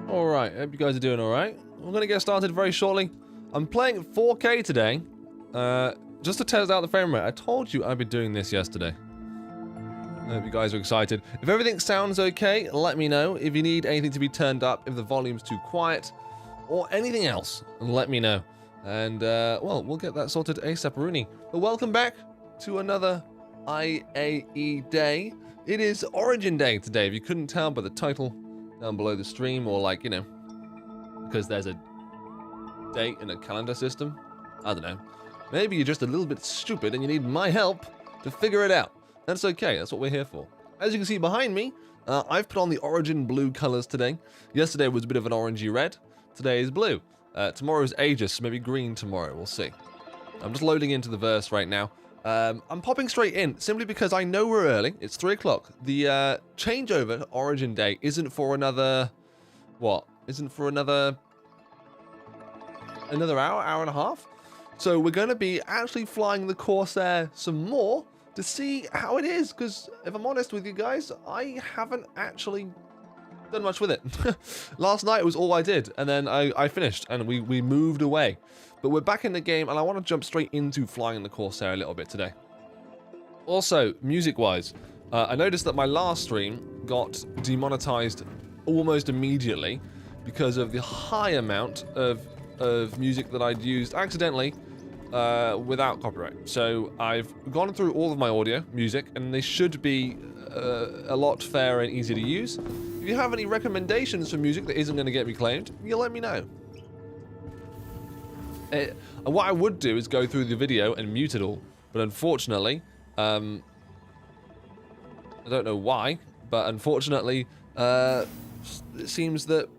Alright, hope you guys are doing alright. We're going to get started very shortly. I'm playing at 4K today, just to test out the frame rate. I told you I'd be doing this yesterday. I hope you guys are excited. If everything sounds okay, let me know. If you need anything to be turned up, if the volume's too quiet, or anything else, let me know. And, well, we'll get that sorted ASAP Rooney. But welcome back to another IAE day. It is Origin Day today, if you couldn't tell by the title down below the stream, or like, you know, because there's a date in a calendar system. I don't know. Maybe you're just a little bit stupid and you need my help to figure it out. That's okay, that's what we're here for. As you can see behind me, I've put on the Origin blue colors today. Yesterday was a bit of an orangey red. Today is blue. Tomorrow is Aegis, maybe green tomorrow, we'll see. I'm just loading into the verse right now. I'm popping straight in simply because I know we're early. It's 3 o'clock. The changeover to Origin Day isn't for another, what? Isn't for another hour, hour and a half? So we're going to be actually flying the Corsair some more to see how it is. Because if I'm honest with you guys, I haven't actually done much with it. Last night was all I did, and then I finished and we moved away. But we're back in the game, and I want to jump straight into flying the Corsair a little bit today. Also, music-wise, I noticed that my last stream got demonetized almost immediately because of the high amount of music that I'd used accidentally without copyright. So I've gone through all of my audio, music, and they should be a lot fairer and easier to use. If you have any recommendations for music that isn't going to get me claimed, you let me know. What I would do is go through the video and mute it all, but unfortunately, I don't know why, but unfortunately, it seems that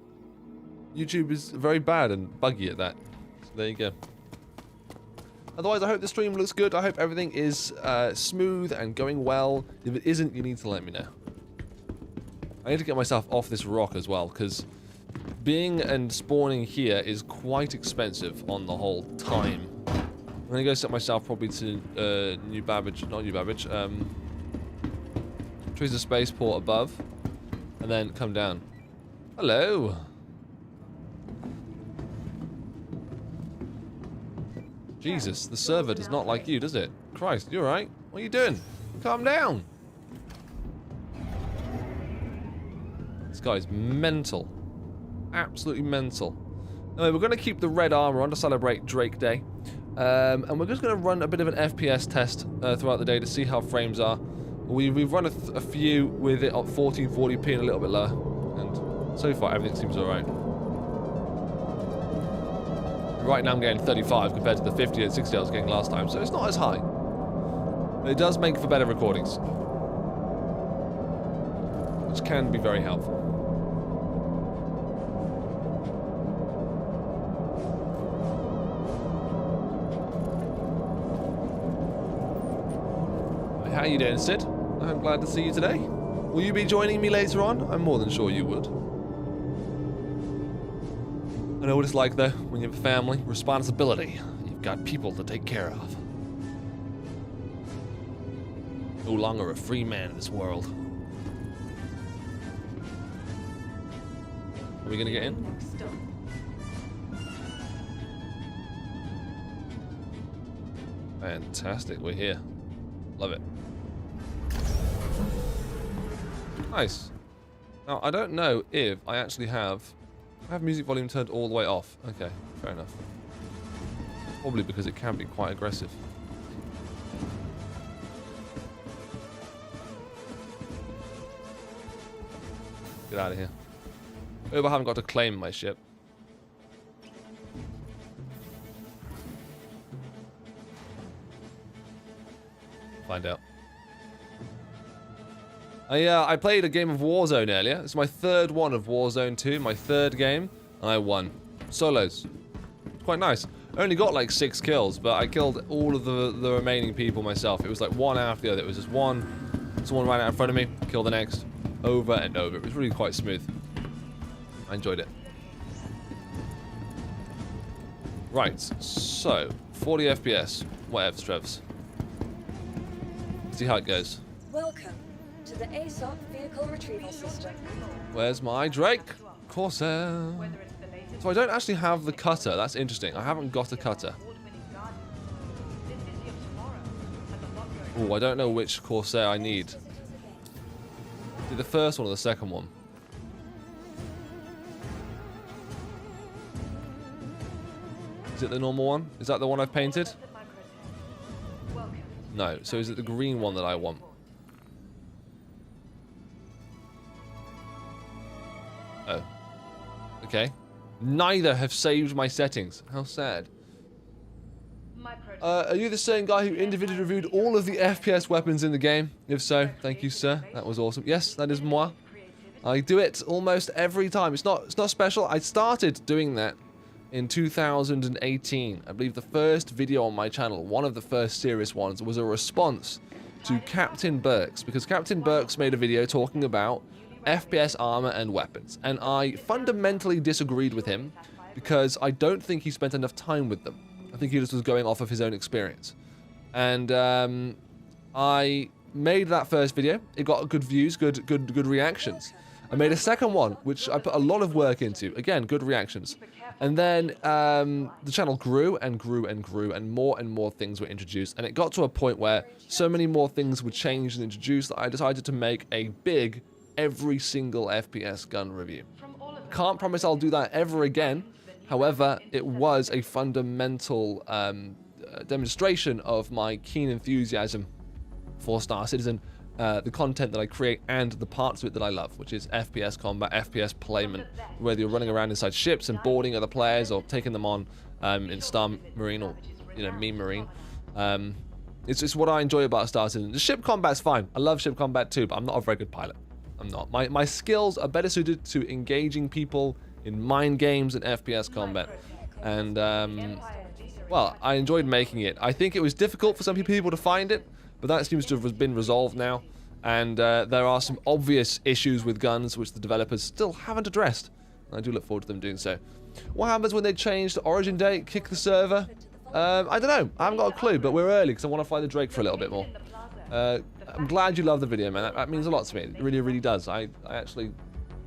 YouTube is very bad and buggy at that. So there you go. Otherwise, I hope the stream looks good. I hope everything is smooth and going well. If it isn't, you need to let me know. I need to get myself off this rock as well, because being and spawning here is quite expensive on the whole time. I'm gonna go set myself probably to New Babbage, not New Babbage, choose the spaceport above, and then come down. Hello. Jesus, the server does not like you, does it? Christ, you alright? What are you doing? Calm down. This guy's mental. Absolutely mental. Anyway, we're going to keep the red armor on to celebrate Drake Day. And we're just going to run a bit of an FPS test throughout the day to see how frames are. We've run a few with it at 1440p and a little bit lower. And so far, everything seems alright. Right now I'm getting 35 compared to the 50 and 60 I was getting last time, so it's not as high. But it does make for better recordings, which can be very helpful. How you doing, Sid? I'm glad to see you today. Will you be joining me later on? I'm more than sure you would. I know what it's like, though, when you have a family, responsibility. You've got people to take care of. No longer a free man in this world. Are we gonna get in? Fantastic, we're here. Love it. Nice. Now, I don't know if I actually have... I have music volume turned all the way off. Okay, fair enough. Probably because it can be quite aggressive. Get out of here. I hope I haven't got to claim my ship. Find out. I played a game of Warzone earlier. It's my third one of Warzone 2, my third game, and I won. Solos. Quite nice. I only got like 6 kills, but I killed all of the remaining people myself. It was like one after the other. It was just one. Someone ran out in front of me, kill the next. Over and over. It was really quite smooth. I enjoyed it. Right, so 40 FPS. Whatever, Strevs. See how it goes. Welcome to the ASOP vehicle retrieval system. Where's my Drake? Corsair. So I don't actually have the cutter. That's interesting. I haven't got a cutter. Oh, I don't know which Corsair I need. Did the first one or the second one? Is it the normal one? Is that the one I've painted? No. So is it the green one that I want? Oh. Okay. Neither have saved my settings. How sad. Are you the same guy who individually reviewed all of the FPS weapons in the game? If so, thank you, sir. That was awesome. Yes, that is moi. I do it almost every time. It's not special. I started doing that in 2018. I believe the first video on my channel, one of the first serious ones, was a response to Captain Burks, because Captain Burks made a video talking about FPS armor and weapons, and I fundamentally disagreed with him because I don't think he spent enough time with them. I think he just was going off of his own experience. And I made that first video. It got good views, good reactions. I made a second one, which I put a lot of work into. Again, good reactions. And then the channel grew and grew and grew, and more things were introduced. And it got to a point where so many more things were changed and introduced that I decided to make a big, every single FPS gun review. Can't promise I'll do that ever again. However, it was a fundamental demonstration of my keen enthusiasm for Star Citizen, the content that I create, and the parts of it that I love, which is FPS combat, FPS playment, whether you're running around inside ships and boarding other players or taking them on in Star Marine or, Meme Marine. It's just what I enjoy about Star Citizen. The ship combat's fine. I love ship combat too, but I'm not a very good pilot. I'm not. My skills are better suited to engaging people in mind games and FPS combat. And, well, I enjoyed making it. I think it was difficult for some people to find it, but that seems to have been resolved now. And there are some obvious issues with guns which the developers still haven't addressed. I do look forward to them doing so. What happens when they change the origin date, kick the server? I don't know. I haven't got a clue, but we're early because I want to fly the Drake for a little bit more. I'm glad you love the video, man. That means a lot to me. It really, really does. I actually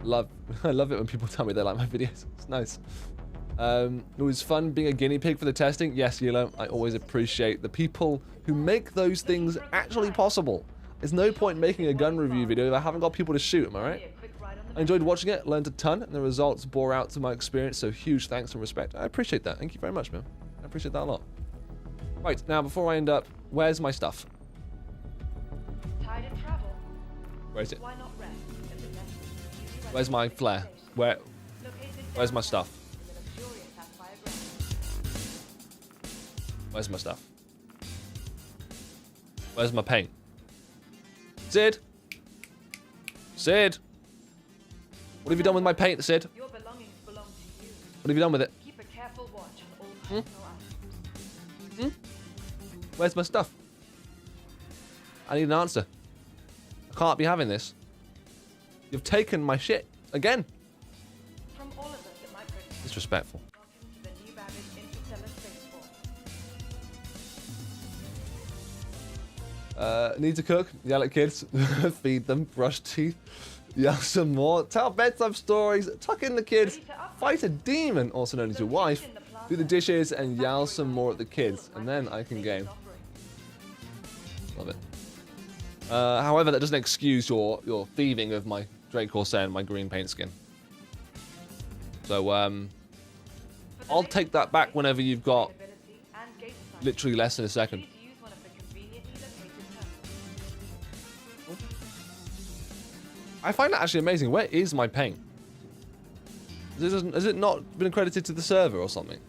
love I love it when people tell me they like my videos. It's nice. It was fun being a guinea pig for the testing. Yes, Yilo, I always appreciate the people who make those things actually possible. There's no point making a gun review video if I haven't got people to shoot, am I right? I enjoyed watching it, learned a ton, and the results bore out to my experience, so huge thanks and respect. I appreciate that. Thank you very much, man. I appreciate that a lot. Right, now before I end up, where's my stuff? Where is it? Where's my flare? Where's my stuff? Where's my stuff? Where's my paint? Sid? Sid? What have you done with my paint, Sid? Your belongings belong to you. What have you done with it? Keep a careful watch on all personal items. Where's my stuff? I need an answer. I can't be having this. You've taken my shit again. From all of us at Microsoft, Disrespectful. welcome to the new Babbage Interstellar Spaceport. Need to cook, yell at kids, feed them, brush teeth, yell some more, tell bedtime stories, tuck in the kids, fight a demon, also known as your wife, do the dishes, and yell some more at the kids, and then I can game. Love it. However, that doesn't excuse your thieving of my Drake Corsair and my green paint skin. So, I'll take that back whenever you've got literally less than a second. Please use one of the conveniently located terminals. I find that actually amazing. Where is my paint? Has it not been accredited to the server or something?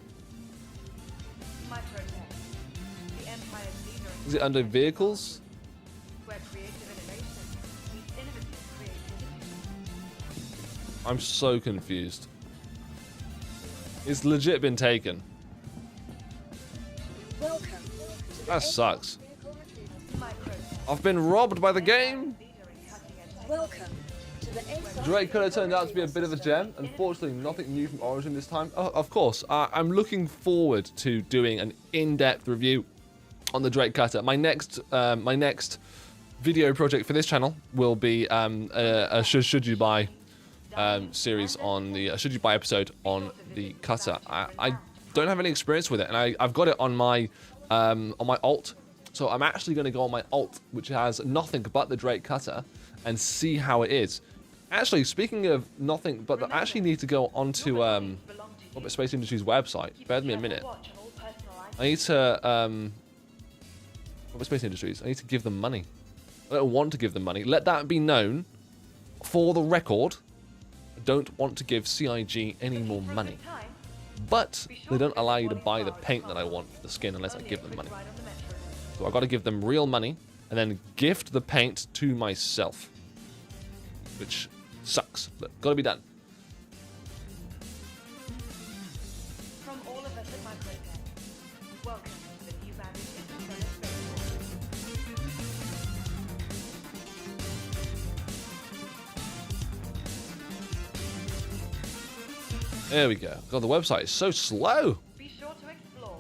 Microtech, the Empire's leader in Is it under vehicles? where creative innovation meets innovative creativity. I'm so confused. It's legit been taken. Welcome to the That ASOP sucks. Vehicle Retrieval. Microtech, I've been robbed by the game. leader in cutting-edge Welcome to the ASOP Drake could have Vehicle turned out to be a bit of a Retrieval gem. Unfortunately, nothing new from Origin this time. Oh, of course, I'm looking forward to doing an in-depth review on the Drake Cutter. My next video project for this channel will be a should you buy series on the should you buy episode on the Cutter. I don't have any experience with it, and I've got it on my alt. So I'm actually going to go on my alt, which has nothing but the Drake Cutter, and see how it is. Actually, speaking of nothing but I actually need to go onto Orbit Space Industries website. Bear with me a minute. I need to Orbit Space Industries. I need to give them money. I don't want to give them money. Let that be known for the record. I don't want to give CIG any more money. But they don't allow you to buy the paint that I want for the skin unless I give them money. So I've got to give them real money and then gift the paint to myself. Which sucks, but gotta be done. From all of us at Microtech, welcome to the new Babbage Interstellar Spaceport. There we go. God, the website is so slow. Be sure to explore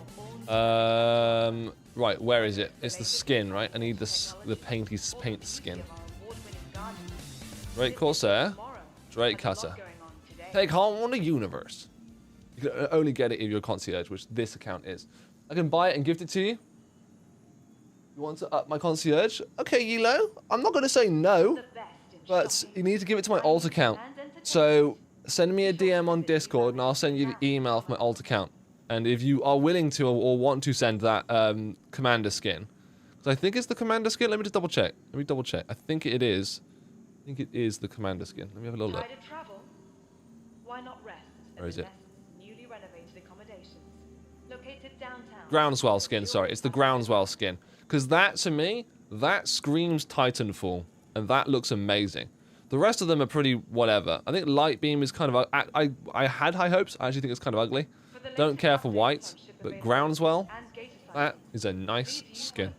all Right, where is it? It's the skin, right? I need the paint skin. Drake Corsair, Drake Cutter. Take home the universe. You can only get it if you're a concierge, which this account is. I can buy it and gift it to you. You want to up my concierge? Okay, Yilo. I'm not going to say no, but you need to give it to my alt account. So send me a DM on Discord, and I'll send you the email for my alt account. And if you are willing to or want to send that commander skin, because I think it's the commander skin. Let me just double check. Let me double check. I think it is. I think it is the commander skin. Let me have a little look. Tired of travel? Why not rest Where is at it? the newly renovated accommodations located downtown? Groundswell skin, sorry. It's the Groundswell skin. Because that, to me, that screams Titanfall. And that looks amazing. The rest of them are pretty whatever. I think Lightbeam is kind of... I had high hopes. I actually think it's kind of ugly. Don't care for white. But Groundswell, that is a nice skin.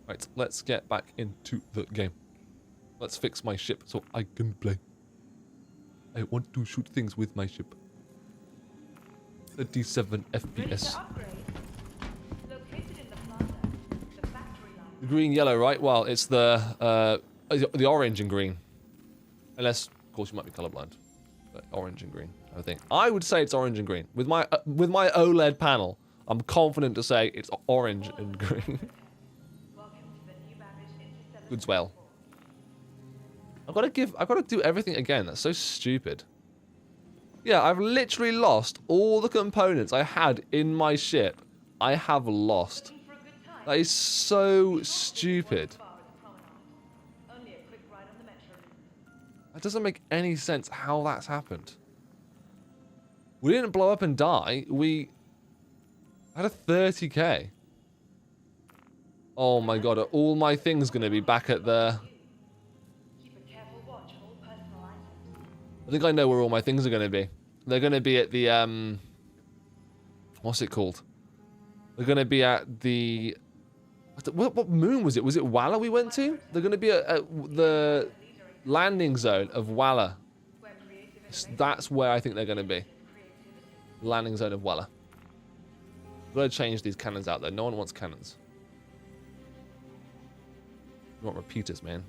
Right, let's get back into the game. Let's fix my ship so I can play. I want to shoot things with my ship. 37 FPS. The green, yellow, right? Well, it's the orange and green. Unless, of course, you might be colorblind. But orange and green, I think. I would say it's orange and green. With my OLED panel, I'm confident to say it's orange and green. Good swell. I've got to do everything again. That's so stupid. Yeah, I've literally lost all the components I had in my ship. I have lost. That is so stupid. That doesn't make any sense how that's happened. We didn't blow up and die. We had a 30k. Oh my god, are all my things going to be back at the... I think I know where all my things are going to be. They're going to be at the, what's it called? They're going to be at the... What moon was it? Was it Walla we went to? They're going to be at the landing zone of Walla. That's where I think they're going to be. Landing zone of Walla. I've got to change these cannons out, though. No one wants cannons. You want repeaters, man.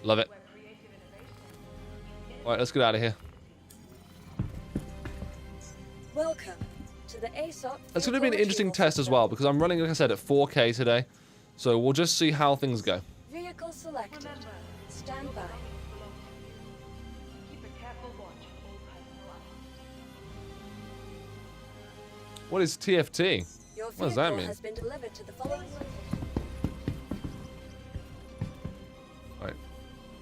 Love it. Alright, let's get out of here. Welcome to the ASOC. It's going to be an interesting test as well, because I'm running, like I said, at 4K today. So we'll just see how things go. Vehicle selected. Remember, Stand by. keep a careful watch on all personnel items. What is TFT? Your What does that vehicle mean? has been delivered to the following location. Alright.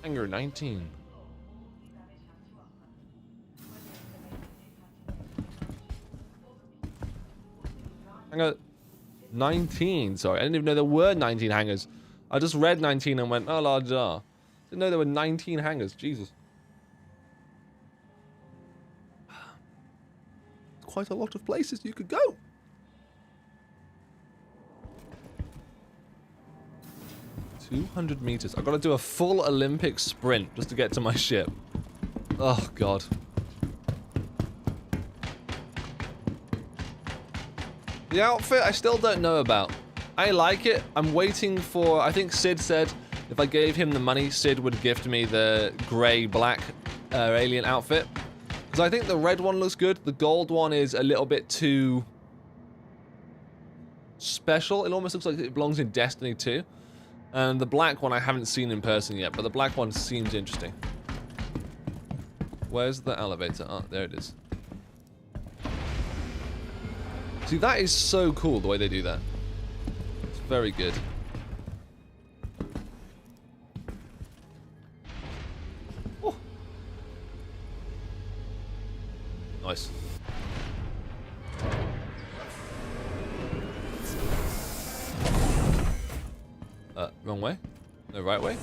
Hangar 19. Hangar 19, sorry. I didn't even know there were 19 hangars. I just read 19 and went, oh, la da. Didn't know there were 19 hangars. Jesus. Quite a lot of places you could go. $200 meters. I've got to do a full Olympic sprint just to get to my ship. Oh, God. The outfit, I still don't know about. I like it. I'm waiting for... I think Sid said if I gave him the money, Sid would gift me the grey-black alien outfit. Because I think the red one looks good. The gold one is a little bit too... special. It almost looks like it belongs in Destiny 2. And the black one I haven't seen in person yet, but the black one seems interesting. Where's the elevator? Oh, there it is. See, that is so cool, the way they do that. It's very good. Oh. Nice. Wrong way? No, right way?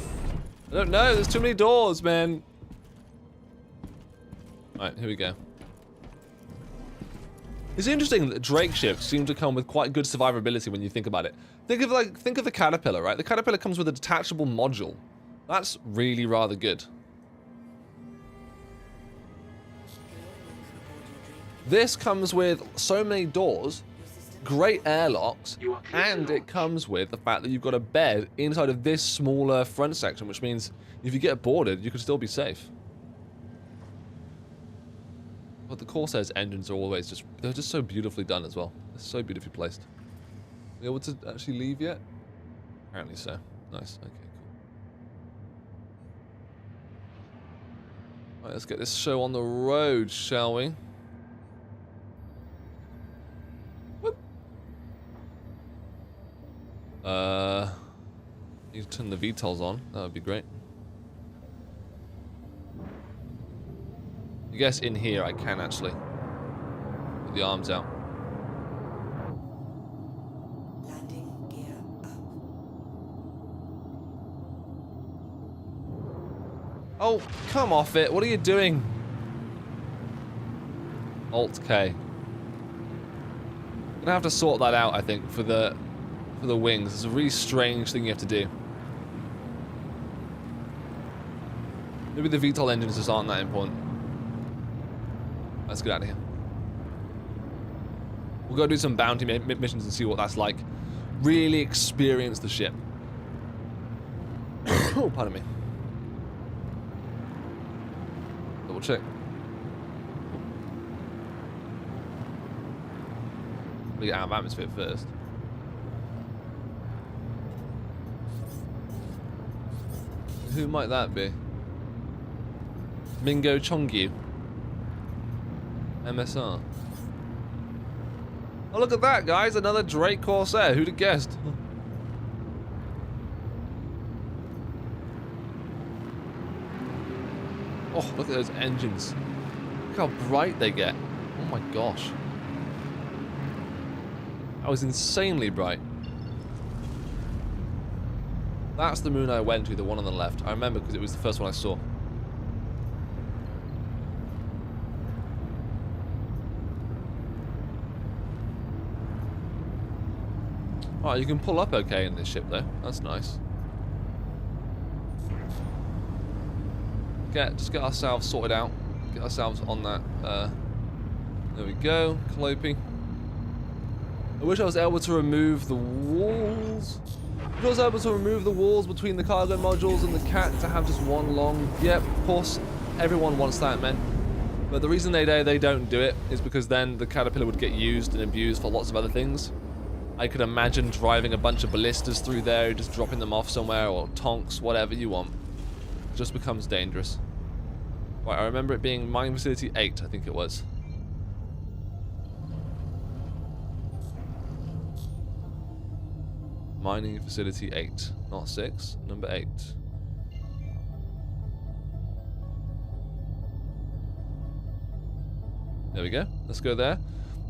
I don't know, there's too many doors, man. Alright, here we go. It's interesting that Drake ships seem to come with quite good survivability when you think about it. Think of the Caterpillar, right? The Caterpillar comes with a detachable module. That's really rather good. This comes with so many doors, great airlocks, and it comes with the fact that you've got a bed inside of this smaller front section, which means if you get boarded, you can still be safe. But the Corsair's engines are always just, they're just so beautifully done as well. They're so beautifully placed. Are you able to actually leave yet? Apparently so. Nice, okay, cool. Alright, let's get this show on the road, shall we? Whoop. Need to turn the VTOLs on, that would be great. I guess in here I can actually. With the arms out. Landing gear up. Oh, come off it. What are you doing? Alt K. Gonna have to sort that out, I think, for the wings. It's a really strange thing you have to do. Maybe the VTOL engines just aren't that important. Let's get out of here. We'll go do some bounty missions and see what that's like. Really experience the ship. Oh, pardon me. Double check. We get out of atmosphere first. Who might that be? Mingo Chongyu. MSR. Oh, look at that, guys. Another Drake Corsair. Who'd have guessed? Oh, look at those engines. Look how bright they get. Oh my gosh. That was insanely bright. That's the moon I went to, the one on the left. I remember because it was the first one I saw. Oh, you can pull up okay in this ship though. That's nice. Just get ourselves sorted out. Get ourselves on that. There we go. Calliope. I wish I was able to remove the walls. I was able to remove the walls between the cargo modules and the cat to have just one long... Yep, of course. everyone wants that, man. But the reason they don't do it is because then the caterpillar would get used and abused for lots of other things. I could imagine driving a bunch of ballistas through there, just dropping them off somewhere, or tonks, whatever you want. It just becomes dangerous. Right, I remember it being Mining Facility 8, I think it was. Mining Facility 8, not 6, number 8. There we go. Let's go there.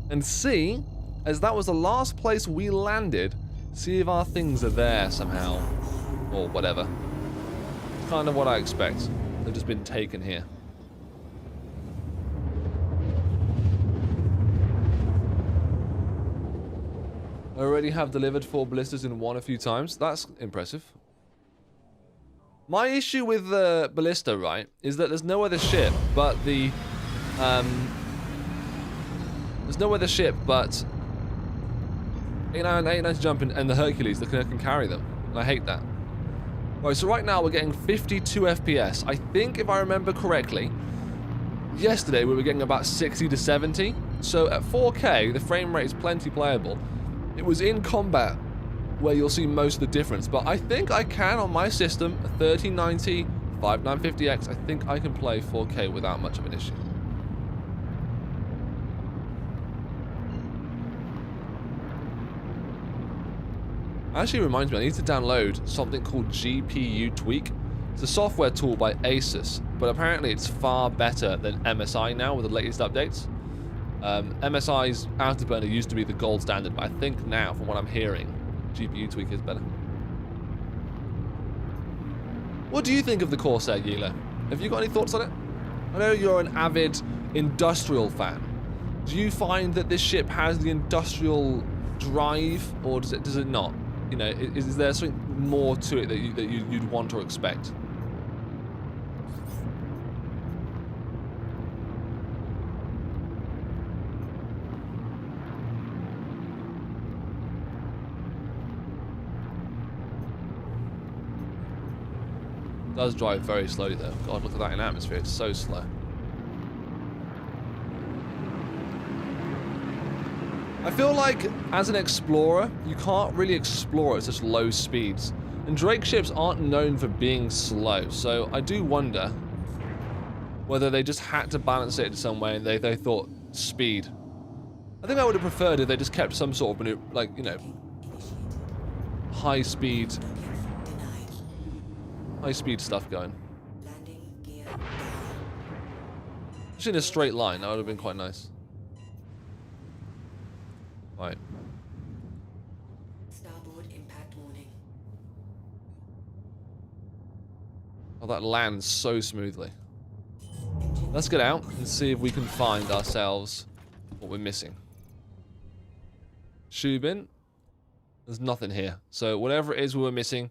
And see, as that was the last place we landed, see if our things are there somehow. Or whatever. Kind of what I expect. They've just been taken here. I already have delivered 4 ballistas in one a few times. That's impressive. My issue with the ballista, right, is that there's no other ship but the... there's no other ship but 890 jump and the Hercules that can carry them. And I hate that. Right, so right now we're getting 52 FPS. I think, if I remember correctly, yesterday we were getting about 60 to 70. So at 4K, the frame rate is plenty playable. It was in combat where you'll see most of the difference, but I think I can on my system, a 3090, 5950X, I think I can play 4K without much of an issue. Actually reminds me, I need to download something called GPU Tweak. It's a software tool by Asus, but apparently it's far better than MSI now with the latest updates. MSI's Afterburner used to be the gold standard, but I think now, from what I'm hearing, GPU Tweak is better. What do you think of the Corsair, Yila? Have you got any thoughts on it? I know you're an avid industrial fan. Do you find that this ship has the industrial drive, or does it not? You know, is there something more to it that you'd want or expect? It does drive very slowly though. God, look at that in atmosphere, it's so slow. I feel like, as an explorer, you can't really explore at such low speeds. And Drake ships aren't known for being slow, so I do wonder whether they just had to balance it in some way and they thought speed. I think I would have preferred if they just kept some sort of maneuver, like, you know, high speed stuff going. Just in a straight line, that would have been quite nice. Right. Starboard impact warning. Oh, that lands so smoothly. Let's get out and see if we can find ourselves what we're missing. Shubin. There's nothing here. So whatever it is we were missing,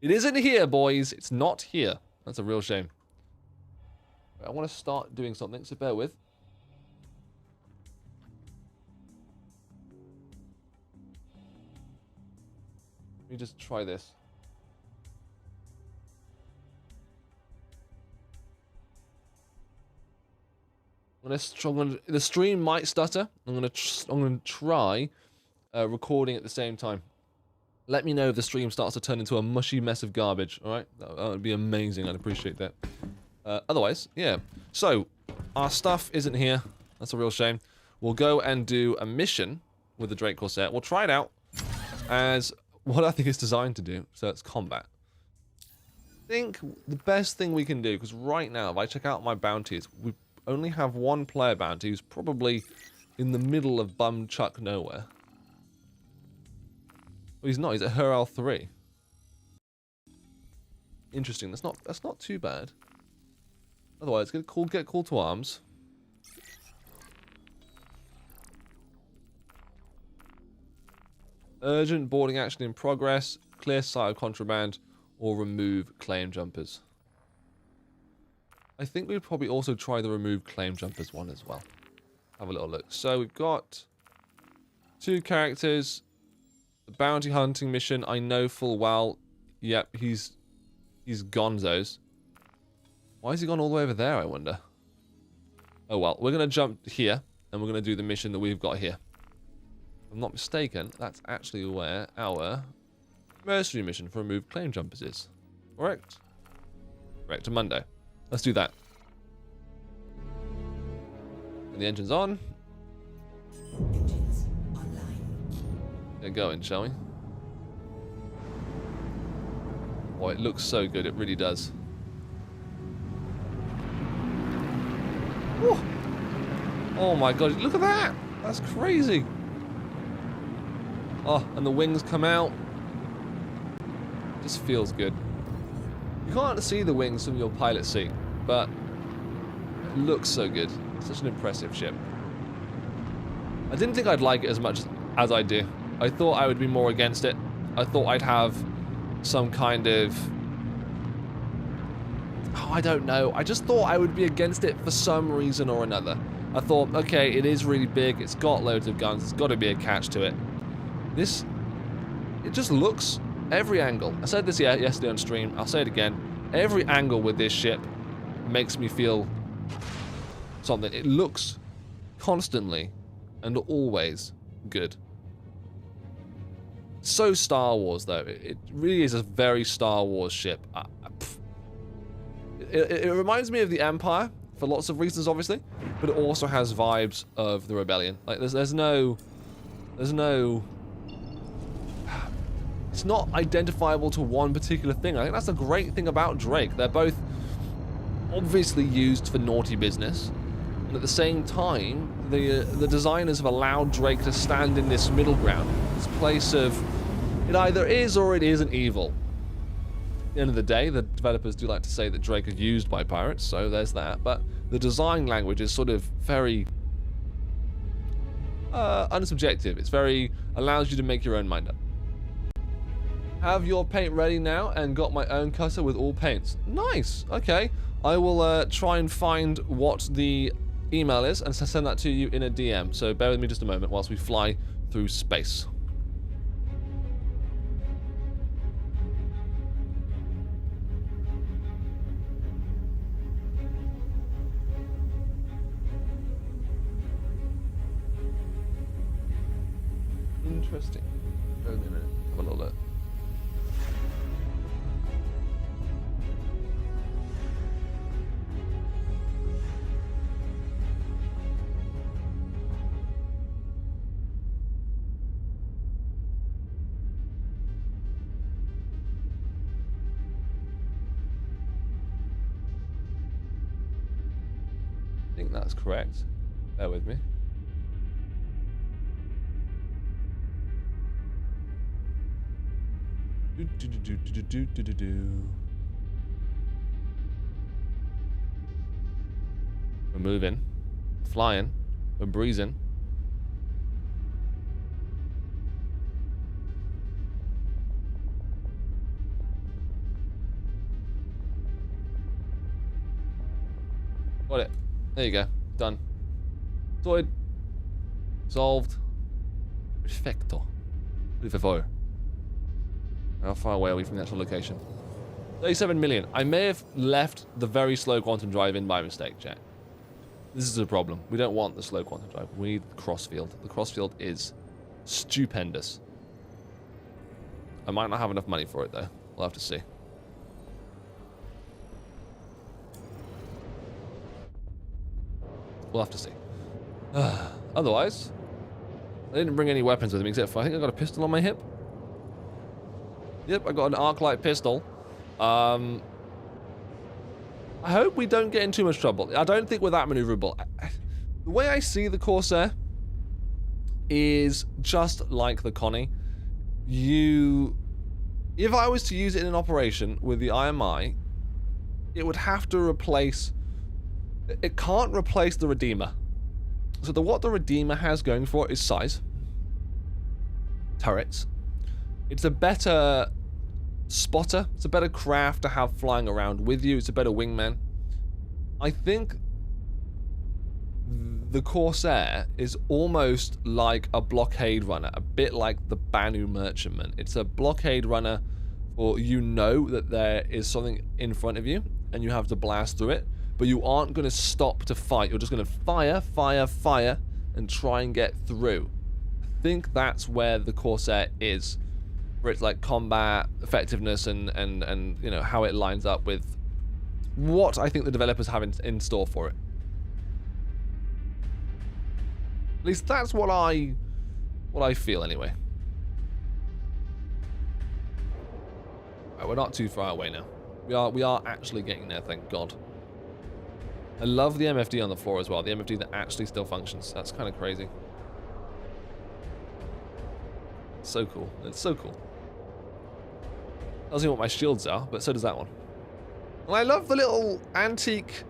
it isn't here, boys. It's not here. That's a real shame. Right, I want to start doing something, so bear with. Let me just try this. The stream might stutter. I'm gonna try recording at the same time. Let me know if the stream starts to turn into a mushy mess of garbage. All right, that would be amazing. I'd appreciate that. Otherwise, yeah. So our stuff isn't here. That's a real shame. We'll go and do a mission with the Drake Corsair. We'll try it out as what I think it's designed to do. So it's combat. I think the best thing we can do, because right now, if I check out my bounties, we only have one player bounty who's probably in the middle of bum chuck nowhere. Well, he's not. He's at Hural 3. Interesting. That's not too bad. Otherwise, get call to arms. Urgent boarding action in progress. Clear site of contraband, or remove claim jumpers. I think we'd probably also try the remove claim jumpers one as well. Have a little look. So we've got 2 characters. The bounty hunting mission, I know full well. Yep, he's gonzos. Why has he gone all the way over there, I wonder? Oh well, we're going to jump here, and we're going to do the mission that we've got here. If I'm not mistaken, that's actually where our mercenary mission for removed claim jumpers is. Correct? Correct, Monday. Let's do that. And the engine's on. Engines online. Get going, shall we? Oh, it looks so good. It really does. Whew. Oh my god, look at that! That's crazy. Oh, and the wings come out. Just feels good. You can't see the wings from your pilot seat, but it looks so good. Such an impressive ship. I didn't think I'd like it as much as I do. I thought I would be more against it. I thought I'd have some kind of... oh, I don't know. I just thought I would be against it for some reason or another. I thought, okay, it is really big. It's got loads of guns. It's got to be a catch to it. This... it just looks... every angle. I said this yesterday on stream. I'll say it again. Every angle with this ship makes me feel something. It looks constantly and always good. So Star Wars, though. It really is a very Star Wars ship. It reminds me of the Empire for lots of reasons, obviously, but it also has vibes of the Rebellion. Like there's no. It's not identifiable to one particular thing. I think that's the great thing about Drake. They're both obviously used for naughty business, and at the same time, the designers have allowed Drake to stand in this middle ground, this place of it either is or it isn't evil. At the end of the day, the developers do like to say that Drake is used by pirates, so there's that. But the design language is sort of very unsubjective. It's very allows you to make your own mind up. Have your paint ready now and got my own cutter with all paints. Nice. Okay. I will try and find what the email is and send that to you in a DM. So bear with me just a moment whilst we fly through space. Interesting. Bear with me a minute. Have a little look. I think that's correct. Bear with me. We're moving, flying, we're breezing. Got it. There you go. Done. Sorted. Solved. Perfecto. Per favor. How far away are we from the actual location? 37 million. I may have left the very slow quantum drive in by mistake, chat. This is a problem. We don't want the slow quantum drive. We need the crossfield. The crossfield is stupendous. I might not have enough money for it, though. We'll have to see. We'll have to see. Otherwise, I didn't bring any weapons with me except for I think I got a pistol on my hip. Yep, I got an arc-light pistol. I hope we don't get in too much trouble. I don't think we're that maneuverable. The way I see the Corsair is just like the Connie. If I was to use it in an operation with the IMI, it would have to replace... It can't replace the Redeemer. So what the Redeemer has going for it is size. Turrets. It's a better spotter. It's a better craft to have flying around with you. It's a better wingman. I think the Corsair is almost like a blockade runner, a bit like the Banu Merchantman. It's a blockade runner for you know that there is something in front of you and you have to blast through it, but you aren't going to stop to fight. You're just going to fire, fire, fire, and try and get through. I think that's where the Corsair is, for its like combat effectiveness and you know how it lines up with what I think the developers have in store for it. At least that's what I feel anyway. Right, we're not too far away now. We are actually getting there, thank God. I love the MFD on the floor as well. The MFD that actually still functions. That's kind of crazy. So cool. It's so cool. Tells me what my shields are, but so does that one. And I love the little antique,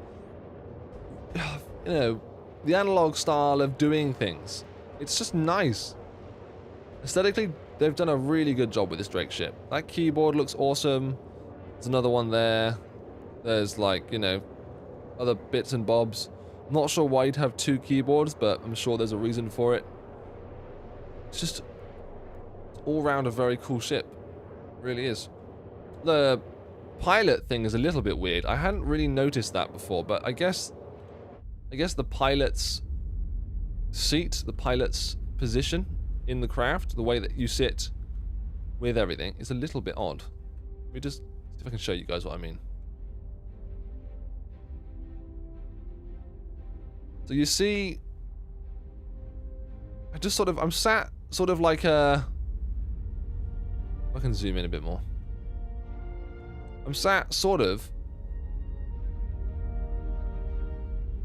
you know, the analog style of doing things. It's just nice. Aesthetically, they've done a really good job with this Drake ship. That keyboard looks awesome. There's another one there. There's like, you know, other bits and bobs. I'm not sure why you'd have two keyboards, but I'm sure there's a reason for it. It's just all round a very cool ship. It really is. The pilot thing is a little bit weird. I hadn't really noticed that before, but I guess the pilot's seat, the pilot's position in the craft, the way that you sit with everything, is a little bit odd. Let me just see if I can show you guys what I mean. So you see, I'm sat sort of like a, I can zoom in a bit more. I'm sat sort of,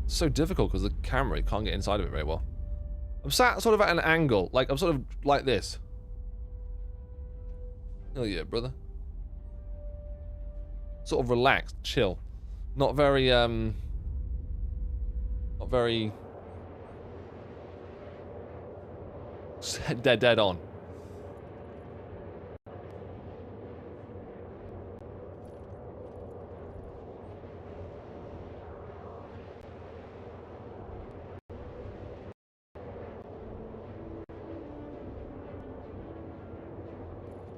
it's so difficult because the camera, you can't get inside of it very well. I'm sat sort of at an angle, like I'm sort of like this. Hell yeah, brother. Sort of relaxed, chill. Not very dead on.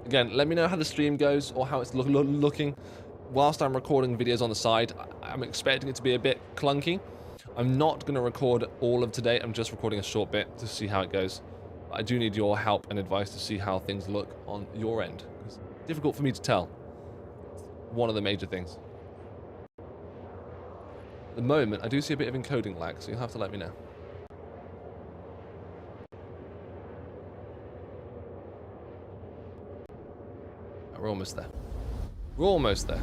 Again, let me know how the stream goes or how it's looking whilst I'm recording videos on the side. I'm expecting it to be a bit clunky. I'm not going to record all of today. I'm just recording a short bit to see how it goes. But I do need your help and advice to see how things look on your end. It's difficult for me to tell. One of the major things. At the moment, I do see a bit of encoding lag, so you'll have to let me know. We're almost there. We're almost there.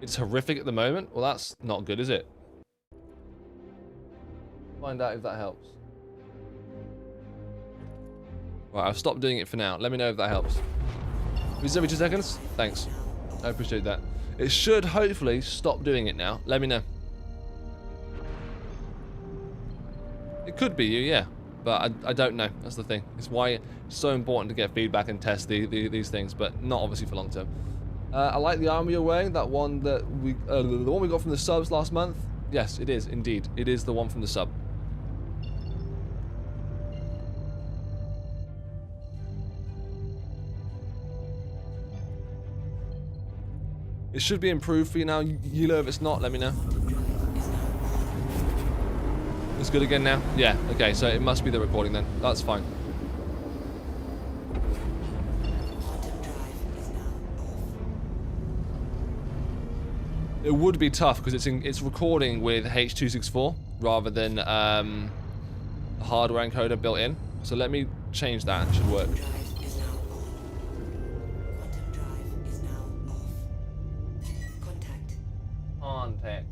It's horrific at the moment. Well, that's not good, is it? Find out if that helps. Right, I've stopped doing it for now. Let me know if that helps. Is every 2 seconds? Thanks. I appreciate that. It should hopefully stop doing it now. Let me know. It could be you, yeah. But I don't know. That's the thing. It's why it's so important to get feedback and test these things, but not obviously for long term. I like the armor you're wearing. That one that the one we got from the subs last month. Yes, it is indeed. It is the one from the sub. It should be improved for you now. You know if it's not, let me know. It's good again now? Yeah, okay, so it must be the recording then. That's fine. It would be tough because it's recording with H.264 rather than a hardware encoder built in. So let me change that. It should work. Contact.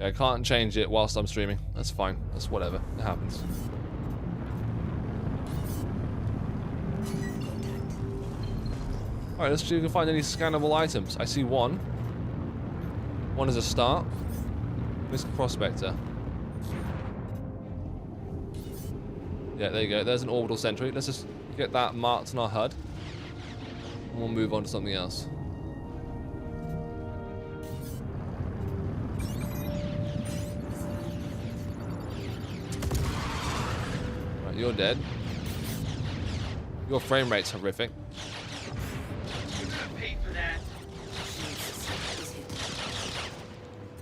I can't change it whilst I'm streaming. That's fine. That's whatever. It happens. Alright, let's see if we can find any scannable items. I see one. One is a start. Missed Prospector. Yeah, there you go. There's an orbital sentry. Let's just get that marked on our HUD. And we'll move on to something else. Right, you're dead. Your frame rate's horrific. You're gonna pay for that.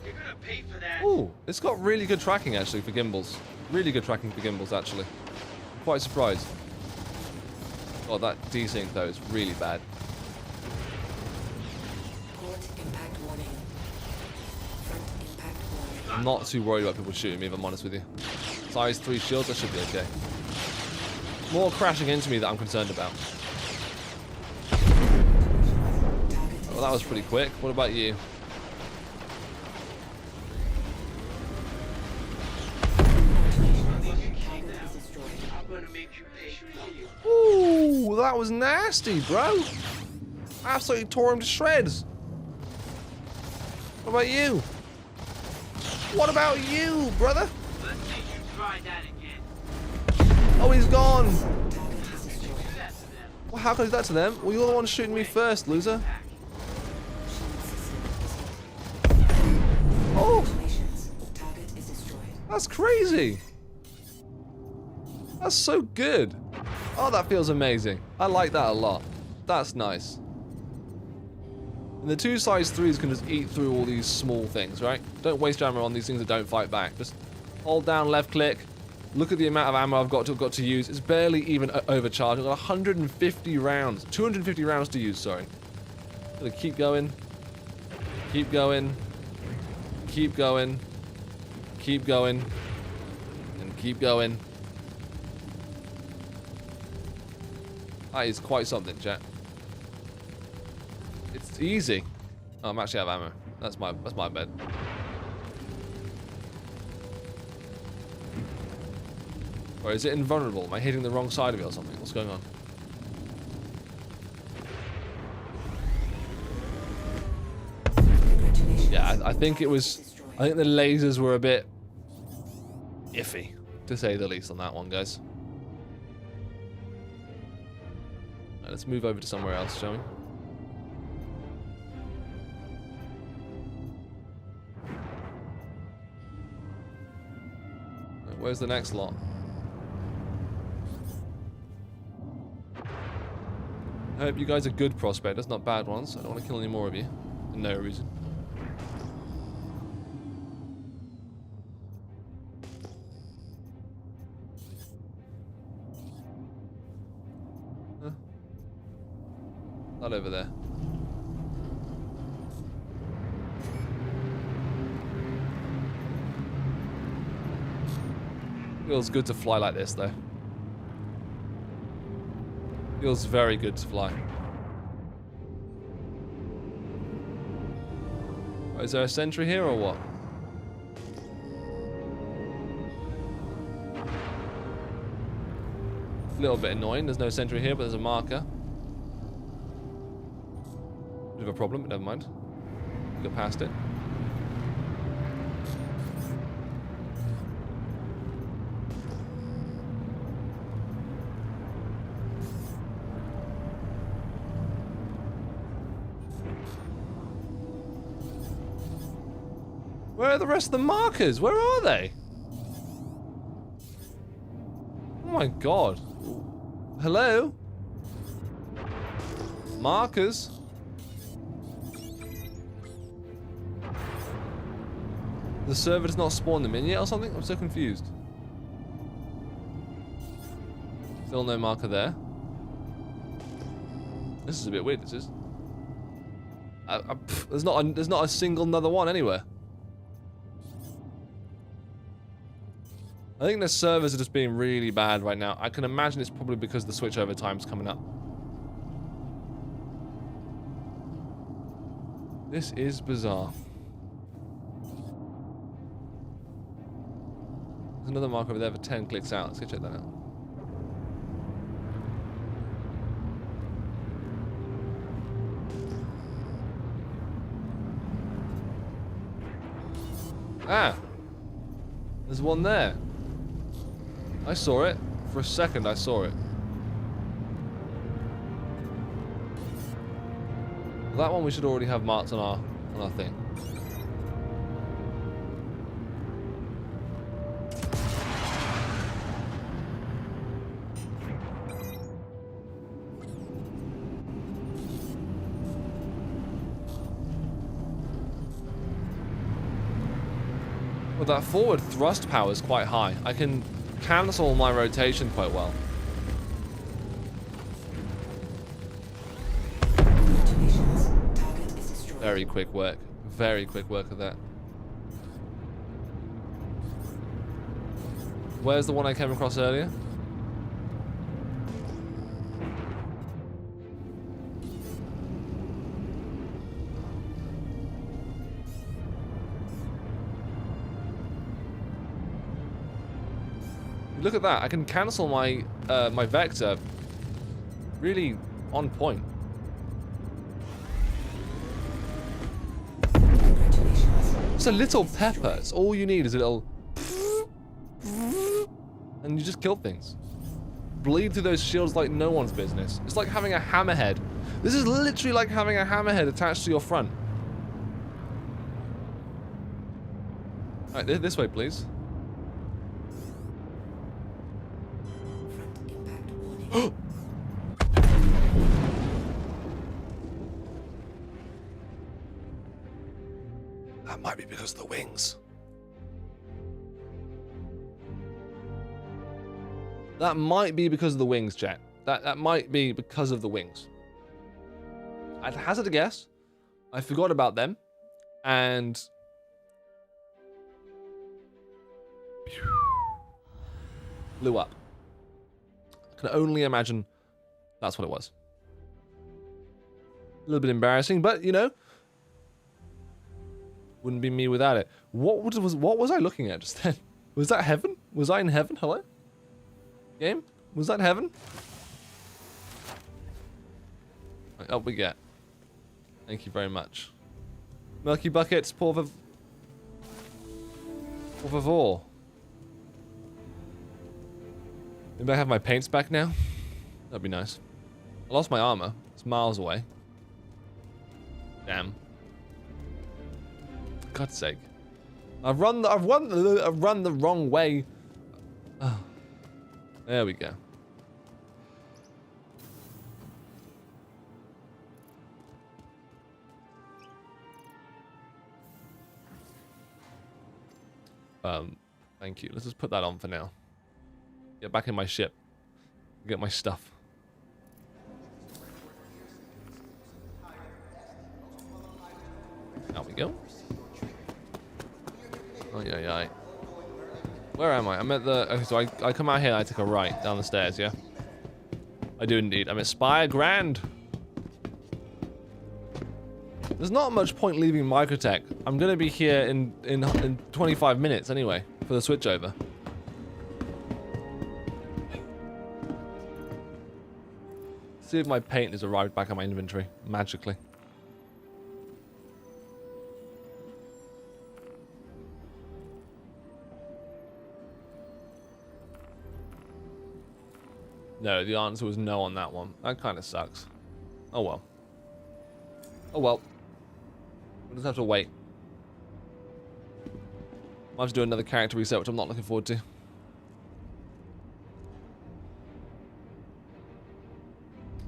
You're gonna pay for that. Ooh, it's got really good tracking actually for gimbals. Really good tracking for gimbals actually. Quite surprised. Oh, that desync though is really bad. Port impact warning. Front impact warning. I'm not too worried about people shooting me if I'm honest with you. Size 3 shields, that should be okay. More crashing into me that I'm concerned about. Well, that was pretty quick. What about you? I'm gonna make you pay for you. Ooh, that was nasty, bro. Absolutely tore him to shreds. What about you? What about you, brother? Let's see you try that again. Oh, he's gone. Do that to them. Well, how can I do that to them? Well, you're the one shooting me first, loser. Oh, Congratulations. Target is destroyed. that's crazy. That's so good. Oh, that feels amazing. I like that a lot. That's nice. And the two size 3s can just eat through all these small things, right? Don't waste your ammo on these things that don't fight back. Just hold down left click. Look at the amount of ammo I've got to use. It's barely even overcharged. I've got 150 rounds. 250 rounds to use, sorry. Gonna keep going. Keep going. Keep going. Keep going. And keep going. That is quite something, chat. It's easy. Oh, I'm actually out of ammo. That's my bad. Or is it invulnerable? Am I hitting the wrong side of it or something? What's going on? Congratulations. Yeah, I think it was. Destroyed. I think the lasers were a bit iffy, to say the least, on that one, guys. Right, let's move over to somewhere else, shall we? Right, where's the next lot? I hope you guys are good prospectors, not bad ones. I don't want to kill any more of you. For no reason. Huh? Not over there. Feels good to fly like this, though. Feels very good to fly. Is there a sentry here or what? A little bit annoying. There's no sentry here, but there's a marker. Bit of a problem, but never mind. Go past it. Where are the rest of the markers? Where are they? Oh my god. Hello? Markers? The server does not spawn them in yet or something? I'm so confused. Still no marker there. This is a bit weird, this is. There's not a single another one anywhere. I think the servers are just being really bad right now. I can imagine it's probably because the switchover time's coming up. This is bizarre. There's another mark over there for 10 clicks out. Let's go check that out. Ah! There's one there. I saw it. For a second, I saw it. That one we should already have marked on our thing. Well, that forward thrust power is quite high. I can cancel my rotation quite well. Congratulations. Target is destroyed. Very quick work. Very quick work of that. Where's the one I came across earlier? Look at that. I can cancel my my vector really on point. Congratulations. It's a little pepper. It's all you need is a little and you just kill things. Bleed through those shields like no one's business. It's like having a hammerhead. This is literally like having a hammerhead attached to your front. Alright, this way, please. Front impact warning. That might be because of the wings. That might be because of the wings, chat. That might be because of the wings. I'd hazard a guess. I forgot about them. And blew up. I can only imagine that's what it was. A little bit embarrassing, but you know, wouldn't be me without it. What was I looking at just then? Was that heaven? Was I in heaven? Hello? Game? Was that heaven? Right, up we get. Thank you very much. Murky buckets, por favor. Maybe I have my paints back now? That'd be nice. I lost my armor. It's miles away. Damn. God's sake. I've run the wrong way. Oh. There we go. Thank you. Let's just put that on for now. Get back in my ship. Get my stuff. There we go. Oh yeah. Where am I? I'm at the... Okay, so I come out here and I take a right down the stairs, yeah? I do indeed. I'm at Spire Grand. There's not much point leaving Microtech. I'm going to be here in 25 minutes anyway for the switchover. See if my paint has arrived back in my inventory magically. No, the answer was no on that one. That kind of sucks. Oh well. Oh well. We'll just have to wait. I'll have to do another character reset, which I'm not looking forward to.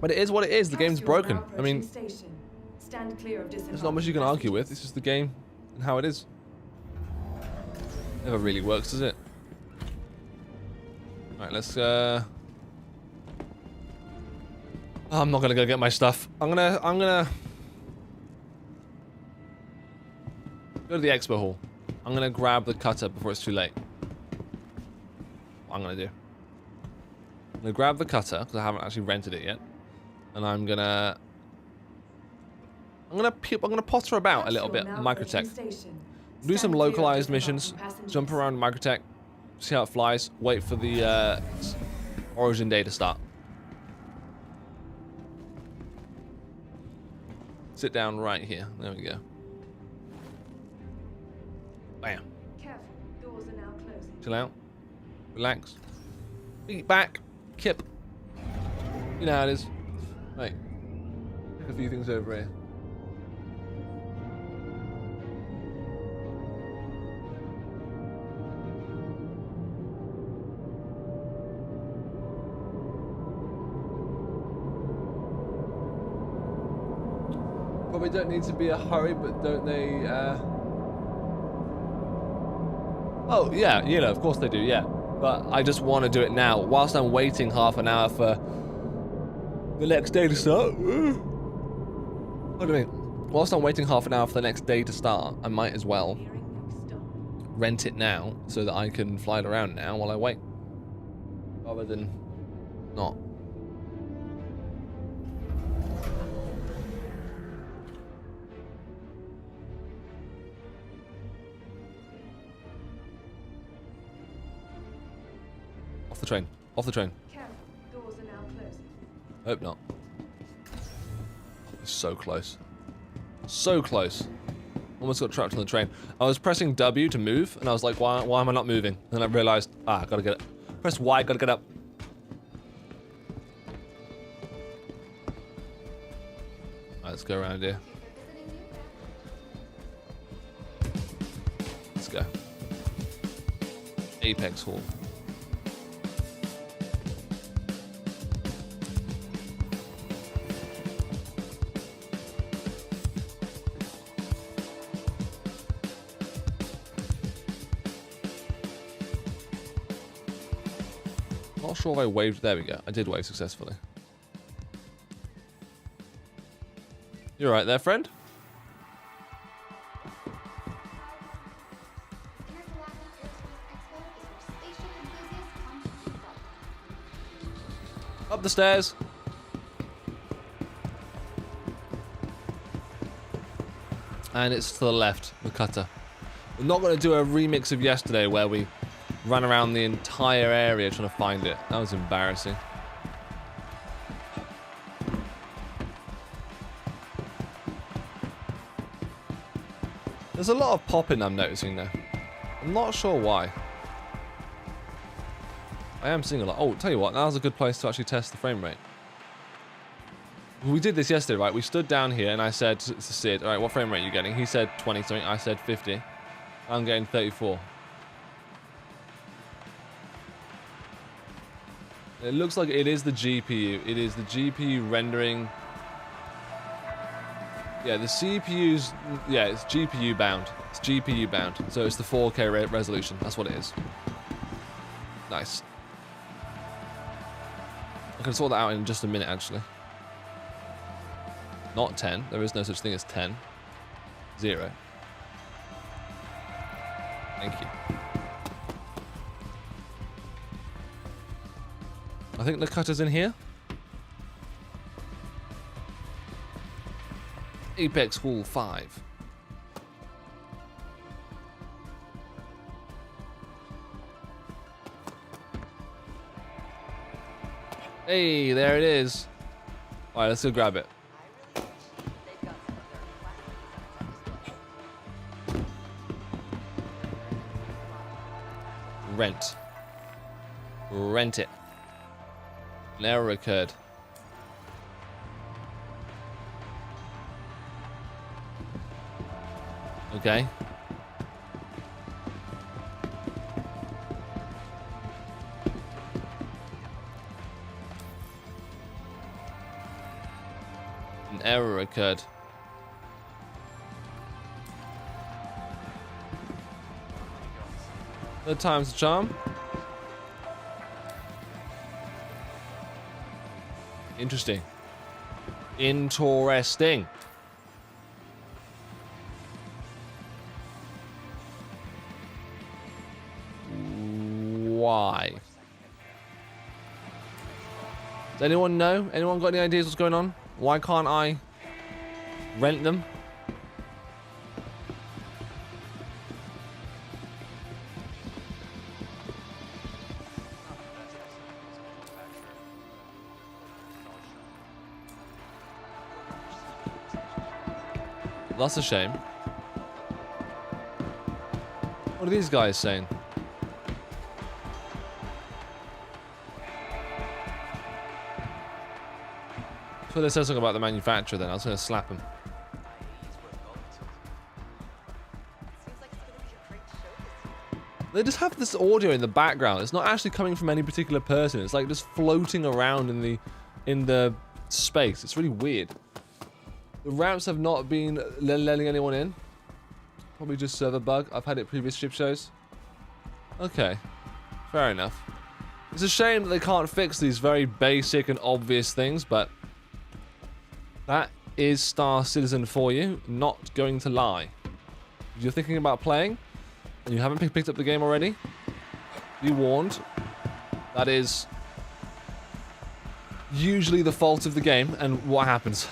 But it is what it is. The game's broken. I mean, there's not much you can argue with. It's just the game and how it is. Never really works, does it? Alright, let's I'm not gonna go get my stuff. I'm gonna go to the expo hall. I'm gonna grab the cutter before it's too late. What I'm gonna do. I'm gonna grab the cutter because I haven't actually rented it yet, and I'm gonna potter about a little bit in Microtech. Do some localized missions, jump around Microtech, see how it flies, wait for the origin day to start. Sit down right here. There we go. Bam. Careful, doors are now closing. Chill out. Relax. Feet back. Kip. You know how it is. Right. Pick a few things over here. Probably don't need to be a hurry, but don't they, Oh, yeah, you know, of course they do, yeah. But I just want to do it now, whilst I'm waiting half an hour for the next day to start. What do I mean? Whilst I'm waiting half an hour for the next day to start, I might as well rent it now, so that I can fly it around now while I wait. Rather than not. Off the train. Off the train. Cam, doors are now closed. Hope not. It's so close. So close. Almost got trapped on the train. I was pressing W to move, and I was like, why am I not moving? And then I realized, gotta get it. Press Y, gotta get up. Alright, let's go around here. Let's go. Apex Hall. Not sure if I waved. There we go. I did wave successfully. You alright there, friend? Up the stairs. And it's to the left, the cutter. We're not going to do a remix of yesterday where we ran around the entire area trying to find it. That was embarrassing. There's a lot of popping I'm noticing there. I'm not sure why. I am seeing a lot. Oh, tell you what, now's a good place to actually test the frame rate. We did this yesterday, right? We stood down here and I said to Sid, alright, what frame rate are you getting? He said 20 something, I said 50. I'm getting 34. It looks like it is the GPU. It is the GPU rendering. Yeah, the CPU's... Yeah, it's GPU bound. It's GPU bound. So it's the 4K resolution. That's what it is. Nice. I can sort that out in just a minute, actually. Not 10. There is no such thing as 10. 0. Thank you. I think the cutter's in here. Apex Hall 5. Hey, there it is. Alright, let's go grab it. Rent. Rent it. An error occurred. Okay. An error occurred. Third time's the charm. Interesting. Interesting. Why? Does anyone know? Anyone got any ideas what's going on? Why can't I rent them? That's a shame. What are these guys saying? So they said something about the manufacturer then. I was going to slap him. They just have this audio in the background. It's not actually coming from any particular person. It's like just floating around in the space. It's really weird. The ramps have not been letting anyone in. Probably just server bug. I've had it previous ship shows. Okay. Fair enough. It's a shame that they can't fix these very basic and obvious things, but that is Star Citizen for you. Not going to lie. If you're thinking about playing and you haven't picked up the game already, be warned. That is usually the fault of the game and what happens.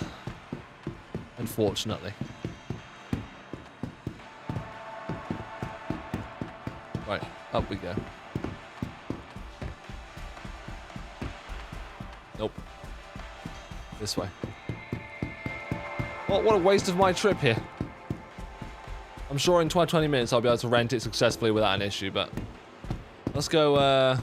Unfortunately. Right, up we go. Nope. This way. What a waste of my trip here. I'm sure in 20 minutes I'll be able to rent it successfully without an issue, but let's go, I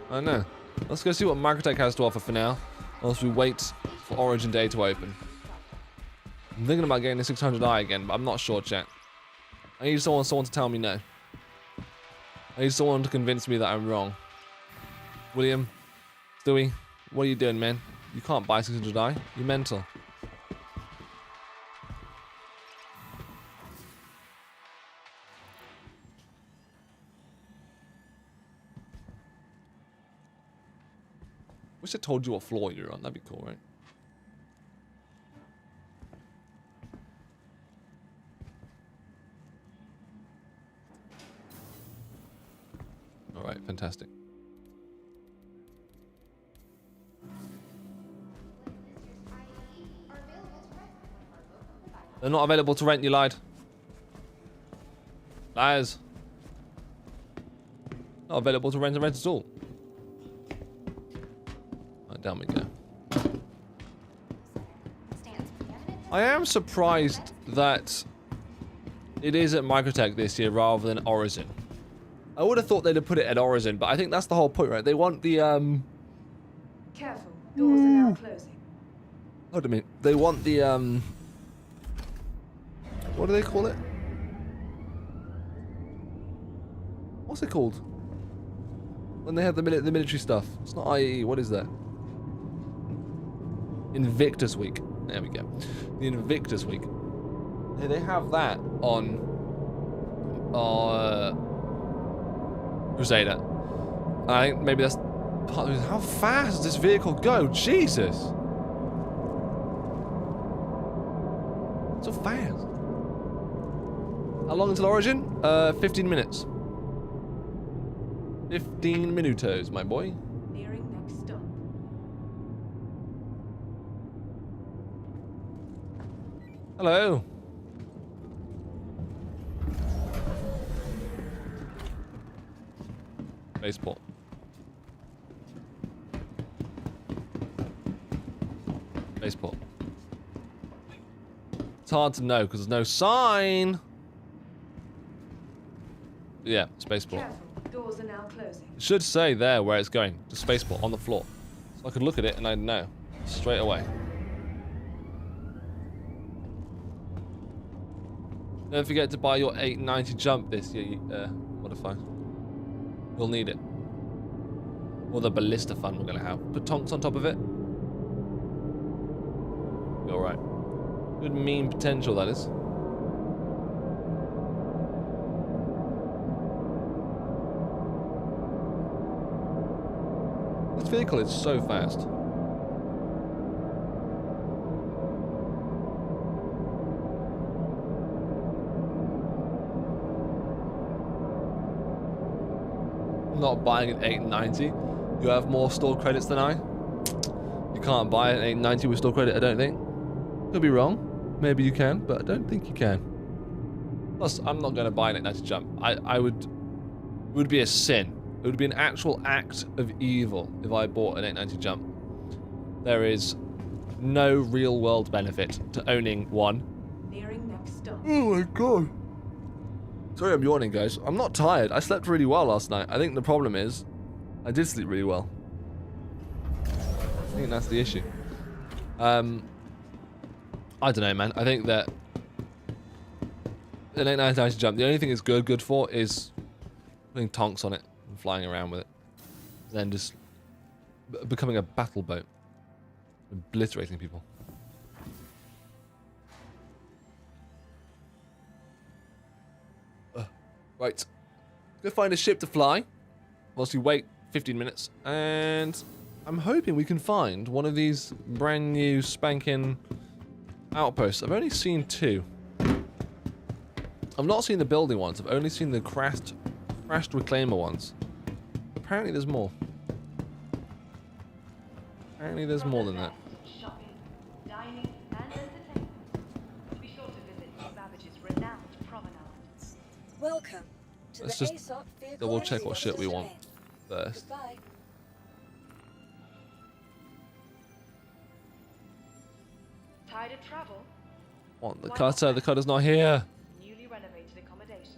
don't know. Let's go see what Microtech has to offer for now, whilst we wait for Origin Day to open. I'm thinking about getting the 600i again, but I'm not sure, chat. I need someone to tell me no. I need someone to convince me that I'm wrong. William, Stewie, what are you doing, man? You can't buy 600i. You're mental. Wish I told you what floor you're on. That'd be cool, right? Alright, fantastic. They're not available to rent, you lied. Liars. Not available to rent at all. Right, down we go. I am surprised that it is at Microtech this year rather than Origin. I would have thought they'd have put it at Origin, but I think that's the whole point, right? They want the, Careful, doors are now closing. Hold a minute. They want the, what do they call it? What's it called? When they have the military stuff. It's not IAE. What is that? Invictus Week. There we go. The Invictus Week. They have that on Crusader. I think maybe that's part of it. How fast does this vehicle go? Jesus! So fast. How long until Origin? 15 minutes. 15 minutos, my boy. Nearing next stop. Hello. Baseball. Baseball. It's hard to know because there's no sign. Yeah, spaceport. Careful, doors are now closing. It should say there where it's going. The spaceport on the floor. So I could look at it and I'd know straight away. Don't forget to buy your 890 jump this year, modify. We'll need it. Or the ballista fun we're gonna have. Put tonks on top of it. Be alright. Good meme potential, that is. This vehicle is so fast. Not buying an 890. You have more store credits than I. You can't buy an 890 with store credit, I don't think. Could be wrong. Maybe you can, but I don't think you can. Plus, I'm not going to buy an 890 jump. It would be a sin. It would be an actual act of evil if I bought an 890 jump. There is no real world benefit to owning one. Nearing next stop. Oh my god. Sorry I'm yawning, guys. I'm not tired. I slept really well last night. I think the problem is I did sleep really well. I think that's the issue. I don't know, man. I think that it ain't nice to jump. The only thing it's good for is putting tonks on it and flying around with it. Then just becoming a battle boat. Obliterating people. Right. Go find a ship to fly. Whilst you wait 15 minutes. And I'm hoping we can find one of these brand new spanking outposts. I've only seen 2. I've not seen the building ones. I've only seen the crashed reclaimer ones. Apparently there's more. Apparently there's more than that. Shopping, dining, and entertainment. Be sure to visit New Babbage's renowned promenade. Welcome to Let's the just ASOP vehicle double check retrieval what shit we system. want first. Goodbye. Tired of travel? Want the cutter? The cutter's not here. Newly renovated accommodations.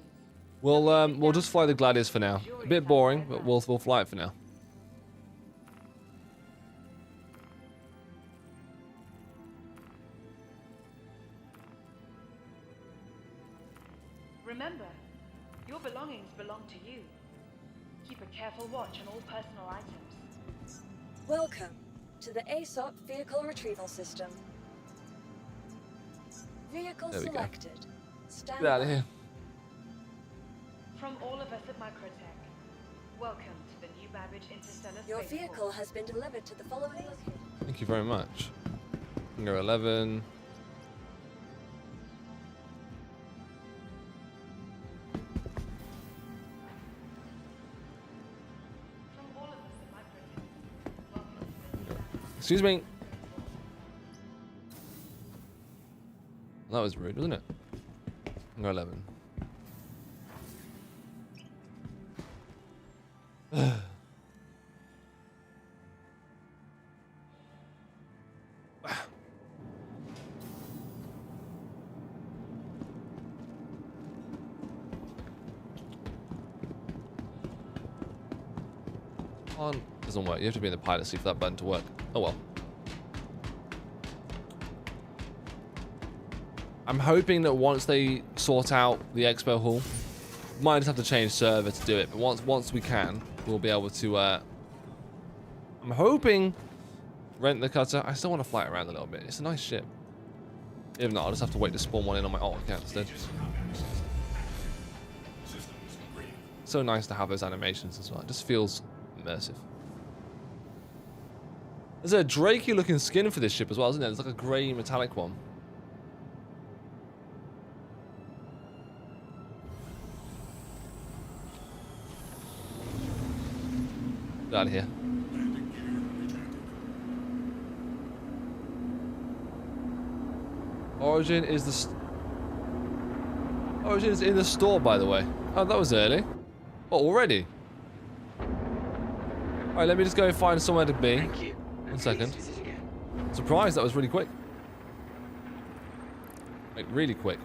We'll just fly the Gladius for now. A bit boring, but we'll fly it for now. Remember, your belongings belong to you. Keep a careful watch on all personal items. Welcome to the ASOP vehicle retrieval system. Vehicle There we go. selected. Stand Get out of by. here. From all of us at Microtech, welcome to the New Babbage Interstellar Your Spaceport. vehicle has been delivered to the following location. Thank you very much. Finger 11. From all of us at Microtech, welcome to the New Babbage Excuse me. That was rude, wasn't it? Finger 11. On doesn't work. You have to be in the pilot seat for that button to work. Oh well. I'm hoping that once they sort out the expo hall, might just have to change server to do it. But once we can, we'll be able to. I'm hoping rent the cutter. I still want to fly it around a little bit. It's a nice ship. If not, I'll just have to wait to spawn one in on my alt account instead. So nice to have those animations as well. It just feels immersive. There's a Drakey looking skin for this ship as well, isn't there? There's like a grey metallic one. Get out of here. Origin is Origin is in the store, by the way. Oh, that was early. Oh, already? Alright, let me just go find somewhere to be. Thank you. 1 second. Please visit again. Surprised that was really quick. Like, really quick.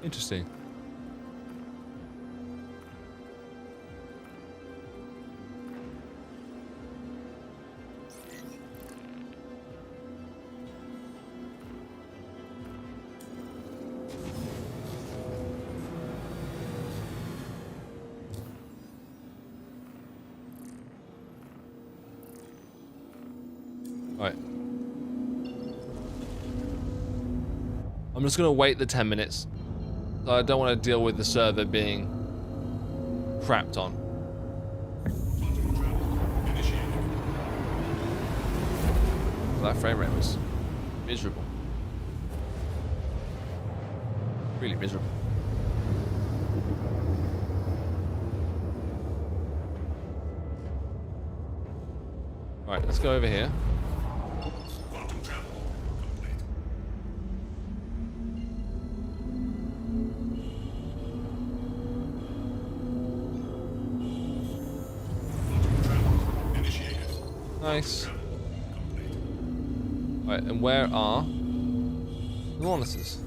Interesting. Alright. I'm just gonna wait the 10 minutes. I don't want to deal with the server being crapped on. That frame rate was miserable. Really miserable. Alright, let's go over here. Nice. Alright, and where are the monitors?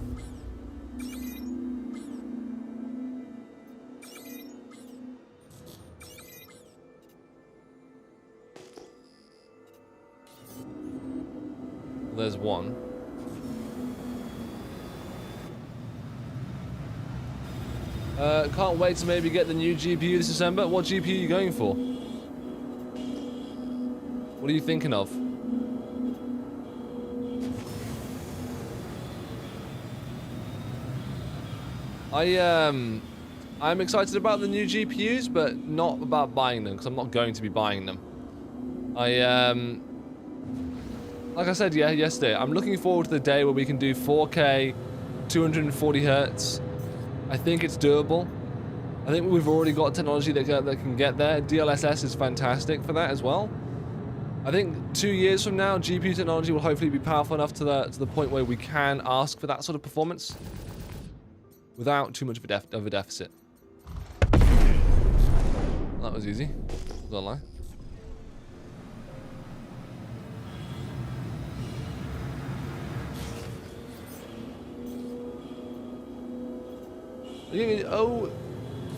There's one. Can't wait to maybe get the new GPU this December. What GPU are you going for? What are you thinking of? I'm excited about the new GPUs, but not about buying them, because I'm not going to be buying them. Like I said, yesterday, I'm looking forward to the day where we can do 4K, 240 hertz. I think it's doable. I think we've already got technology that can get there. DLSS is fantastic for that as well. I think 2 years from now, GPU technology will hopefully be powerful enough to the point where we can ask for that sort of performance without too much of a deficit. That was easy. Don't lie.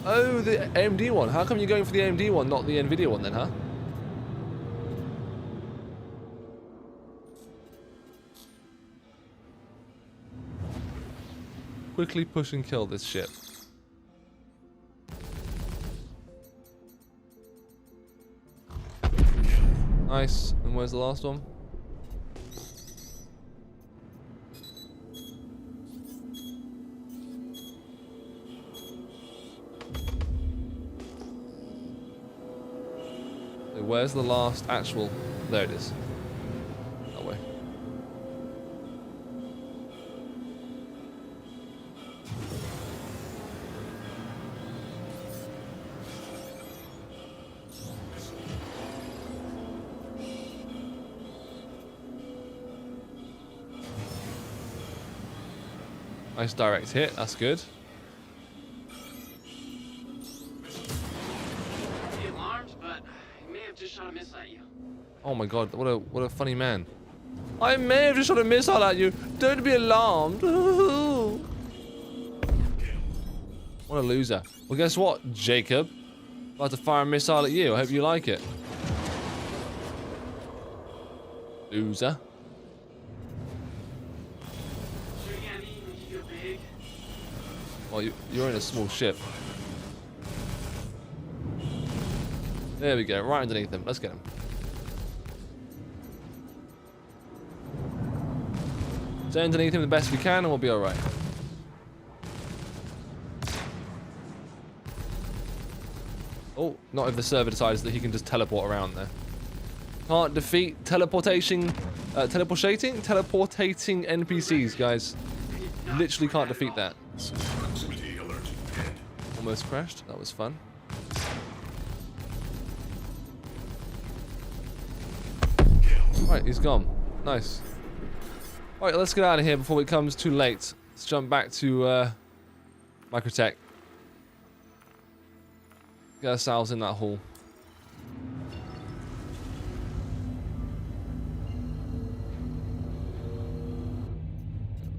Oh, the AMD one. How come you're going for the AMD one, not the Nvidia one then, huh? Quickly push and kill this shit. Nice. And where's the last one? Where's the last actual... There it is. That way. Nice direct hit, that's good. Oh my god, what a funny man. I may have just shot a missile at you. Don't be alarmed. What a loser. Well, guess what, Jacob? I'm about to fire a missile at you. I hope you like it. Loser. Well, you're in a small ship. There we go, right underneath him. Let's get him. Stay underneath him the best we can and we'll be alright. Oh, not if the server decides that he can just teleport around there. Can't defeat teleportating NPCs, guys. Literally can't defeat that. Almost crashed. That was fun. Right, he's gone. Nice. Alright, let's get out of here before it comes too late. Let's jump back to Microtech. Get ourselves in that hall.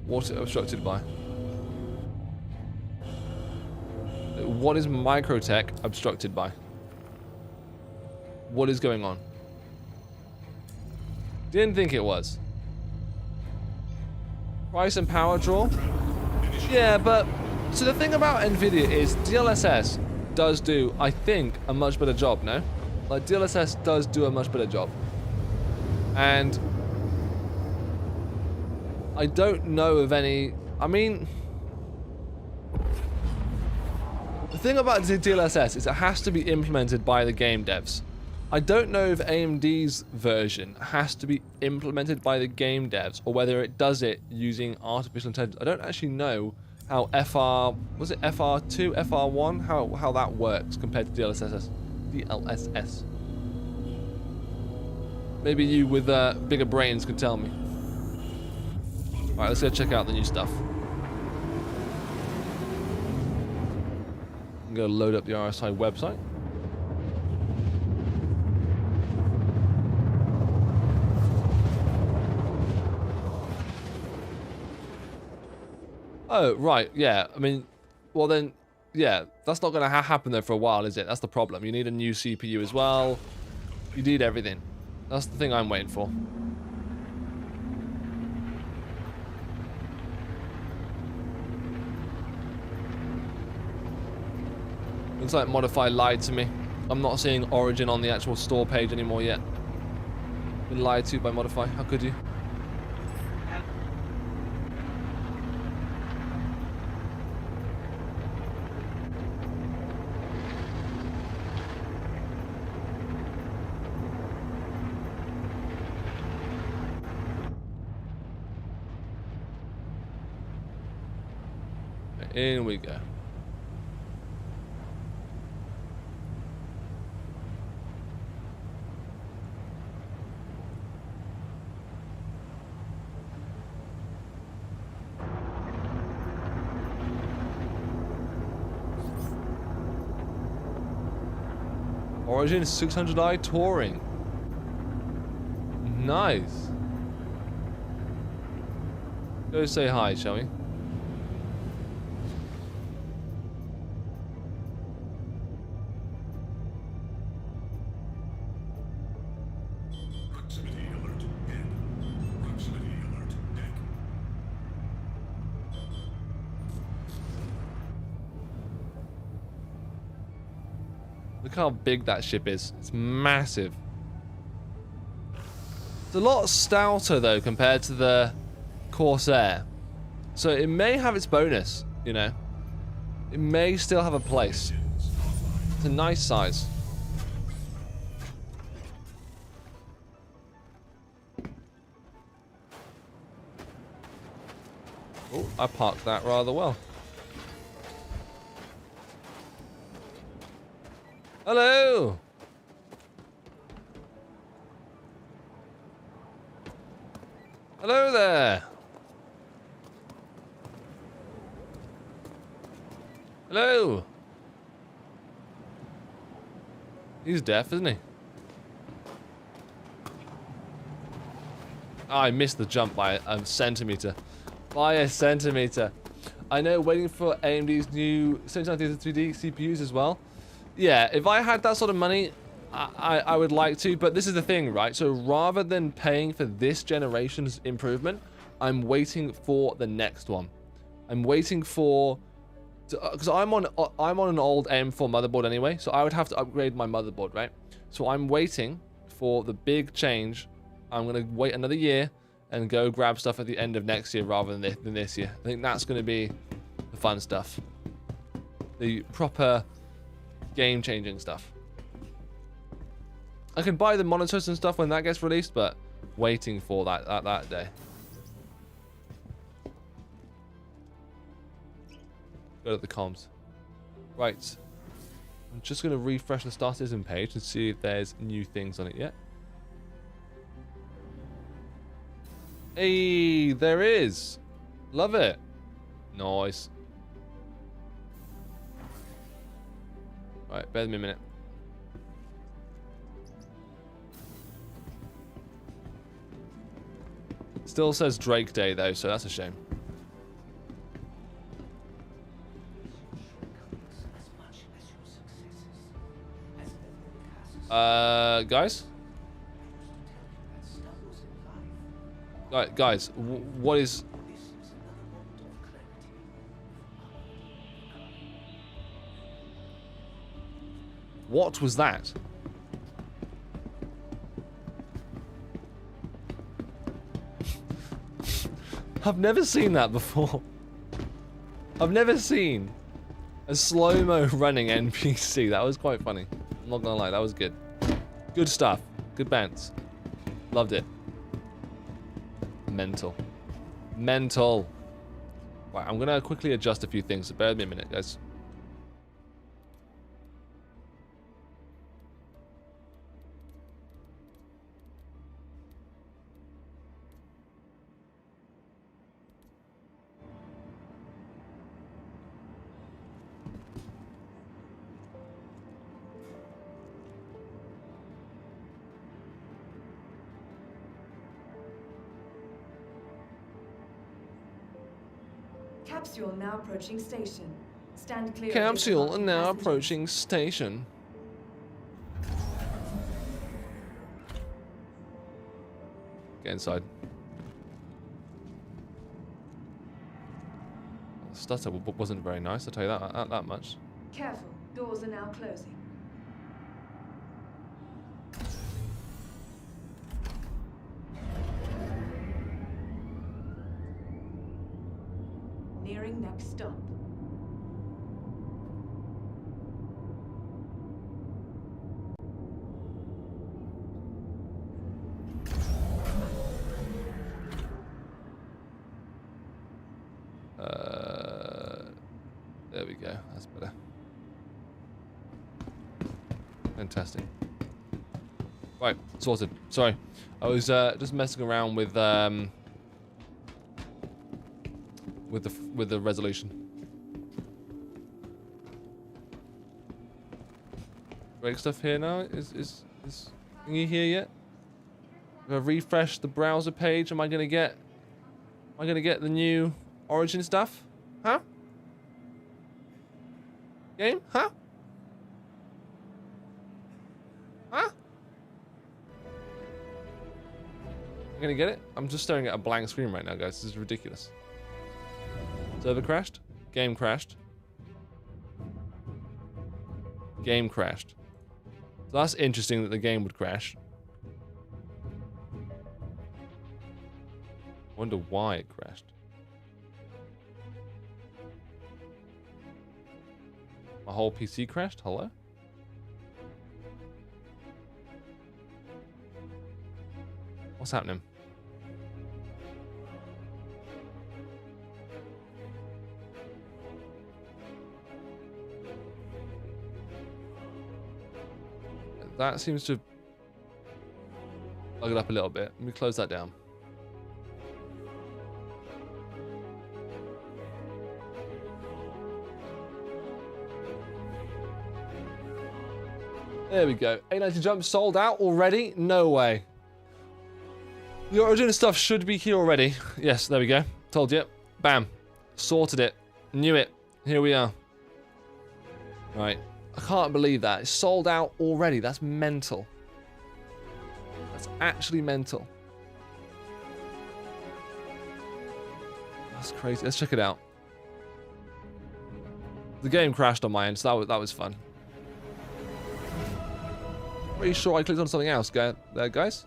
What's it obstructed by? What is Microtech obstructed by? What is going on? Didn't think it was. Price and power draw? Yeah, but... So the thing about Nvidia is DLSS does do, I think, a much better job, no? Like, DLSS does do a much better job. And... I don't know of any... I mean... The thing about DLSS is it has to be implemented by the game devs. I don't know if AMD's version has to be implemented by the game devs or whether it does it using artificial intelligence. I don't actually know how was it FR2, FR1, how that works compared to DLSS. Maybe you with bigger brains could tell me. Alright, let's go check out the new stuff. I'm gonna load up the RSI website. Oh, right, yeah. I mean, well then, yeah, that's not going to happen though for a while, is it? That's the problem. You need a new CPU as well. You need everything. That's the thing I'm waiting for. Looks like Modify lied to me. I'm not seeing Origin on the actual store page anymore yet. Been lied to by Modify. How could you? In we go. Origin 600i touring. Nice. Go say hi, shall we? Proximity alert dead. Proximity alert dead. Look how big that ship is. It's massive. It's a lot stouter though compared to the Corsair. So it may have its bonus, you know. It may still have a place. It's a nice size. Oh, I parked that rather well. Hello! Hello there! Hello! He's deaf, isn't he? Oh, I missed the jump by a centimeter. By a centimeter. I know, waiting for AMD's new 7933D CPUs as well. Yeah, if I had that sort of money, I would like to, but this is the thing, right? So rather than paying for this generation's improvement, I'm waiting for the next one. I'm waiting for, because I'm on an old AM4 motherboard anyway, so I would have to upgrade my motherboard, right? So I'm waiting for the big change. I'm gonna wait another year and go grab stuff at the end of next year rather than this year. I think that's gonna be the fun stuff, the proper game-changing stuff. I can buy the monitors and stuff when that gets released, but waiting for that day. Go to the comms. Right. I'm just going to refresh the Star Citizen page and see if there's new things on it yet. Hey, there is. Love it. Nice. Right, bear with me a minute. Still says Drake Day though, so that's a shame. Guys? Guys, what is... What was that? I've never seen that before. I've never seen a slow-mo running NPC. That was quite funny. I'm not gonna lie, that was good. Good stuff. Good bounce. Loved it. Mental. Mental. Right, I'm gonna quickly adjust a few things, so bear with me a minute, guys. Capsule now approaching station. Stand clear. of Capsule and disembarking now passengers. approaching station. Get inside. The stutter wasn't very nice, I'll tell you that much. Careful, doors are now closing. Nearing next stop. There we go. That's better. Fantastic. Right, sorted. Sorry, I was just messing around with the resolution. Break stuff here now. Is thingy here yet? If I refresh the browser page, am I gonna get the new Origin stuff? Huh? Game? Huh? Huh? I'm gonna get it? I'm just staring at a blank screen right now, guys. This is ridiculous. Server crashed. Game crashed. Game crashed. So that's interesting that the game would crash. Wonder why it crashed. My whole PC crashed? Hello? What's happening? That seems to plug it up a little bit. Let me close that down. There we go. 890 jump sold out already? No way. The Origin stuff should be here already. Yes, there we go. Told you. Bam. Sorted it. Knew it. Here we are. Right. I can't believe that. It's sold out already. That's mental. That's actually mental. That's crazy. Let's check it out. The game crashed on my end, so that was fun. Pretty sure I clicked on something else, guys.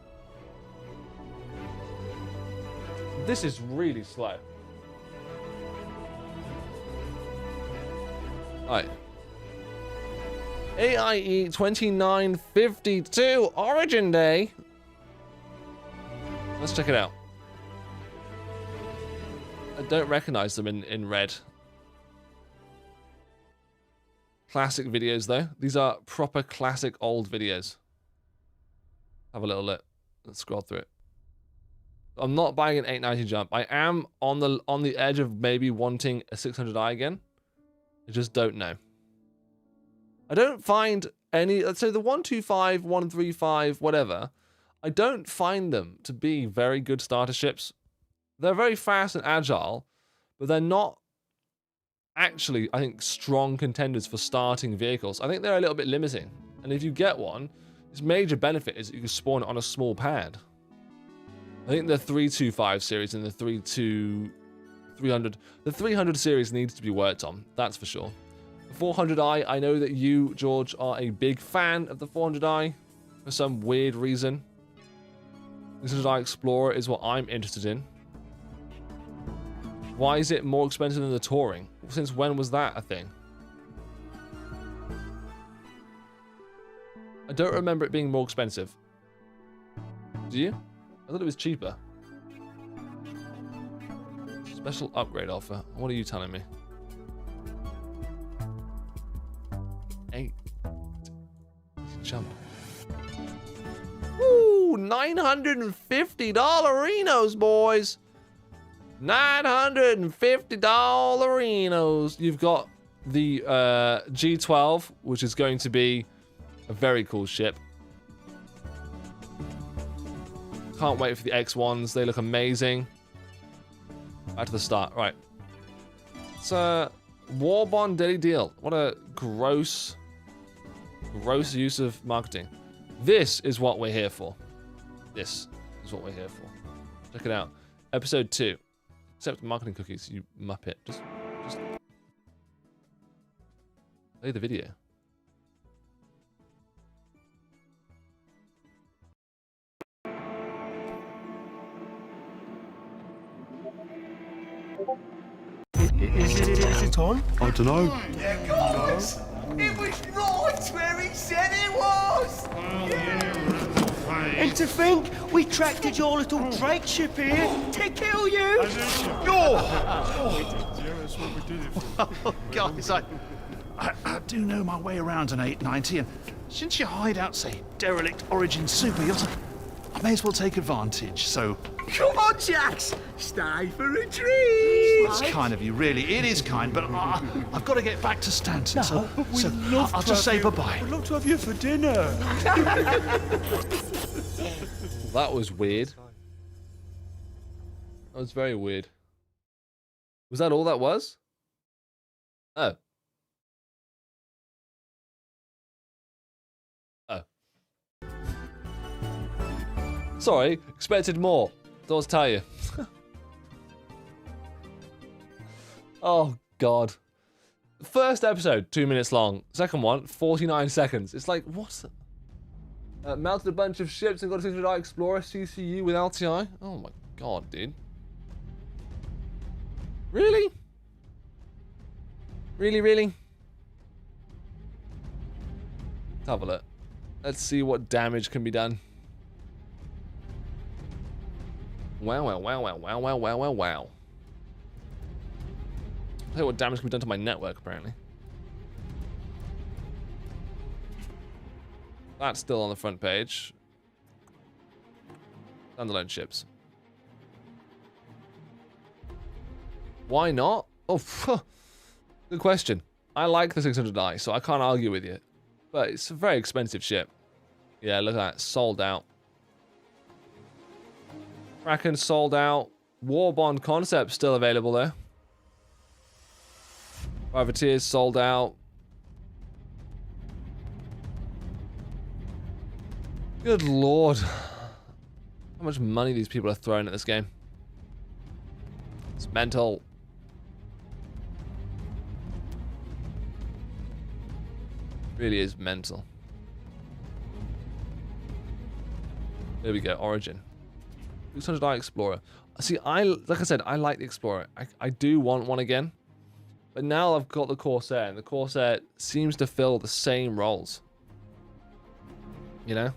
This is really slow. Alright. AIE 2952 Origin Day. Let's check it out. I don't recognize them in red. Classic videos, though. These are proper classic old videos. Have a little look. Let's scroll through it. I'm not buying an 890 jump. I am on the edge of maybe wanting a 600i again. I just don't know. I don't find any, let's say the 125, 135, whatever. I don't find them to be very good starter ships. They're very fast and agile, but they're not actually, I think, strong contenders for starting vehicles. I think they're a little bit limiting. And if you get one, its major benefit is that you can spawn it on a small pad. I think the 325 series and the 300, the 300 series needs to be worked on. That's for sure. The 400i, I know that you, George, are a big fan of the 400i for some weird reason. The 600i Explorer is what I'm interested in. Why is it more expensive than the Touring? Since when was that a thing? I don't remember it being more expensive. Do you? I thought it was cheaper. Special upgrade offer. What are you telling me? 8. Jump. Woo! $950 Renos, boys. $950. You've got the G12, which is going to be a very cool ship. Can't wait for the X1s. They look amazing. Back to the start. Right. It's a war bond daily deal. What a gross use of marketing. This is what we're here for. This is what we're here for. Check it out. Episode 2. Accept marketing cookies, you muppet. Just play the video. Is it on? I don't know. It was right where he said it was! And to think, we tracked your little Drake ship here to kill you! Guys, I do know my way around an 890, and since your hideout's say derelict origin super yacht, I may as well take advantage, so... Come on, Jax! Stay for a treat! It's kind of you, really. It is kind, but I've got to get back to Stanton, so I'll just say bye-bye. We'd love to have you for dinner. That was weird. That was very weird. Was that all that was? Oh. Oh. Sorry, expected more. Don't tell you. Oh, God. First episode, 2 minutes long. Second one, 49 seconds. It's like, what's that? Mounted a bunch of ships and got a 600i Explorer CCU with LTI? Oh my God, dude. Really? Really? Let's have a look. Let's see what damage can be done. Wow. Tell you what damage can be done to my network, apparently. That's still on the front page. Standalone ships. Why not? Oh, good question. I like the 600i, so I can't argue with you. But it's a very expensive ship. Yeah, look at that. Sold out. Kraken sold out. Warbond concept still available, though. Privateers sold out. Good lord. How much money these people are throwing at this game. It's mental. Really is mental. There we go, Origin. 600i Explorer. See, like I said, I like the Explorer. I do want one again. But now I've got the Corsair, and the Corsair seems to fill the same roles. You know?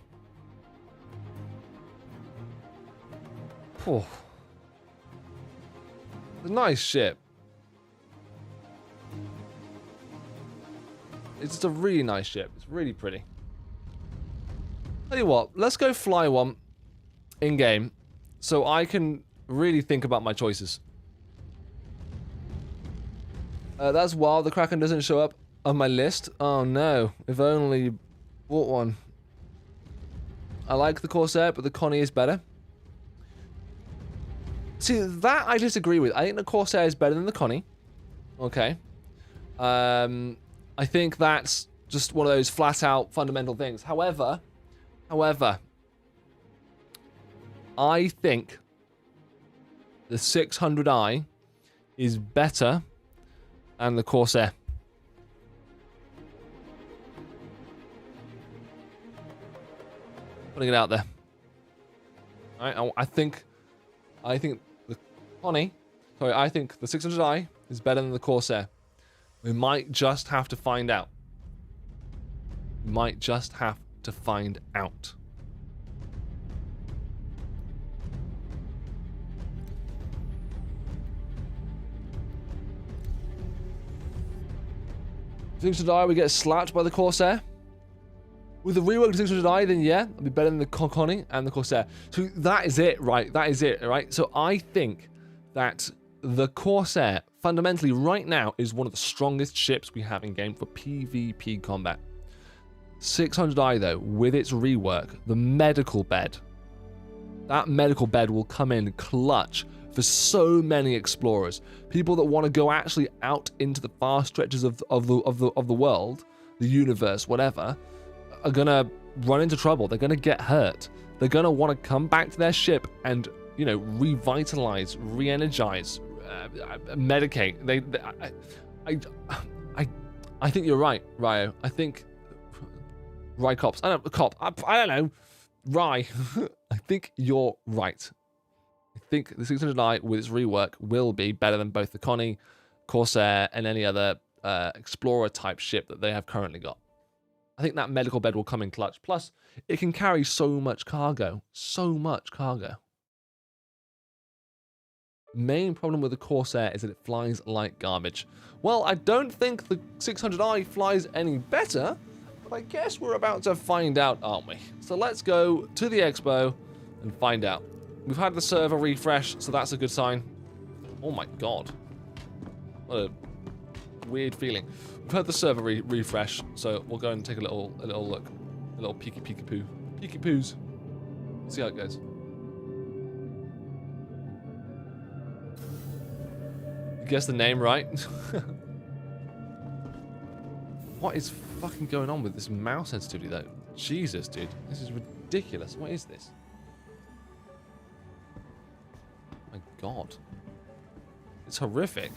It's a nice ship. It's just a really nice ship. It's really pretty. Tell you what, let's go fly one in-game so I can really think about my choices. That's wild. The Kraken doesn't show up on my list. Oh no. If only you bought one. I like the Corsair, but the Connie is better. See, that I disagree with. I think the Corsair is better than the Connie. Okay. I think that's just one of those flat-out fundamental things. However, I think the 600i is better than the Corsair. Putting it out there. All right, I think the Connie, sorry, I think the 600i is better than the Corsair. We might just have to find out. Might just have to find out. If 600i, we get slapped by the Corsair. With the reworked 600i, then yeah, it'll be better than the Connie and the Corsair. So that is it, right? That is it, right? So I think that the Corsair, fundamentally right now, is one of the strongest ships we have in game for PvP combat. 600i though, with its rework, the medical bed. That medical bed will come in clutch for so many explorers. People that want to go actually out into the far stretches of the world, the universe, whatever, are gonna run into trouble. They're gonna get hurt. They're gonna want to come back to their ship and, you know, revitalize, re-energize, medicate. I think you're right, Ryo. I think Rycops. I don't know. Rye. I think you're right. I think the 600i with its rework will be better than both the Connie, Corsair, and any other Explorer type ship that they have currently got. I think that medical bed will come in clutch. Plus, it can carry so much cargo. So much cargo. Main problem with the Corsair is that it flies like garbage. Well, I don't think the 600i flies any better, but I guess we're about to find out, aren't we? So let's go to the expo and find out. We've had the server refresh, so that's a good sign. Oh my god. What a weird feeling. We've had the server refresh, so we'll go and take a little look. A little peeky poo. Peeky poos. See how it goes. You guessed the name right? What is fucking going on with this mouse sensitivity though? Jesus, dude. This is ridiculous. What is this? My god. It's horrific.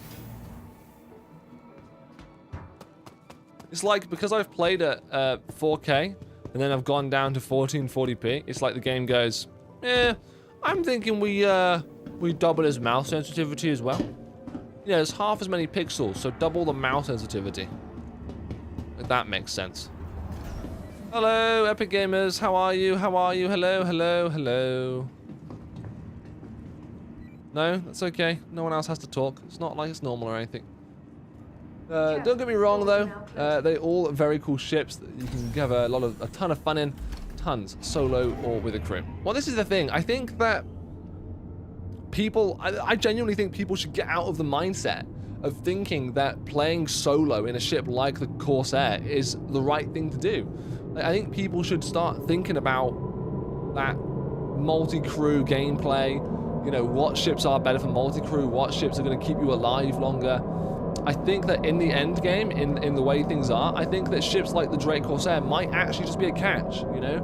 It's like, because I've played at 4K and then I've gone down to 1440p, it's like the game goes, I'm thinking we double his mouse sensitivity as well. Yeah, there's half as many pixels, so double the mouse sensitivity. If that makes sense. Hello, Epic Gamers. How are you? How are you? Hello, hello, hello. No, that's okay. No one else has to talk. It's not like it's normal or anything. Don't get me wrong though. They're all very cool ships that you can have a ton of fun in. Tons, solo or with a crew. Well, this is the thing. I think that people, I genuinely think people should get out of the mindset of thinking that playing solo in a ship like the Corsair is the right thing to do. I think people should start thinking about that multi-crew gameplay. You know, what ships are better for multi-crew, what ships are going to keep you alive longer. I think that in the end game, in the way things are, I think that ships like the Drake Corsair might actually just be a catch, you know?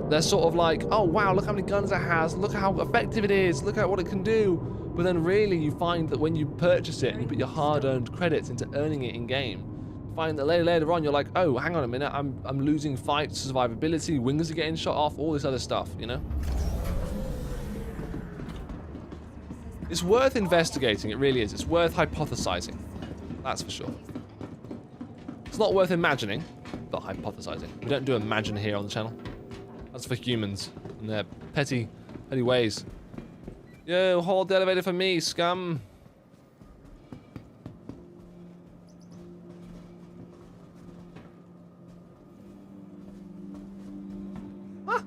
They're sort of like, oh wow, look how many guns it has, look how effective it is, look at what it can do. But then really you find that when you purchase it and you put your hard-earned credits into earning it in-game, you find that later on you're like, oh, hang on a minute, I'm losing fight survivability, wings are getting shot off, all this other stuff, you know? It's worth investigating, it really is. It's worth hypothesizing, that's for sure. It's not worth imagining, but hypothesizing. We don't do imagine here on the channel. That's for humans and their petty ways. Yo, hold the elevator for me, scum. Ah.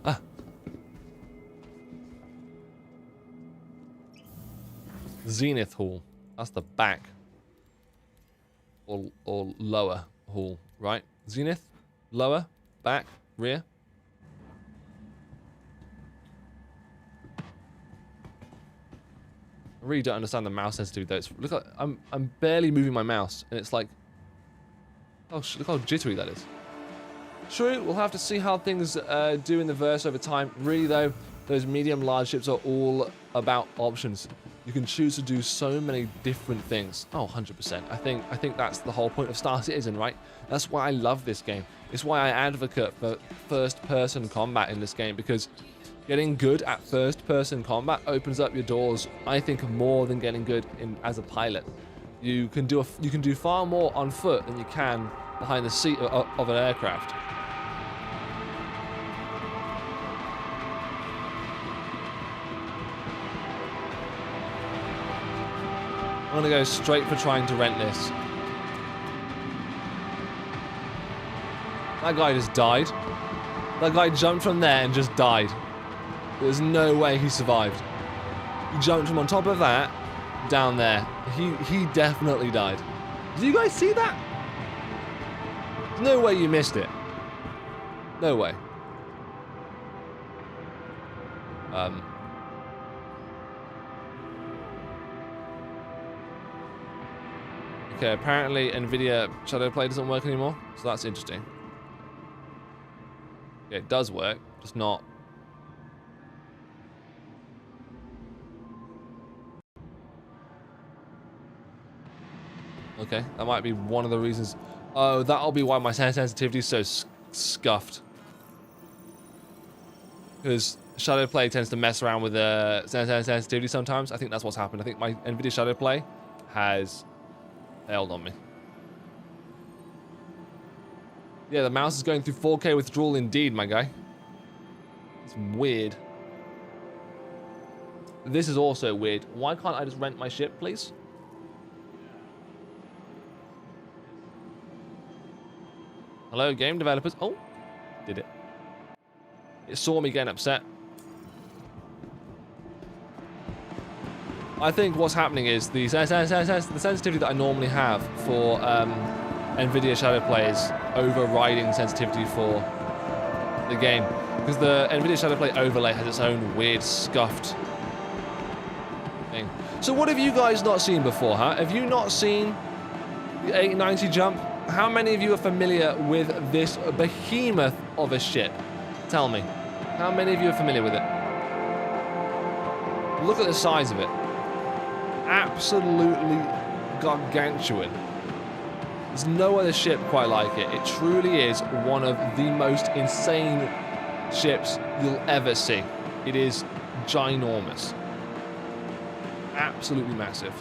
Ah. Zenith Hall. That's the back. Or lower hall, right? Zenith, lower, back, rear. I really don't understand the mouse sensitivity though. It's, look, I'm barely moving my mouse, and it's like, oh, look how jittery that is. True, we'll have to see how things do in the verse over time. Really though, those medium-large ships are all about options. You can choose to do so many different things. Oh, 100%. I think that's the whole point of Star Citizen, right? That's why I love this game. It's why I advocate for first-person combat in this game, because getting good at first-person combat opens up your doors, I think, more than getting good as a pilot. You can do far more on foot than you can behind the seat of an aircraft. I'm gonna go straight for trying to rent this. That guy just died. That guy jumped from there and just died. There's no way he survived. He jumped from on top of that down there. He definitely died. Did you guys see that? There's no way you missed it. No way. Okay, apparently NVIDIA Shadowplay doesn't work anymore, so that's interesting. Yeah, it does work, just not. Okay, that might be one of the reasons. Oh, that'll be why my sensitivity is so scuffed. Because Shadowplay tends to mess around with the sensitivity sometimes. I think that's what's happened. I think my NVIDIA Shadowplay has failed on me. Yeah, the mouse is going through 4K withdrawal indeed, my guy. It's weird. This is also weird. Why can't I just rent my ship, please? Hello, game developers. Oh, did it. It saw me getting upset. I think what's happening is the sensitivity that I normally have for NVIDIA Shadowplay is overriding sensitivity for the game. Because the NVIDIA Shadowplay overlay has its own weird scuffed thing. So what have you guys not seen before, huh? Have you not seen the 890 jump? How many of you are familiar with this behemoth of a ship? Tell me. How many of you are familiar with it? Look at the size of it. Absolutely gargantuan. There's no other ship quite like it. It truly is one of the most insane ships you'll ever see. It is ginormous. Absolutely massive.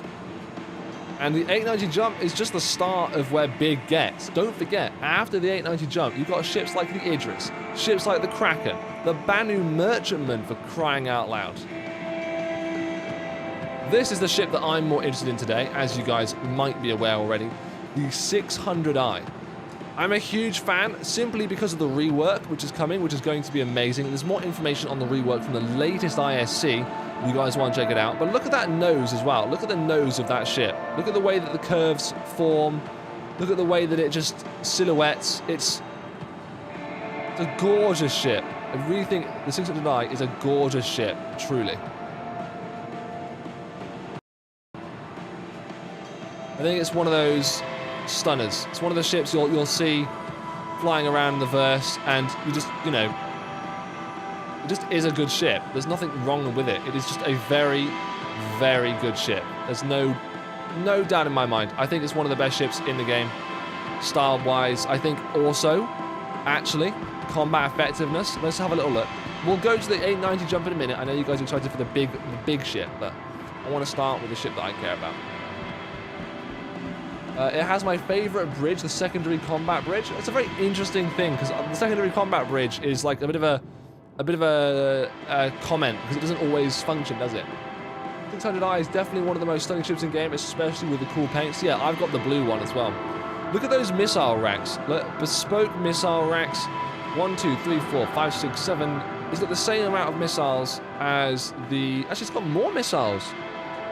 And the 890 jump is just the start of where big gets. Don't forget, after the 890 jump, you've got ships like the Idris, ships like the Kraken, the Banu Merchantman, for crying out loud. This is the ship that I'm more interested in today, as you guys might be aware already, the 600i. I'm a huge fan simply because of the rework which is coming, which is going to be amazing. There's more information on the rework from the latest ISC. You guys want to check it out. But look at that nose as well. Look at the nose of that ship. Look at the way that the curves form. Look at the way that it just silhouettes. It's a gorgeous ship. I really think the 600i is a gorgeous ship, truly. I think it's one of those stunners. It's one of the ships you'll see flying around the verse, and you just, you know, it just is a good ship. There's nothing wrong with it. It is just a very, very good ship. There's no doubt in my mind. I think it's one of the best ships in the game, style-wise. I think also, actually, combat effectiveness. Let's have a little look. We'll go to the 890 jump in a minute. I know you guys are excited for the big ship, but I want to start with the ship that I care about. It has my favorite bridge, the secondary combat bridge. It's a very interesting thing because the secondary combat bridge is like a bit of a comment because it doesn't always function, does it? 600i is definitely one of the most stunning ships in game, especially with the cool paints. Yeah, I've got the blue one as well. Look at those missile racks. Look, bespoke missile racks. 1, 2, 3, 4, 5, 6, 7. It's got the same amount of missiles as the... Actually, it's got more missiles.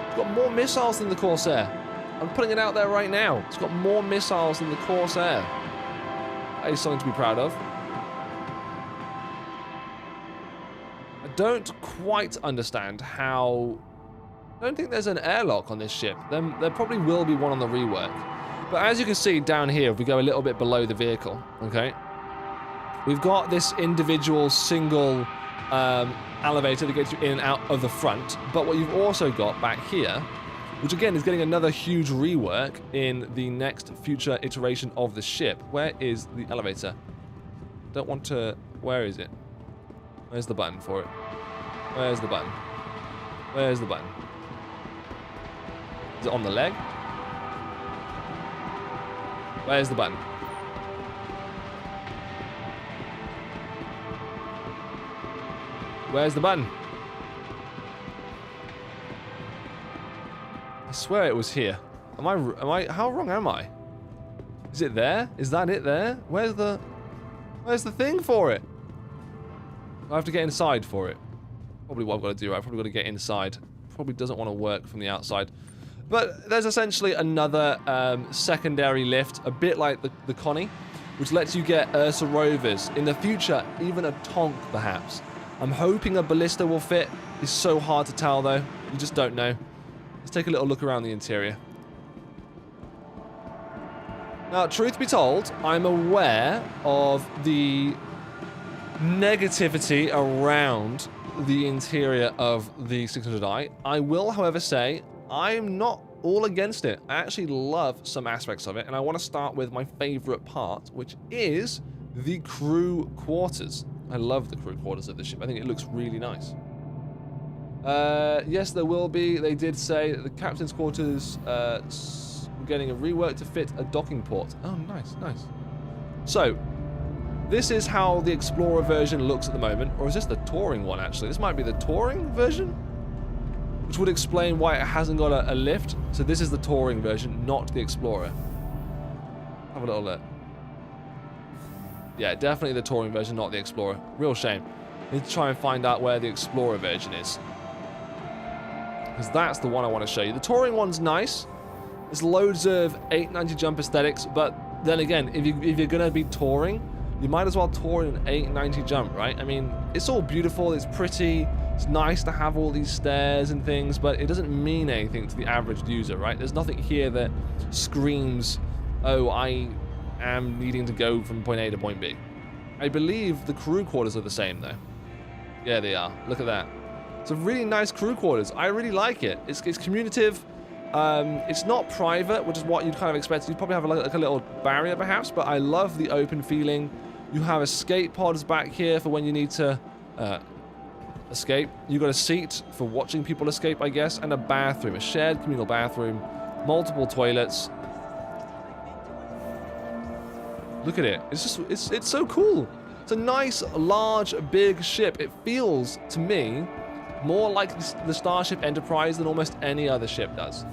It's got more missiles than the Corsair. I'm putting it out there right now. It's got more missiles than the Corsair. That is something to be proud of. I don't quite understand how... I don't think there's an airlock on this ship. There probably will be one on the rework. But as you can see down here, if we go a little bit below the vehicle, okay? We've got this individual single elevator that gets you in and out of the front. But what you've also got back here, which again is getting another huge rework in the next future iteration of the ship. Where is the elevator? Don't want to... Where is it? Where's the button for it? Where's the button? Where's the button? Is it on the leg? Where's the button? Where's the button? I swear it was here. Am I, how wrong am I? Is it there? Is that it there? Where's the thing for it? I have to get inside for it. Probably what I've got to do, I've probably got to get inside. Probably doesn't want to work from the outside. But there's essentially another secondary lift, a bit like the Connie, which lets you get Ursa rovers. In the future, even a Tonk, perhaps. I'm hoping a ballista will fit. It's so hard to tell, though. You just don't know. Let's take a little look around the interior. Now, truth be told, I'm aware of the negativity around the interior of the 600i. I will, however, say I'm not all against it. I actually love some aspects of it, and I want to start with my favorite part, which is the crew quarters. I love the crew quarters of the ship. I think it looks really nice. Yes, there will be. They did say that the captain's quarters were getting a rework to fit a docking port. Oh, nice, nice. So, this is how the Explorer version looks at the moment. Or is this the Touring one, actually? This might be the Touring version? Which would explain why it hasn't got a lift. So this is the Touring version, not the Explorer. Have a little look. Yeah, definitely the Touring version, not the Explorer. Real shame. Need to try and find out where the Explorer version is. Because that's the one I want to show you. The Touring one's nice. There's loads of 890 jump aesthetics, but then again, if you're going to be touring, you might as well tour in an 890 jump, right? I mean, it's all beautiful, it's pretty, it's nice to have all these stairs and things, but it doesn't mean anything to the average user, right? There's nothing here that screams, oh, I am needing to go from point A to point B. I believe the crew quarters are the same, though. Yeah, they are. Look at that. It's a really nice crew quarters. I really like it. It's communicative. It's not private, which is what you'd kind of expect. You'd probably have like a little barrier, perhaps, but I love the open feeling. You have escape pods back here for when you need to escape. You've got a seat for watching people escape, I guess, and a bathroom, a shared communal bathroom, multiple toilets. Look at it. It's just, it's so cool. It's a nice, large, big ship. It feels, to me, more like the Starship Enterprise than almost any other ship does.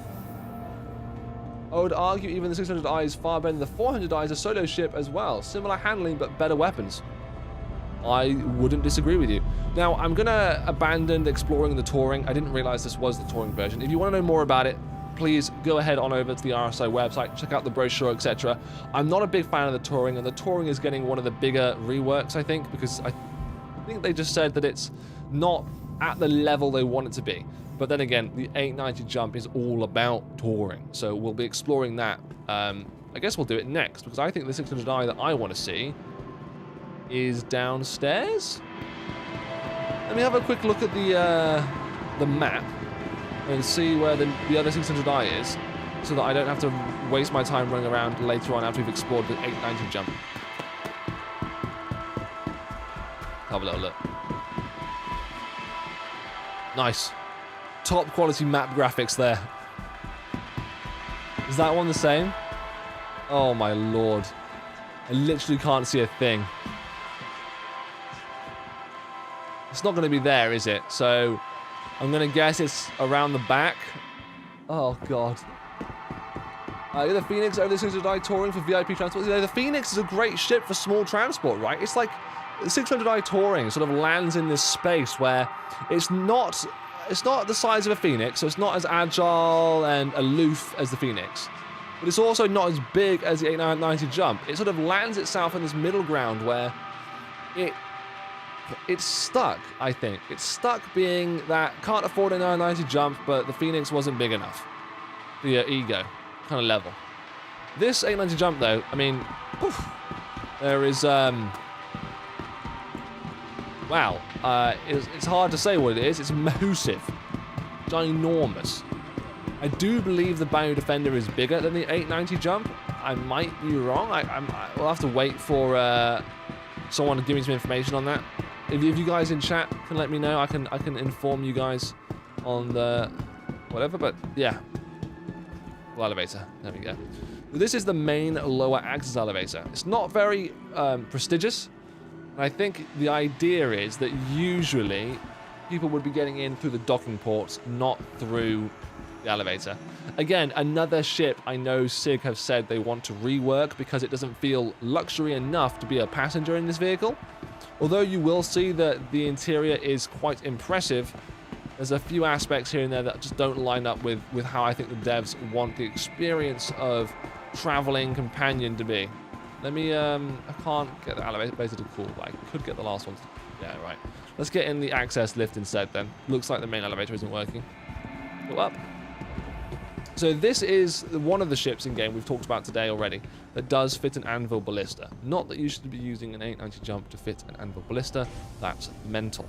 I would argue even the 600i is far better than the 400i as a solo ship as well. Similar handling, but better weapons. I wouldn't disagree with you. Now, I'm going to abandon exploring the touring. I didn't realize this was the touring version. If you want to know more about it, please go ahead on over to the RSI website, check out the brochure, etc. I'm not a big fan of the touring, and the touring is getting one of the bigger reworks, I think, because I think they just said that it's not at the level they want it to be. But then again, the 890 jump is all about touring, so we'll be exploring that. I guess we'll do it next, because I think the 600i that I want to see is downstairs. Let me have a quick look at the map and see where the other 600i is, so that I don't have to waste my time running around later on after we've explored the 890 jump. Have a little look. Nice. Top quality map graphics there. Is that one the same? Oh my lord. I literally can't see a thing. It's not going to be there, is it? So I'm going to guess it's around the back. Oh god. The Phoenix over the 600i touring for VIP transport. You know, the Phoenix is a great ship for small transport, right? It's like the 600i touring sort of lands in this space where it's not the size of a Phoenix, so it's not as agile and aloof as the Phoenix. But it's also not as big as the 890 jump. It sort of lands itself in this middle ground where it's stuck, I think. It's stuck being that can't afford a 990 jump, but the Phoenix wasn't big enough. The ego kind of level. This 890 jump, though, I mean, poof, there is, wow, it's hard to say what it is. It's massive, ginormous. I do believe the Bayou Defender is bigger than the 890 jump. I might be wrong. We'll have to wait for someone to give me some information on that. If you guys in chat can let me know, I can inform you guys on the whatever. But yeah, well, elevator. There we go. This is the main lower access elevator. It's not very prestigious. And I think the idea is that usually people would be getting in through the docking ports, not through the elevator. Again, another ship I know SIG have said they want to rework because it doesn't feel luxury enough to be a passenger in this vehicle. Although you will see that the interior is quite impressive, There's a few aspects here and there that just don't line up with how I think the devs want the experience of traveling companion to be. Let me, I can't get the elevator to cool, but I could get the last one to, yeah, right. Let's get in the access lift instead then. Looks like the main elevator isn't working. Go up. So this is one of the ships in game we've talked about today already that does fit an anvil ballista. Not that you should be using an 890 jump to fit an anvil ballista. That's mental.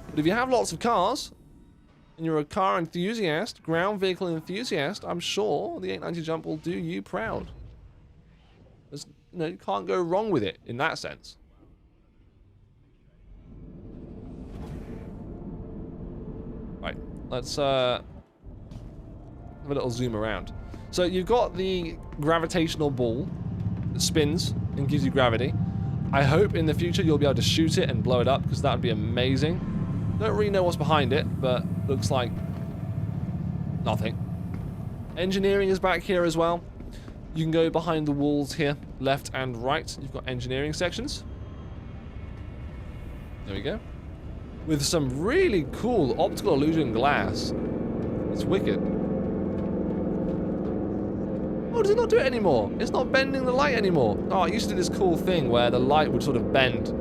But if you have lots of cars and you're a car enthusiast, ground vehicle enthusiast, I'm sure the 890 jump will do you proud. There's, you know, you can't go wrong with it in that sense. Right, let's have a little zoom around. So you've got the gravitational ball that spins and gives you gravity. I hope in the future you'll be able to shoot it and blow it up, because that would be amazing. Don't really know what's behind it, but looks like nothing. Engineering is back here as well. You can go behind the walls here, left and right. You've got engineering sections. There we go. With some really cool optical illusion glass. It's wicked. Oh, does it not do it anymore? It's not bending the light anymore. Oh, it used to do this cool thing where the light would sort of bend.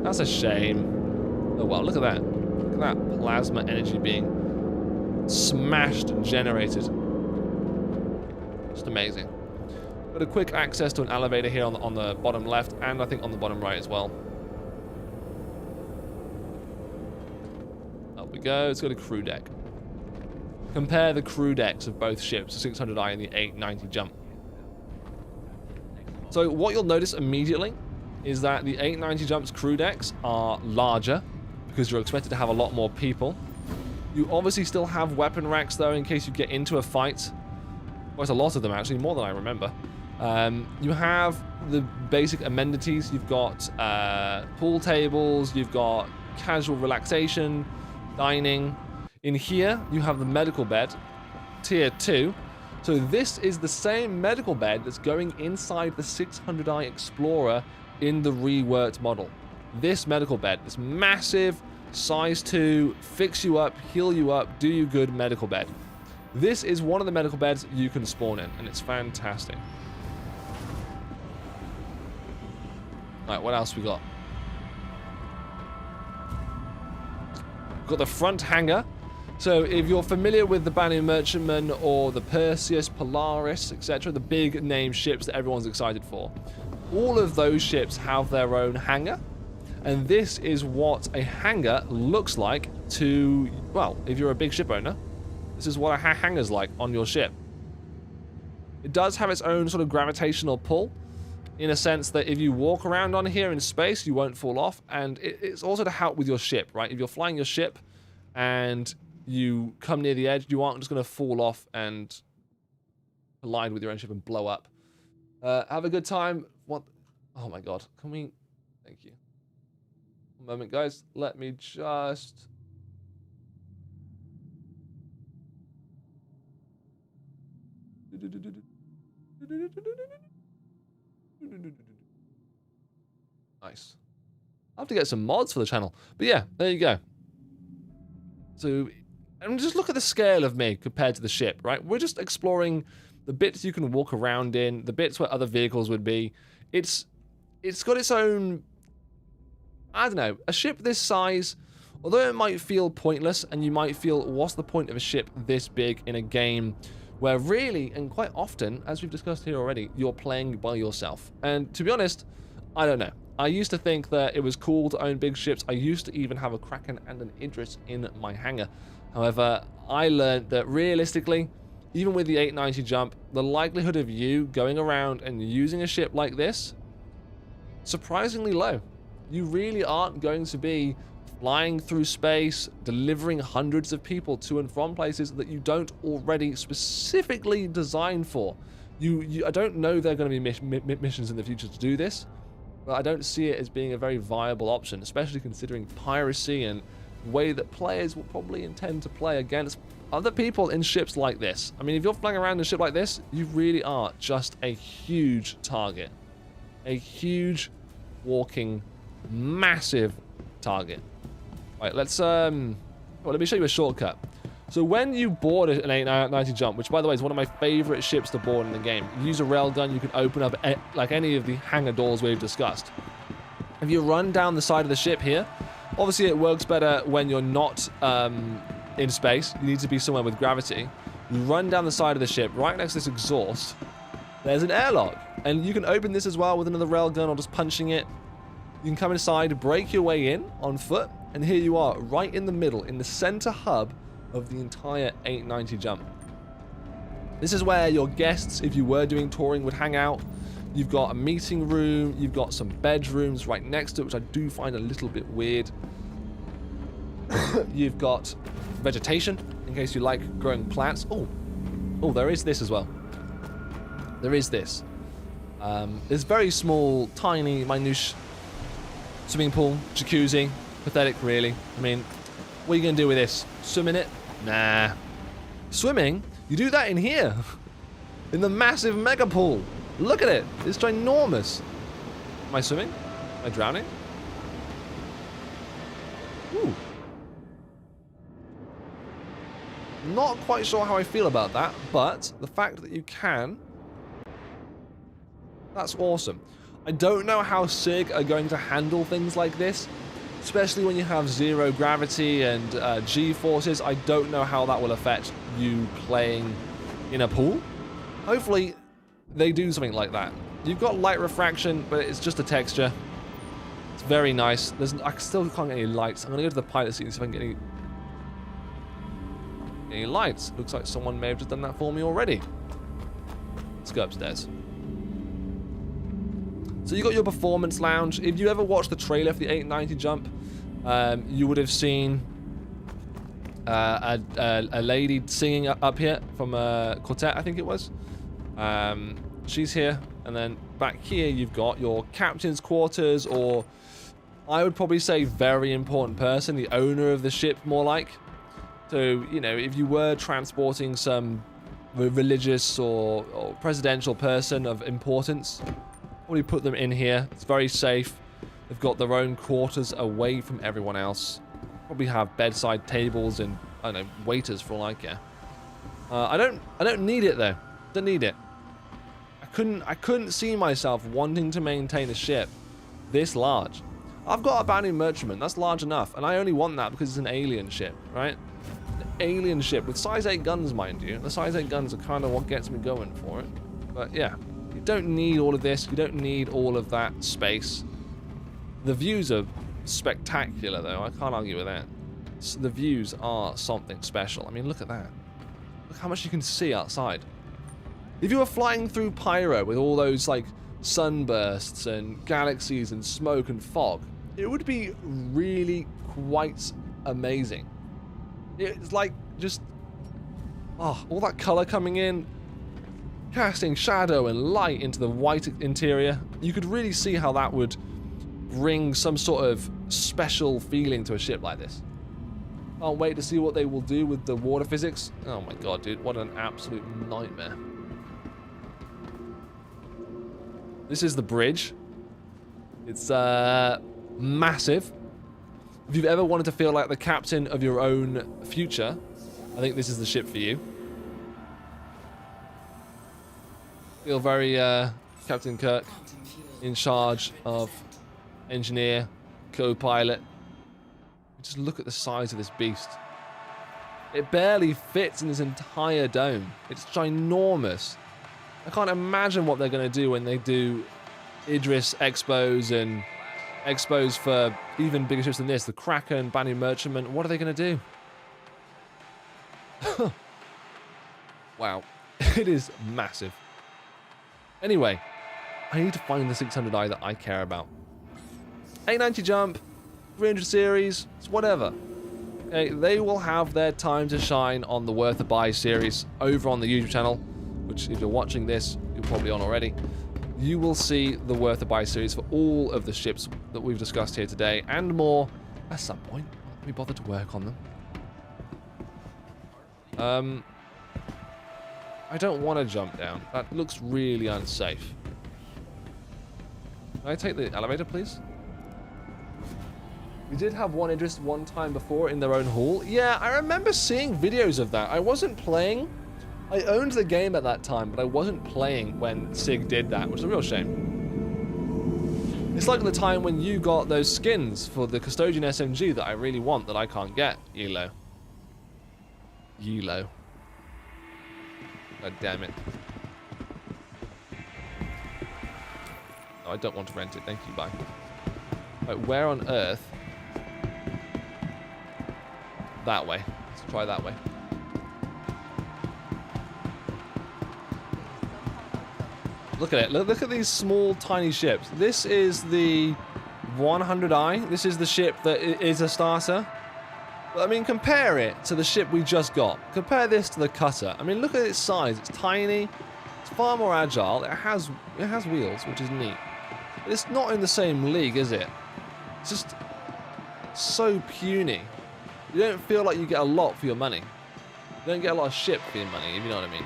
That's a shame. Oh, well, look at that. Look at that plasma energy being smashed and generated. Just amazing. Got a quick access to an elevator here on the bottom left, and I think on the bottom right as well. Up we go. It's got a crew deck. Compare the crew decks of both ships, the 600i and the 890 jump. So what you'll notice immediately is that the 890 jump's crew decks are larger because you're expected to have a lot more people. You obviously still have weapon racks though in case you get into a fight. Well, it's a lot of them actually, more than I remember. You have the basic amenities. You've got pool tables, you've got casual relaxation, dining. In here, you have the medical bed, tier 2. So this is the same medical bed that's going inside the 600i Explorer in the reworked model. This medical bed, this massive, size 2, fix you up, heal you up, do you good medical bed. This is one of the medical beds you can spawn in, and it's fantastic. Alright, what else we got? We've got the front hangar. So if you're familiar with the Banu Merchantman or the Perseus, Polaris, etc., the big name ships that everyone's excited for, all of those ships have their own hangar. And this is what a hangar looks like to, well, if you're a big ship owner, this is what a hangar's like on your ship. It does have its own sort of gravitational pull, in a sense that if you walk around on here in space, you won't fall off. And it's also to help with your ship, right? If you're flying your ship and you come near the edge, you aren't just going to fall off and collide with your own ship and blow up. Have a good time. What? Oh my god. Can we... Thank you. One moment, guys. Let me just... Nice. I'll have to get some mods for the channel. But yeah, there you go. So, and just look at the scale of me compared to the ship, right? We're just exploring the bits you can walk around in, the bits where other vehicles would be. It's got its own, I don't know, a ship this size, although it might feel pointless, and you might feel, what's the point of a ship this big in a game where really, and quite often, as we've discussed here already, you're playing by yourself. And to be honest, I don't know. I used to think that it was cool to own big ships. I used to even have a Kraken and an Idris in my hangar. However, I learned that realistically, even with the 890 jump, the likelihood of you going around and using a ship like this, surprisingly low. You really aren't going to be flying through space, delivering hundreds of people to and from places that you don't already specifically design for. I don't know there are going to be missions in the future to do this, but I don't see it as being a very viable option, especially considering piracy and the way that players will probably intend to play against other people in ships like this. I mean, if you're flying around in a ship like this, you really are just a huge target. A huge, walking, massive target. Right, let's Well, let me show you a shortcut. So when you board an 890 jump, which by the way is one of my favorite ships to board in the game, you use a railgun, you can open up like any of the hangar doors we've discussed. If you run down the side of the ship here, obviously it works better when you're not in space. You need to be somewhere with gravity. You run down the side of the ship, right next to this exhaust, there's an airlock. And you can open this as well with another railgun or just punching it. You can come inside, break your way in on foot, and here you are, right in the middle, in the center hub of the entire 890 jump. This is where your guests, if you were doing touring, would hang out. You've got a meeting room, you've got some bedrooms right next to it, which I do find a little bit weird. You've got vegetation, in case you like growing plants. Oh, there is this as well. There is this. There's very small, tiny, minute swimming pool, jacuzzi. Pathetic, really. I mean, what are you going to do with this? Swim in it? Nah. Swimming? You do that in here. In the massive mega pool. Look at it. It's ginormous. Am I swimming? Am I drowning? Ooh. Not quite sure how I feel about that, but the fact that you can, that's awesome. I don't know how SIG are going to handle things like this, especially when you have zero gravity and G-forces. I don't know how that will affect you playing in a pool. Hopefully, they do something like that. You've got light refraction, but it's just a texture. It's very nice. I still can't get any lights. I'm going to go to the pilot seat and see if I can get any lights. Looks like someone may have just done that for me already. Let's go upstairs. So you got your performance lounge. If you ever watched the trailer for the 890 jump, you would have seen a lady singing up here from a quartet, I think it was. She's here, and then back here you've got your captain's quarters, or I would probably say very important person, the owner of the ship, more like. So, you know, if you were transporting some religious or presidential person of importance, probably put them in here. It's very safe. They've got their own quarters away from everyone else. Probably have bedside tables and, I don't know, waiters for all I care. I don't need it though. Don't need it. I couldn't see myself wanting to maintain a ship this large. I've got a bounty merchantman. That's large enough, and I only want that because it's an alien ship, right? An alien ship with size 8 guns, mind you. The size 8 guns are kind of what gets me going for it. But yeah. You don't need all of this. You don't need all of that space. The views are spectacular, though. I can't argue with that. So the views are something special. I mean, look at that. Look how much you can see outside. If you were flying through Pyro with all those, like, sunbursts and galaxies and smoke and fog, it would be really quite amazing. It's like just... oh, all that color coming in, casting shadow and light into the white interior. You could really see how that would bring some sort of special feeling to a ship like this. Can't wait to see what they will do with the water physics. Oh my god, dude, what an absolute nightmare. This is the bridge. It's massive. If you've ever wanted to feel like the captain of your own future, I think this is the ship for you. Feel very Captain Kirk, in charge of engineer, co-pilot. Just look at the size of this beast. It barely fits in this entire dome. It's ginormous. I can't imagine what they're going to do when they do Idris expos and expos for even bigger ships than this. The Kraken, Bounty Merchantman. What are they going to do? Wow. It is massive. Anyway, I need to find the 600i that I care about. 890 jump, 300 series, it's whatever. Okay, they will have their time to shine on the Worth a Buy series over on the YouTube channel, which if you're watching this, you're probably on already. You will see the Worth a Buy series for all of the ships that we've discussed here today and more at some point. We bother to work on them. I don't want to jump down. That looks really unsafe. Can I take the elevator, please? We did have one Idris one time before in their own hall. Yeah, I remember seeing videos of that. I wasn't playing. I owned the game at that time, but I wasn't playing when Sig did that, which is a real shame. It's like the time when you got those skins for the Custodian SMG that I really want that I can't get. Yelo. Yelo. God damn it. Oh, I don't want to rent it. Thank you, bye. Right, where on earth? That way. Let's try that way. Look at it. Look at these small, tiny ships. This is the 100i. This is the ship that is a starter. I mean, compare it to the ship we just got. Compare this to the cutter. I mean, look at its size. It's tiny. It's far more agile. It has wheels, which is neat. But it's not in the same league, is it? It's just so puny. You don't feel like you get a lot for your money. You don't get a lot of ship for your money, if you know what I mean.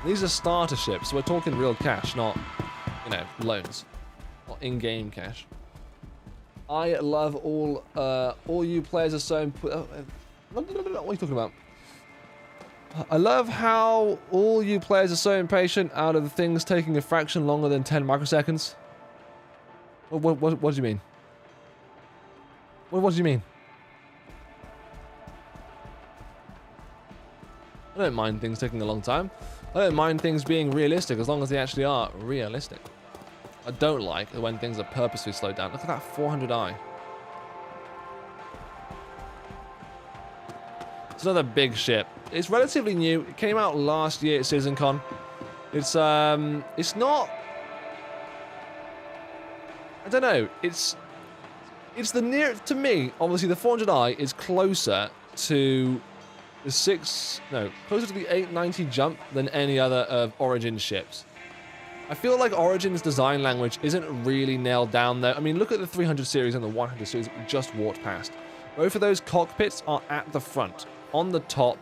These are starter ships, so we're talking real cash, not, you know, loans. Not in-game cash. I love all you players are so... what are you talking about? I love how all you players are so impatient out of the things taking a fraction longer than 10 microseconds. What do you mean? What do you mean? I don't mind things taking a long time. I don't mind things being realistic as long as they actually are realistic. I don't like when things are purposely slowed down. Look at that 400i. It's another big ship. It's relatively new. It came out last year at CitizenCon. It's not... I don't know. It's the near... To me, obviously, the 400i is closer to the closer to the 890 jump than any other of Origin ships. I feel like Origin's design language isn't really nailed down there. I mean, look at the 300 series and the 100 series that we just walked past. Both of those cockpits are at the front, on the top,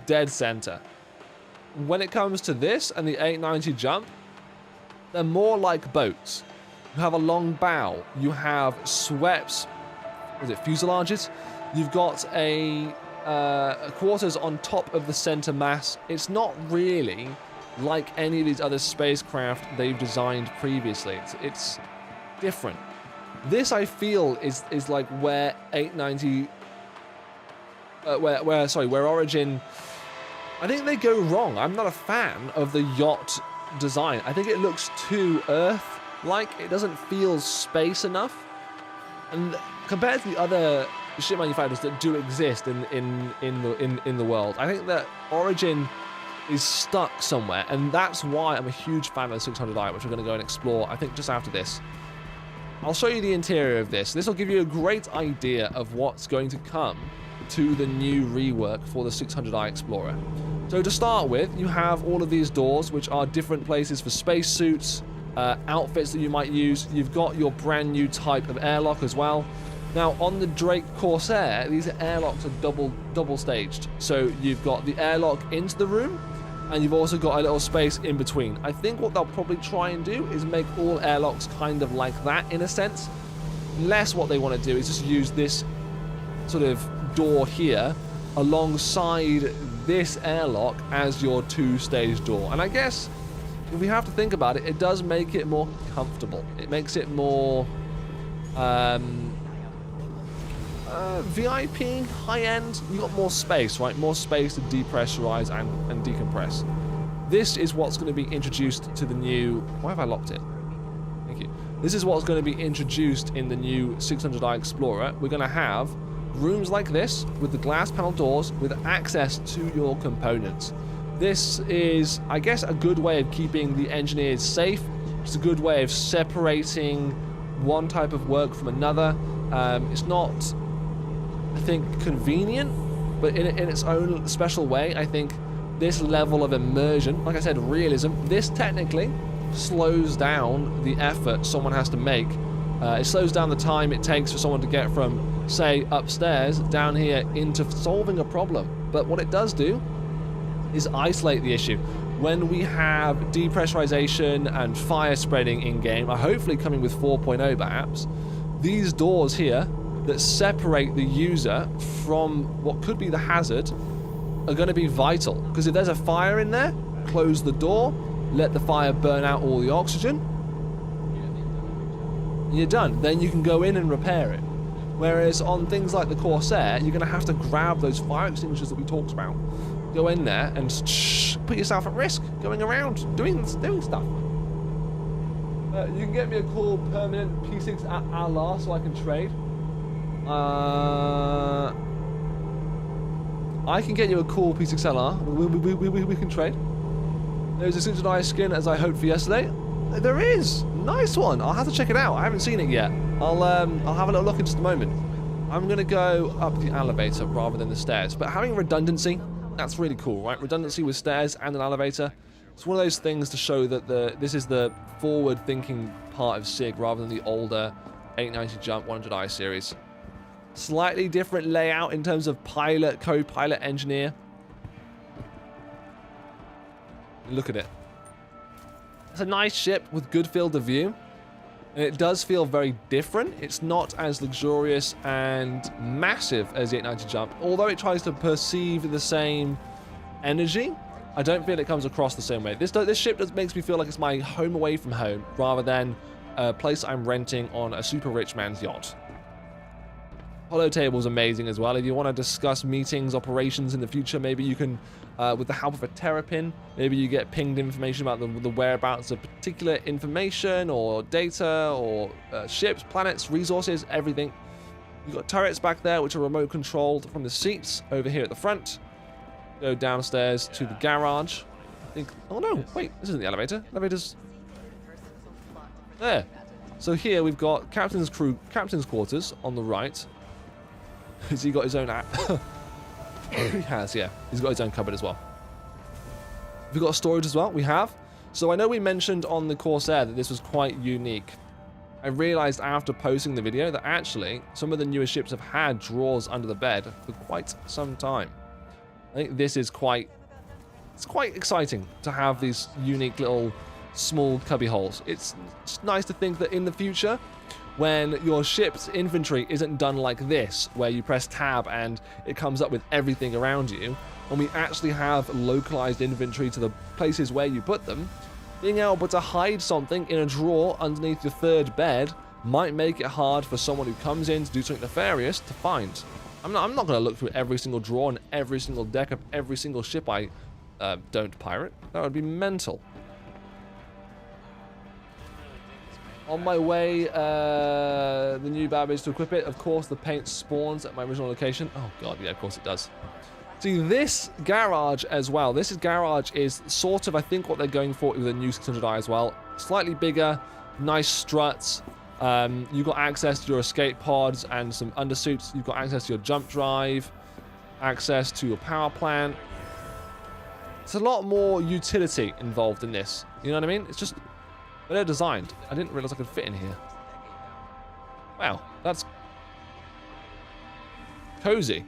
dead center. When it comes to this and the 890 jump, they're more like boats. You have a long bow. You have swept, fuselages? You've got a quarters on top of the center mass. It's not really like any of these other spacecraft they've designed previously. It's different. This, I feel, is like where 890, where Origin, I think they go wrong. I'm not a fan of the yacht design. I think it looks too Earth-like. It doesn't feel space enough. And compared to the other ship manufacturers that do exist in the world, I think that Origin is stuck somewhere, and that's why I'm a huge fan of the 600i, which we're going to go and explore, I think, just after this. I'll show you the interior of this. This will give you a great idea of what's going to come to the new rework for the 600i Explorer. So to start with, you have all of these doors, which are different places for spacesuits, outfits that you might use. You've got your brand new type of airlock as well. Now, on the Drake Corsair, these airlocks are double staged. So you've got the airlock into the room, and you've also got a little space in between. I think what they'll probably try and do is make all airlocks kind of like that, in a sense. Unless what they want to do is just use this sort of door here alongside this airlock as your two-stage door. And I guess, if we have to think about it, it does make it more comfortable. It makes it more... VIP, high-end, you got more space, right? More space to depressurize and decompress. This is what's going to be introduced to the new... Why have I locked it? Thank you. This is what's going to be introduced in the new 600i Explorer. We're going to have rooms like this with the glass panel doors with access to your components. This is, I guess, a good way of keeping the engineers safe. It's a good way of separating one type of work from another. It's not... I think convenient, but in its own special way. I think this level of immersion, like I said, realism, this technically slows down the effort someone has to make. It slows down the time it takes for someone to get from, say, upstairs down here into solving a problem. But what it does do is isolate the issue. When we have depressurization and fire spreading in game, hopefully coming with 4.0 perhaps, these doors here that separate the user from what could be the hazard are going to be vital. Because if there's a fire in there, close the door, let the fire burn out all the oxygen, and you're done. Then you can go in and repair it. Whereas on things like the Corsair, you're going to have to grab those fire extinguishers that we talked about, go in there and put yourself at risk, going around, doing stuff. You can get me a cool permanent P6 LR so I can trade. I can get you a cool P6 LR. We can trade. There's a synchronized skin as I hoped for yesterday. There is. Nice one. I'll have to check it out. I haven't seen it yet. I'll have a little look in just a moment. I'm gonna go up the elevator rather than the stairs. But having redundancy, that's really cool, right? Redundancy with stairs and an elevator. It's one of those things to show that this is the forward-thinking part of SIG rather than the older 890 Jump 100i series. Slightly different layout in terms of pilot, co-pilot, engineer. Look at it. It's a nice ship with good field of view. And it does feel very different. It's not as luxurious and massive as the 890 Jump. Although it tries to perceive the same energy, I don't feel it comes across the same way. This ship just makes me feel like it's my home away from home rather than a place I'm renting on a super rich man's yacht. Holo table's amazing as well. If you want to discuss meetings, operations in the future, maybe you can, with the help of a terrapin, maybe you get pinged information about the whereabouts of particular information or data or ships, planets, resources, everything. You've got turrets back there which are remote controlled from the seats over here at the front. Go downstairs to the garage. I think, oh no, wait, this isn't the elevator. Elevator's there. So here we've got captain's quarters on the right. Has he got his own app? He has, yeah. He's got his own cupboard as well. We've got storage as well. We have. So I know we mentioned on the Corsair that this was quite unique. I realized after posting the video that actually some of the newer ships have had drawers under the bed for quite some time. I think this is quite exciting to have these unique little small cubby holes. It's nice to think that in the future, when your ship's inventory isn't done like this, where you press tab and it comes up with everything around you, when we actually have localized inventory to the places where you put them, being able to hide something in a drawer underneath your third bed might make it hard for someone who comes in to do something nefarious to find. I'm not going to look through every single drawer and every single deck of every single ship I don't pirate. That would be mental. On my way, the new Babbage to equip it. Of course, the paint spawns at my original location. Oh god, yeah, of course it does. See, this garage as well. This garage is sort of, I think, what they're going for with the new 600i as well. Slightly bigger, nice struts. You've got access to your escape pods and some undersuits. You've got access to your jump drive, access to your power plant. It's a lot more utility involved in this. You know what I mean? It's just better designed. I didn't realize I could fit in here. Wow, that's cozy.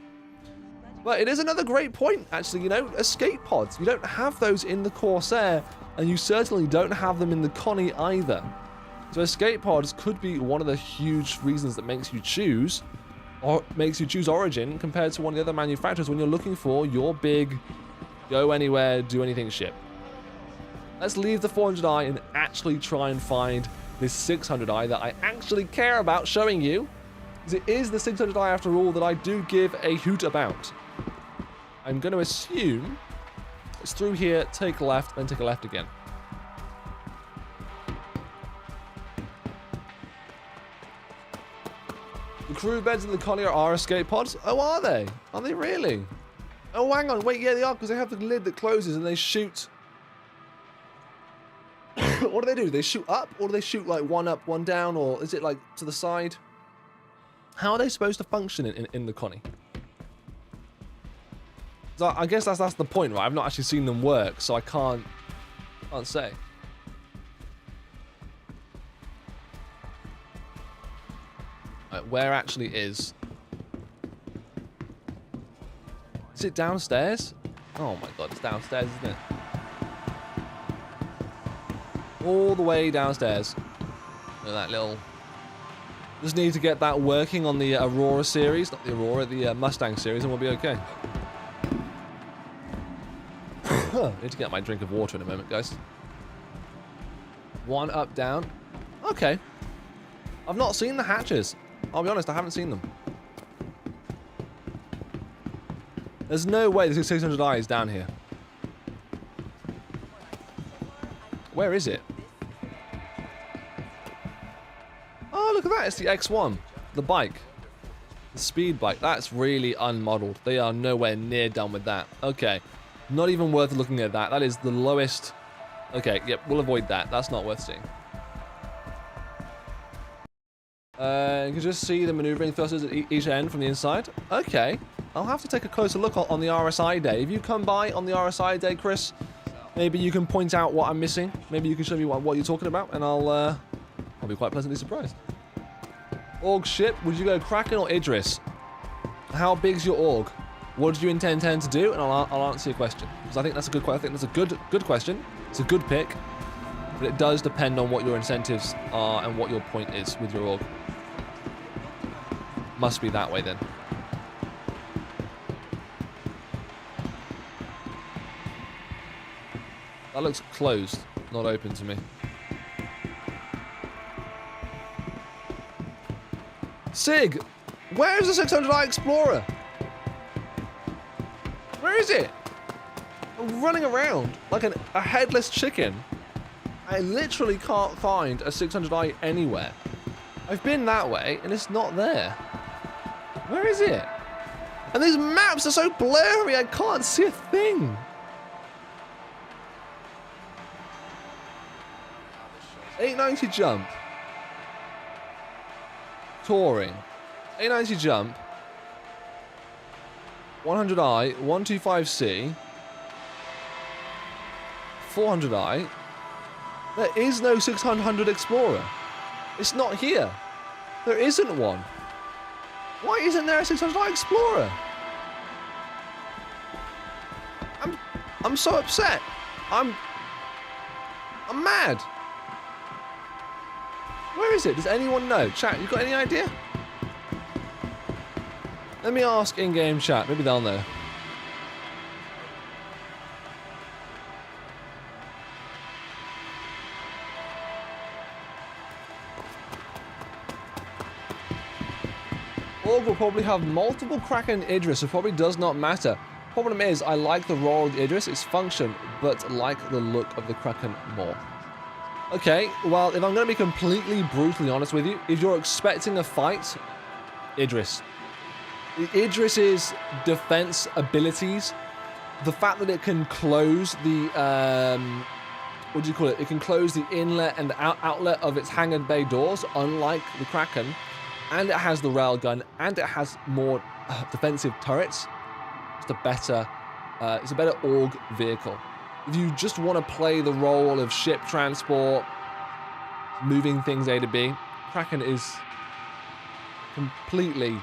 But it is another great point, actually, you know, escape pods. You don't have those in the Corsair, and you certainly don't have them in the Connie either. So escape pods could be one of the huge reasons that makes you choose Origin compared to one of the other manufacturers when you're looking for your big go anywhere, do anything ship. Let's leave the 400i and actually try and find this 600i that I actually care about showing you. Because it is the 600i after all that I do give a hoot about. I'm going to assume it's through here, take a left, then take a left again. The crew beds in the Collier are escape pods? Oh, are they? Are they really? Oh, hang on. Wait, yeah, they are, because they have the lid that closes and they shoot. What do? They shoot up? Or do they shoot like one up, one down? Or is it like to the side? How are they supposed to function in the Connie? So I guess that's the point, right? I've not actually seen them work, so I can't say. Right, where actually is it downstairs? Oh my god, it's downstairs, isn't it? All the way downstairs. Look at that little Just need to get that working on the Aurora series, not the Aurora, the Mustang series, and we'll be okay. Need to get my drink of water in a moment, guys. 1 up, down. Okay. I've not seen the hatches. I'll be honest, I haven't seen them. There's no way this 600i is down here. Where is it? Oh, look at that. It's the X1. The bike. The speed bike. That's really unmodeled. They are nowhere near done with that. Okay. Not even worth looking at that. That is the lowest. Okay, yep, we'll avoid that. That's not worth seeing. You can just see the maneuvering thrusters at each end from the inside. Okay. I'll have to take a closer look on the RSI day. If you come by on the RSI day, Chris, maybe you can point out what I'm missing. Maybe you can show me what you're talking about, and I'll be quite pleasantly surprised. Org ship, would you go Kraken or Idris? How big's your org? What do you intend to do? And I'll answer your question. Because I think that's a good question. I think that's a good question. It's a good pick. But it does depend on what your incentives are and what your point is with your org. Must be that way then. That looks closed, not open to me. Sig, where is the 600i Explorer? Where is it? I'm running around like a headless chicken. I literally can't find a 600i anywhere. I've been that way and it's not there. Where is it? And these maps are so blurry, I can't see a thing. $890 jump. Touring. $890 jump. 100i, 125c. 400i. There is no 600 Explorer. It's not here. There isn't one. Why isn't there a 600i Explorer? I'm so upset. I'm mad. Where is it? Does anyone know? Chat, you got any idea? Let me ask in-game chat. Maybe they'll know. Org will probably have multiple Kraken Idris, so it probably does not matter. Problem is, I like the roll of the Idris, its function, but like the look of the Kraken more. Okay, well, if I'm going to be completely brutally honest with you, if you're expecting a fight, Idris. Idris's defense abilities, the fact that it can close the, what do you call it? It can close the inlet and outlet of its hangar bay doors, unlike the Kraken, and it has the railgun, and it has more defensive turrets. It's a better org vehicle. If you just want to play the role of ship transport, moving things A to B, Kraken is completely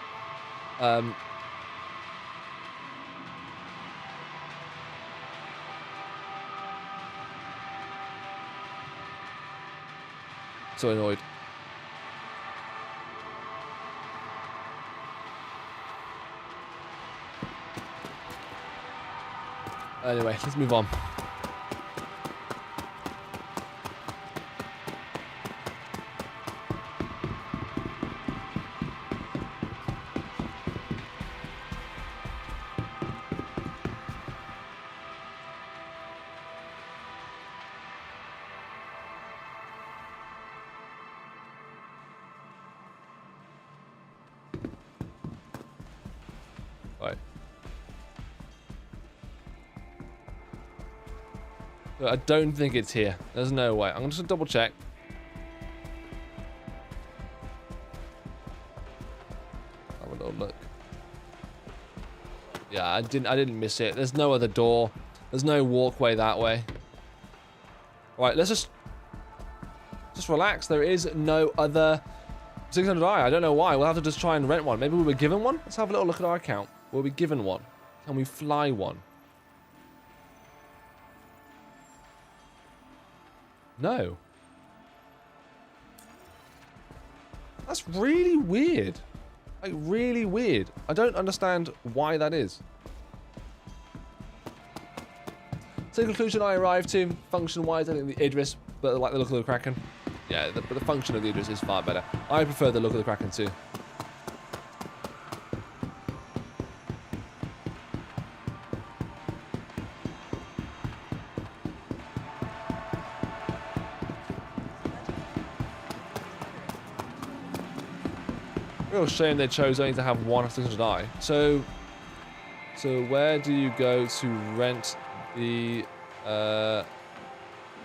so annoyed. Anyway, let's move on. Right. I don't think it's here. There's no way. I'm just gonna double check. Have a little look. Yeah, I didn't miss it. There's no other door. There's no walkway that way. Right, let's just relax. There is no other 600i. I don't know why. We'll have to just try and rent one. Maybe we were given one. Let's have a little look at our account. Were we given one? Can we fly one? No. That's really weird. Like, really weird. I don't understand why that is. So, the conclusion I arrived to, function-wise, I think the Idris, but I like the look of the Kraken. Yeah, but the function of the Idris is far better. I prefer the look of the Kraken too. Real shame they chose only to have one 600i. So where do you go to rent the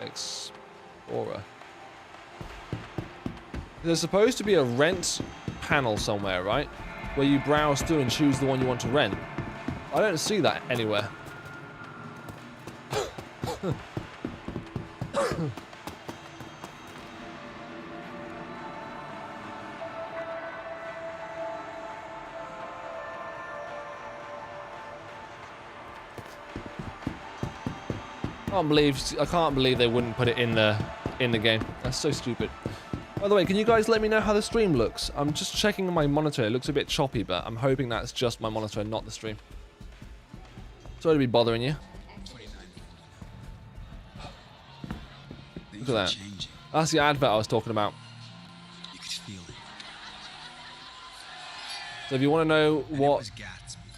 Explorer? There's supposed to be a rent panel somewhere, right? Where you browse through and choose the one you want to rent. I don't see that anywhere. I can't believe they wouldn't put it in the game. That's so stupid. By the way, can you guys let me know how the stream looks? I'm just checking my monitor. It looks a bit choppy, but I'm hoping that's just my monitor and not the stream. Sorry to be bothering you. Look at that. That's the advert I was talking about. So if you want to know what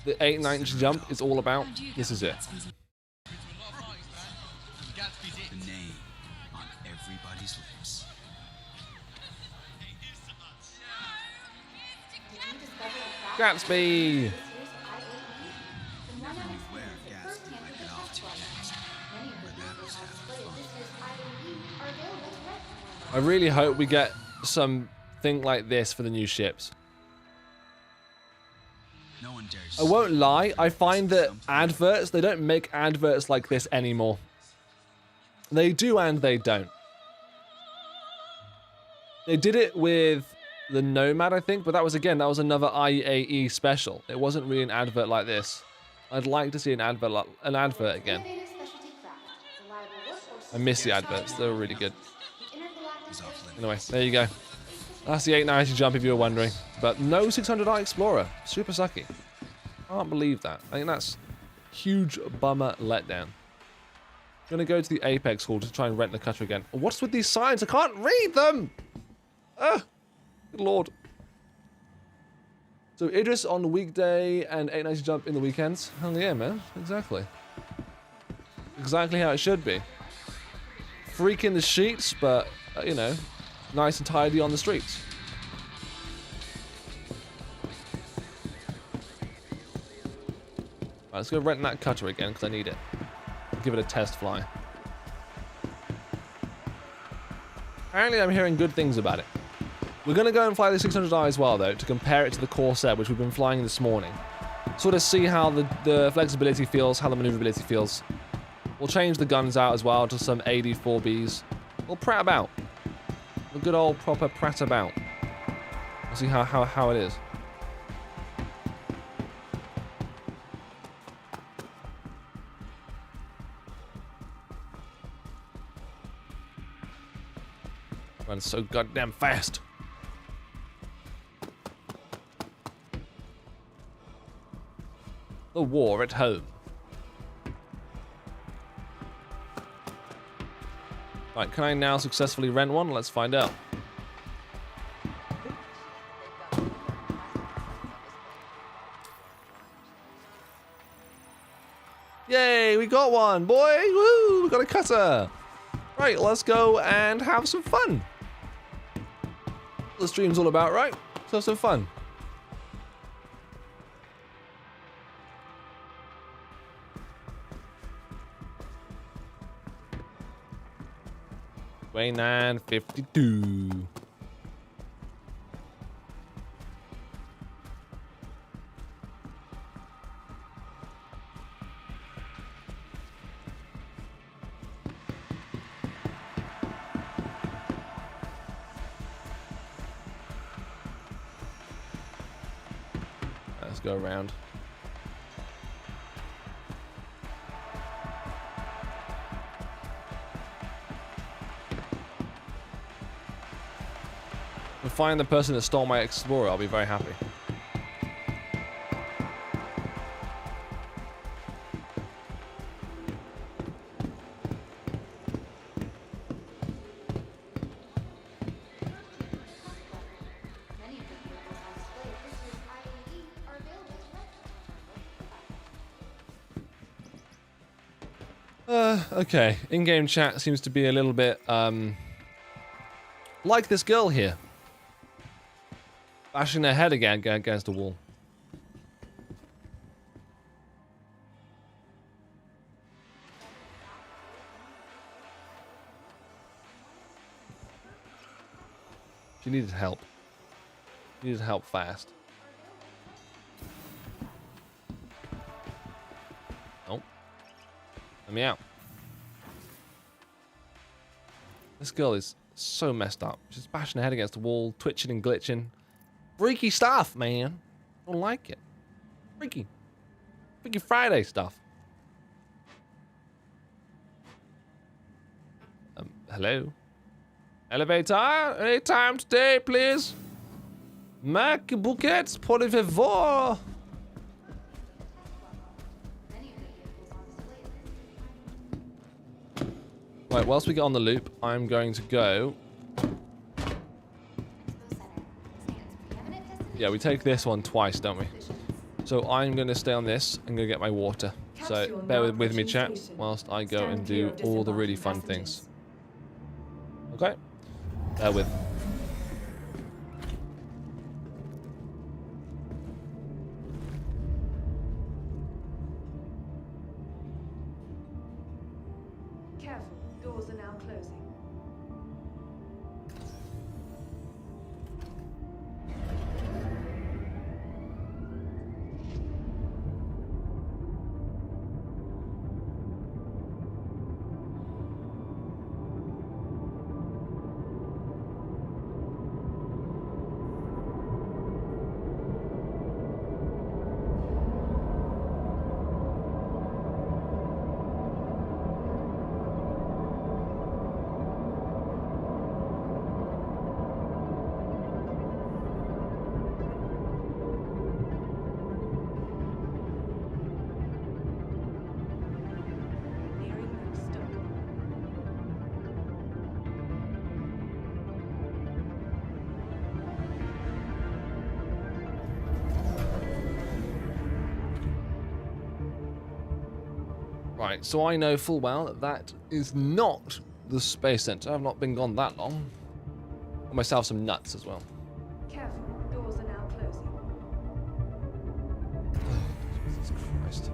the 8-9 jump is all about, this is it. Gatsby! I really hope we get something like this for the new ships. I won't lie, I find that adverts, they don't make adverts like this anymore. They do and they don't. They did it with the Nomad, I think, but that was another IAE special. It wasn't really an advert like this. I'd like to see an advert again. I miss the adverts, they were really good. Anyway, there you go. That's the 890 jump if you were wondering. But no 600i Explorer. Super sucky. Can't believe that. I think that's huge bummer letdown. Gonna go to the Apex Hall to try and rent the cutter again. What's with these signs? I can't read them! Good lord. So Idris on the weekday and 890 jump in the weekends. Hell yeah, man. Exactly. Exactly how it should be. Freak in the sheets, but, you know, nice and tidy on the streets. Right, let's go rent that cutter again, because I need it. Give it a test fly. Apparently I'm hearing good things about it. We're going to go and fly the 600i as well, though, to compare it to the Corsair, which we've been flying this morning. Sort of see how the flexibility feels, how the maneuverability feels. We'll change the guns out as well to some AD4Bs. We'll prat about. A good old proper prat about. We'll see how it is. Runs so goddamn fast. The war at home. Right, can I now successfully rent one? Let's find out. Yay, we got one, boy! Woo, we got a cutter! Right, let's go and have some fun. The stream's all about, right? Let's have some fun. $29.52. Let's go around. find the person that stole my Explorer, I'll be very happy. Many of the vehicles on display at this year's IAE are available to rent. Okay. In-game chat seems to be a little bit, like this girl here. Bashing their head again against the wall. She needed help. She needed help fast. Nope. Let me out. This girl is so messed up. She's bashing her head against the wall, twitching and glitching. Freaky stuff, man. I don't like it. Freaky. Freaky Friday stuff. Hello? Elevator? Any time today, please? Mac bouquets, por favor. Many of the vehicles on display at this Right, whilst we get on the loop, I'm going to go. Expo Center stands preeminent destination. Yeah, we take this one twice, don't we? So I'm going to stay on this. I'm going to get my water. So bear with me, chat, whilst I go and do all the really fun things. Okay? Bear with. Careful, doors are now closing. Nearing next stop. Right, so I know full well that that is not the space center. I've not been gone that long. Got myself some nuts as well. Careful, doors are now closing. Jesus Christ.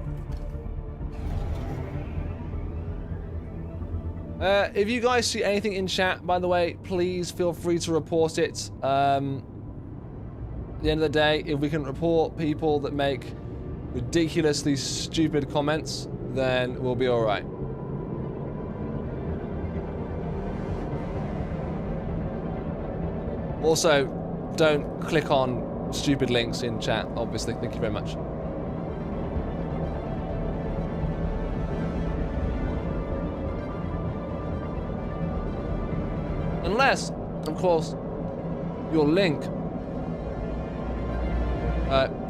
If you guys see anything in chat, by the way, please feel free to report it. At the end of the day, if we can report people that make ridiculously stupid comments, then we'll be alright. Also, don't click on stupid links in chat, obviously. Thank you very much. Unless, of course, your link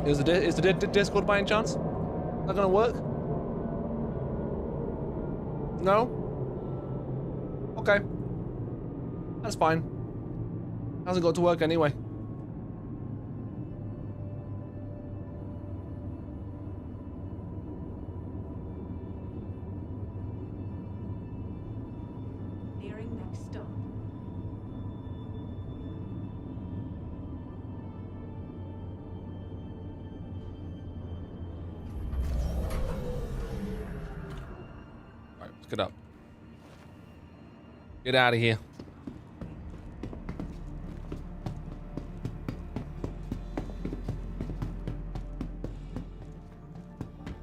is the Discord by any chance? Not gonna work? No? Okay. That's fine. Hasn't got to work anyway. Nearing next stop. Alright, let's get up. Get out of here.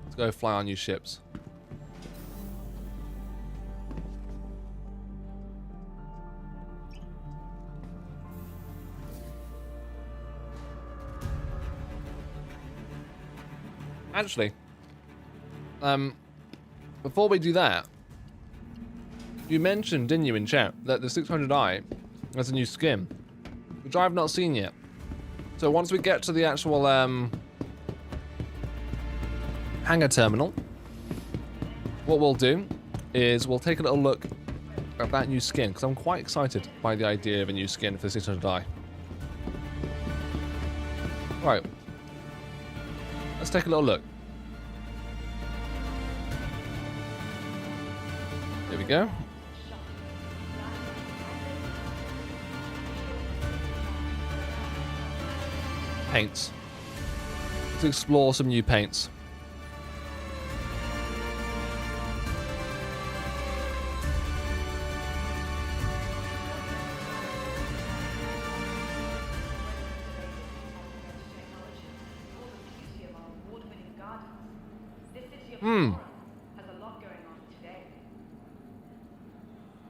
Let's go fly on new ships. Actually, before we do that, you mentioned, didn't you, in chat, that the 600i has a new skin. which I've not seen yet. So once we get to the actual hangar terminal, what we'll do is we'll take a little look at that new skin, because I'm quite excited by the idea of a new skin for 600i. Right. Let's take a little look. There we go. Paints. Let's explore some new paints. Has a lot going on today.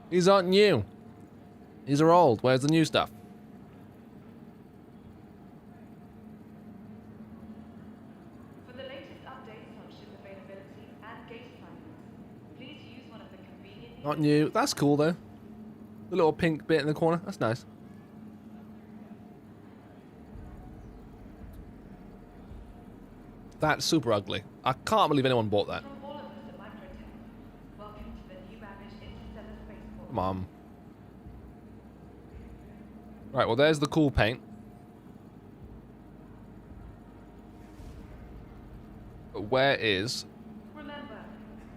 These aren't new. These are old. Where's the new stuff? For the latest updates on ship availability and gate assignments, please use one of the convenient. Not new. That's cool though. The little pink bit in the corner. That's nice. That's super ugly. I can't believe anyone bought that. From all of us at Microtech, welcome to the new Babbage Interstellar Spaceport. Come on. Right, well there's the cool paint. But where is Remember,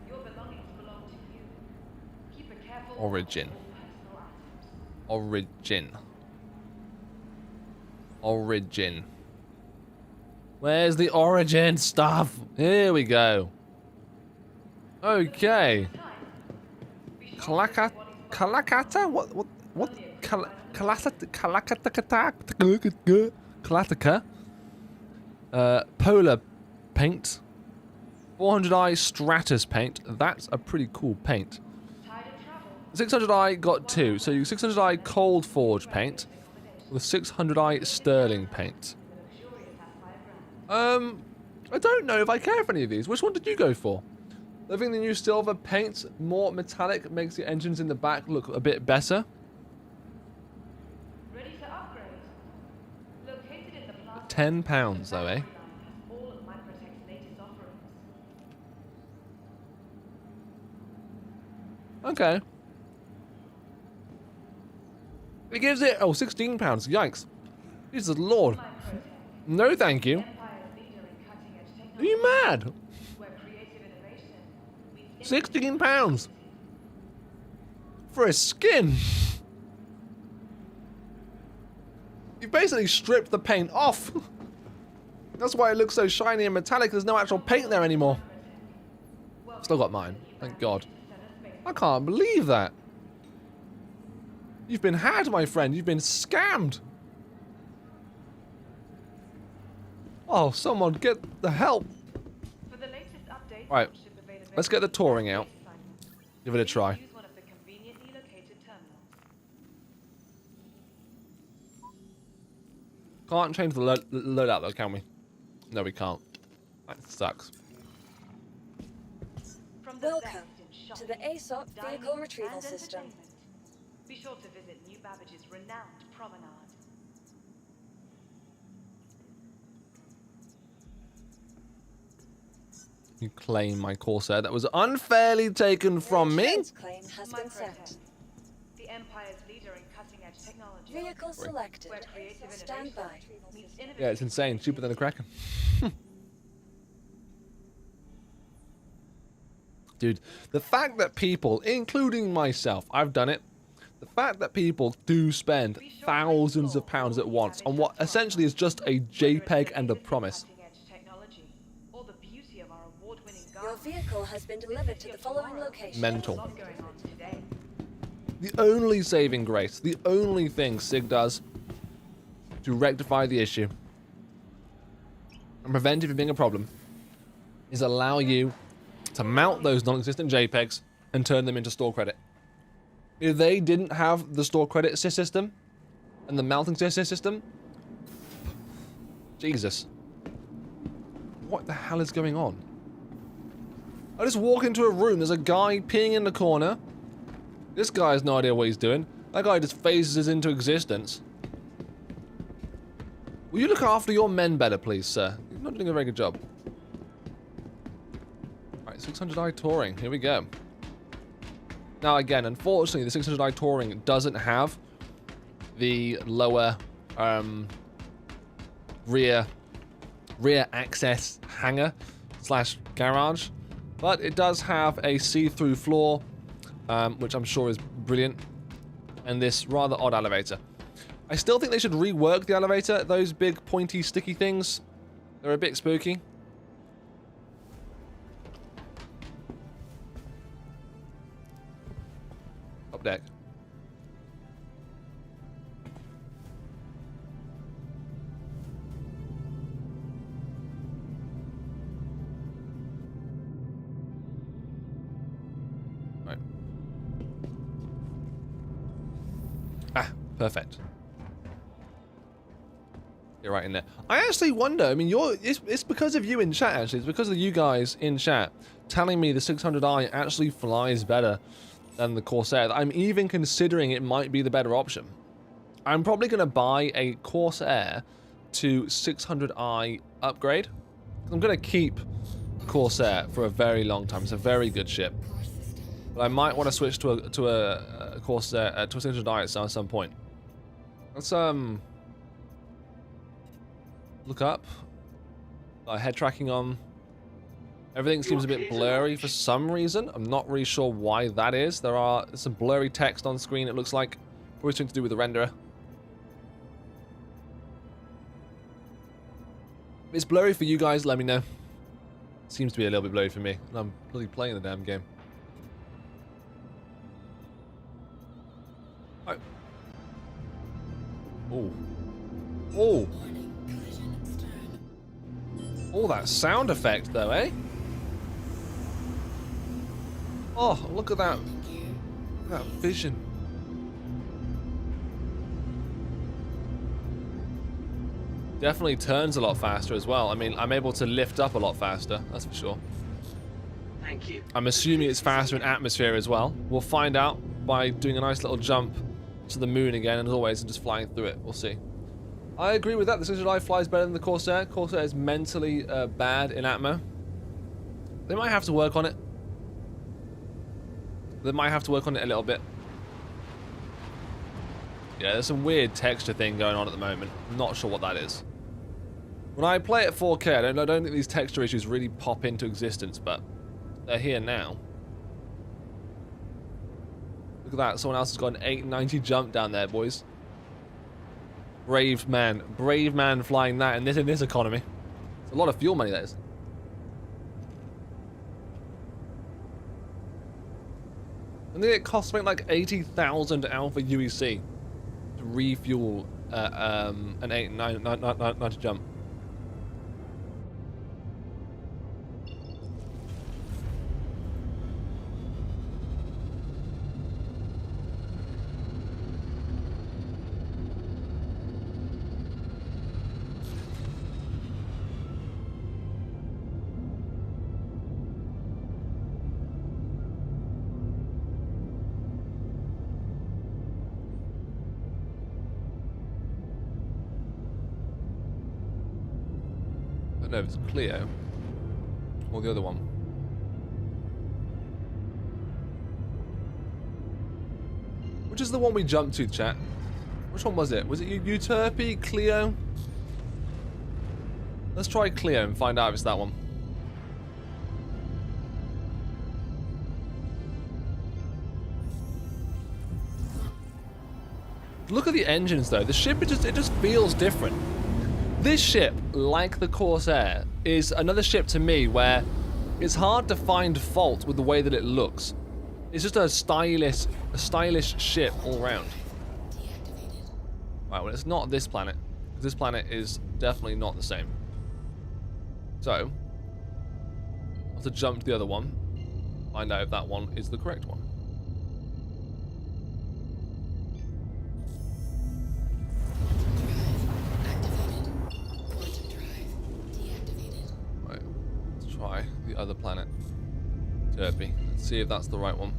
your belongings belong to you. Keep a careful Origin? eye on all personal items. Origin. Where's the origin stuff? Here we go. Okay. Kalakata? What? Kalakatka? Polar paint. 400i Stratus paint. That's a pretty cool paint. 600i got 2. So you 600i Cold Forge paint with 600i Sterling paint. I don't know if I care for any of these. Which one did you go for? I think the new silver paint, more metallic, makes the engines in the back look a bit better. Ready to upgrade. Located in the plaza, £10 though, eh? has all of Microtech's latest offerings. Okay. It gives it, oh, £16. Yikes. Jesus Lord. No, thank you. Empire's leader in cutting-edge Are technology, you mad? where creative innovation meets £16 for a skin. You basically stripped the paint off. That's why it looks so shiny and metallic. There's no actual paint there anymore. Still got mine. Thank God. I can't believe that. You've been had, my friend. You've been scammed. Oh, someone get the help. For the latest updates Right. on ship availability Let's get the touring out. and assignments, Give it a please try. use one of the conveniently located terminals. Can't change the loadout though, can we? No, we can't. That sucks. From the Welcome best in to the shopping, ASOP dining, vehicle retrieval and system. entertainment. Be sure to visit New Babbage's renowned promenade. You claim my Corsair that was unfairly taken from me. Insurance claim has been sent. Microtech, the Empire's leader in cutting-edge technology. Vehicle selected. Where creative Stand innovation by. meets innovative Yeah, it's insane. Cheaper than a Kraken. Dude, the fact that people, including myself, I've done it. The fact that people do spend thousands of pounds at once on what essentially is just a JPEG and a promise. cutting-edge technology, or the beauty of our award-winning Your gardens. vehicle has been delivered to the following location. Mental. A lot going on today. The only saving grace, the only thing SIG does to rectify the issue and prevent it from being a problem is allow you to mount those non-existent JPEGs and turn them into store credit. If they didn't have the store credit system and the mounting system, Jesus. What the hell is going on? I just walk into a room, there's a guy peeing in the corner. This guy has no idea what he's doing. That guy just phases into existence. Will you look after your men better, please, sir? You're not doing a very good job. Alright, 600i Touring. Here we go. Now, again, unfortunately, the 600i Touring doesn't have the lower rear access hangar / garage, but it does have a see-through floor, which I'm sure is brilliant, and this rather odd elevator. I still think they should rework the elevator. Those big pointy sticky things, they're a bit spooky. Up deck. Right. Ah, perfect. You're right in there. I actually wonder, I mean, it's because of you in chat, actually. It's because of you guys in chat telling me the 600i actually flies better than the Corsair. I'm even considering it might be the better option. I'm probably going to buy a Corsair to 600i upgrade. I'm going to keep Corsair for a very long time. It's a very good ship. But I might want to switch to a Corsair, to a 600i at some point. Let's, look up. Head tracking on. Everything seems a bit blurry for some reason. I'm not really sure why that is. There's some blurry text on screen, it looks like. Probably something to do with the renderer. If it's blurry for you guys, let me know. Seems to be a little bit blurry for me. I'm bloody playing the damn game. Oh. Oh. Oh. Oh, that sound effect, though, eh? Oh, look at that. That vision. Definitely turns a lot faster as well. I mean, I'm able to lift up a lot faster, that's for sure. Thank you. I'm assuming it's faster in atmosphere as well. We'll find out by doing a nice little jump to the moon again, and as always, and just flying through it. We'll see. I agree with that. The 600i flies better than the Corsair. Corsair is mentally bad in Atmo. They might have to work on it. They might have to work on it a little bit. Yeah, there's some weird texture thing going on at the moment. I'm not sure what that is. When I play at 4K, I don't think these texture issues really pop into existence, but they're here now. Look at that. Someone else has got an 890 jump down there, boys. Brave man flying that in this economy. It's a lot of fuel money, that is. I think it costs something like 80,000 Alpha UEC to refuel an 890 jump. I don't know if it's Clio or the other one. Which is the one we jumped to, chat? Which one was it? Was it Euterpe, Clio? Let's try Clio and find out if it's that one. Look at the engines though. The ship, it just feels different. This ship, like the Corsair, is another ship to me where it's hard to find fault with the way that it looks. It's just a stylish ship all around. Right, well, it's not this planet. This planet is definitely not the same. So, I'll have to jump to the other one, find out if that one is the correct one. Right, let's try the other planet. Derpy. Let's see if that's the right one.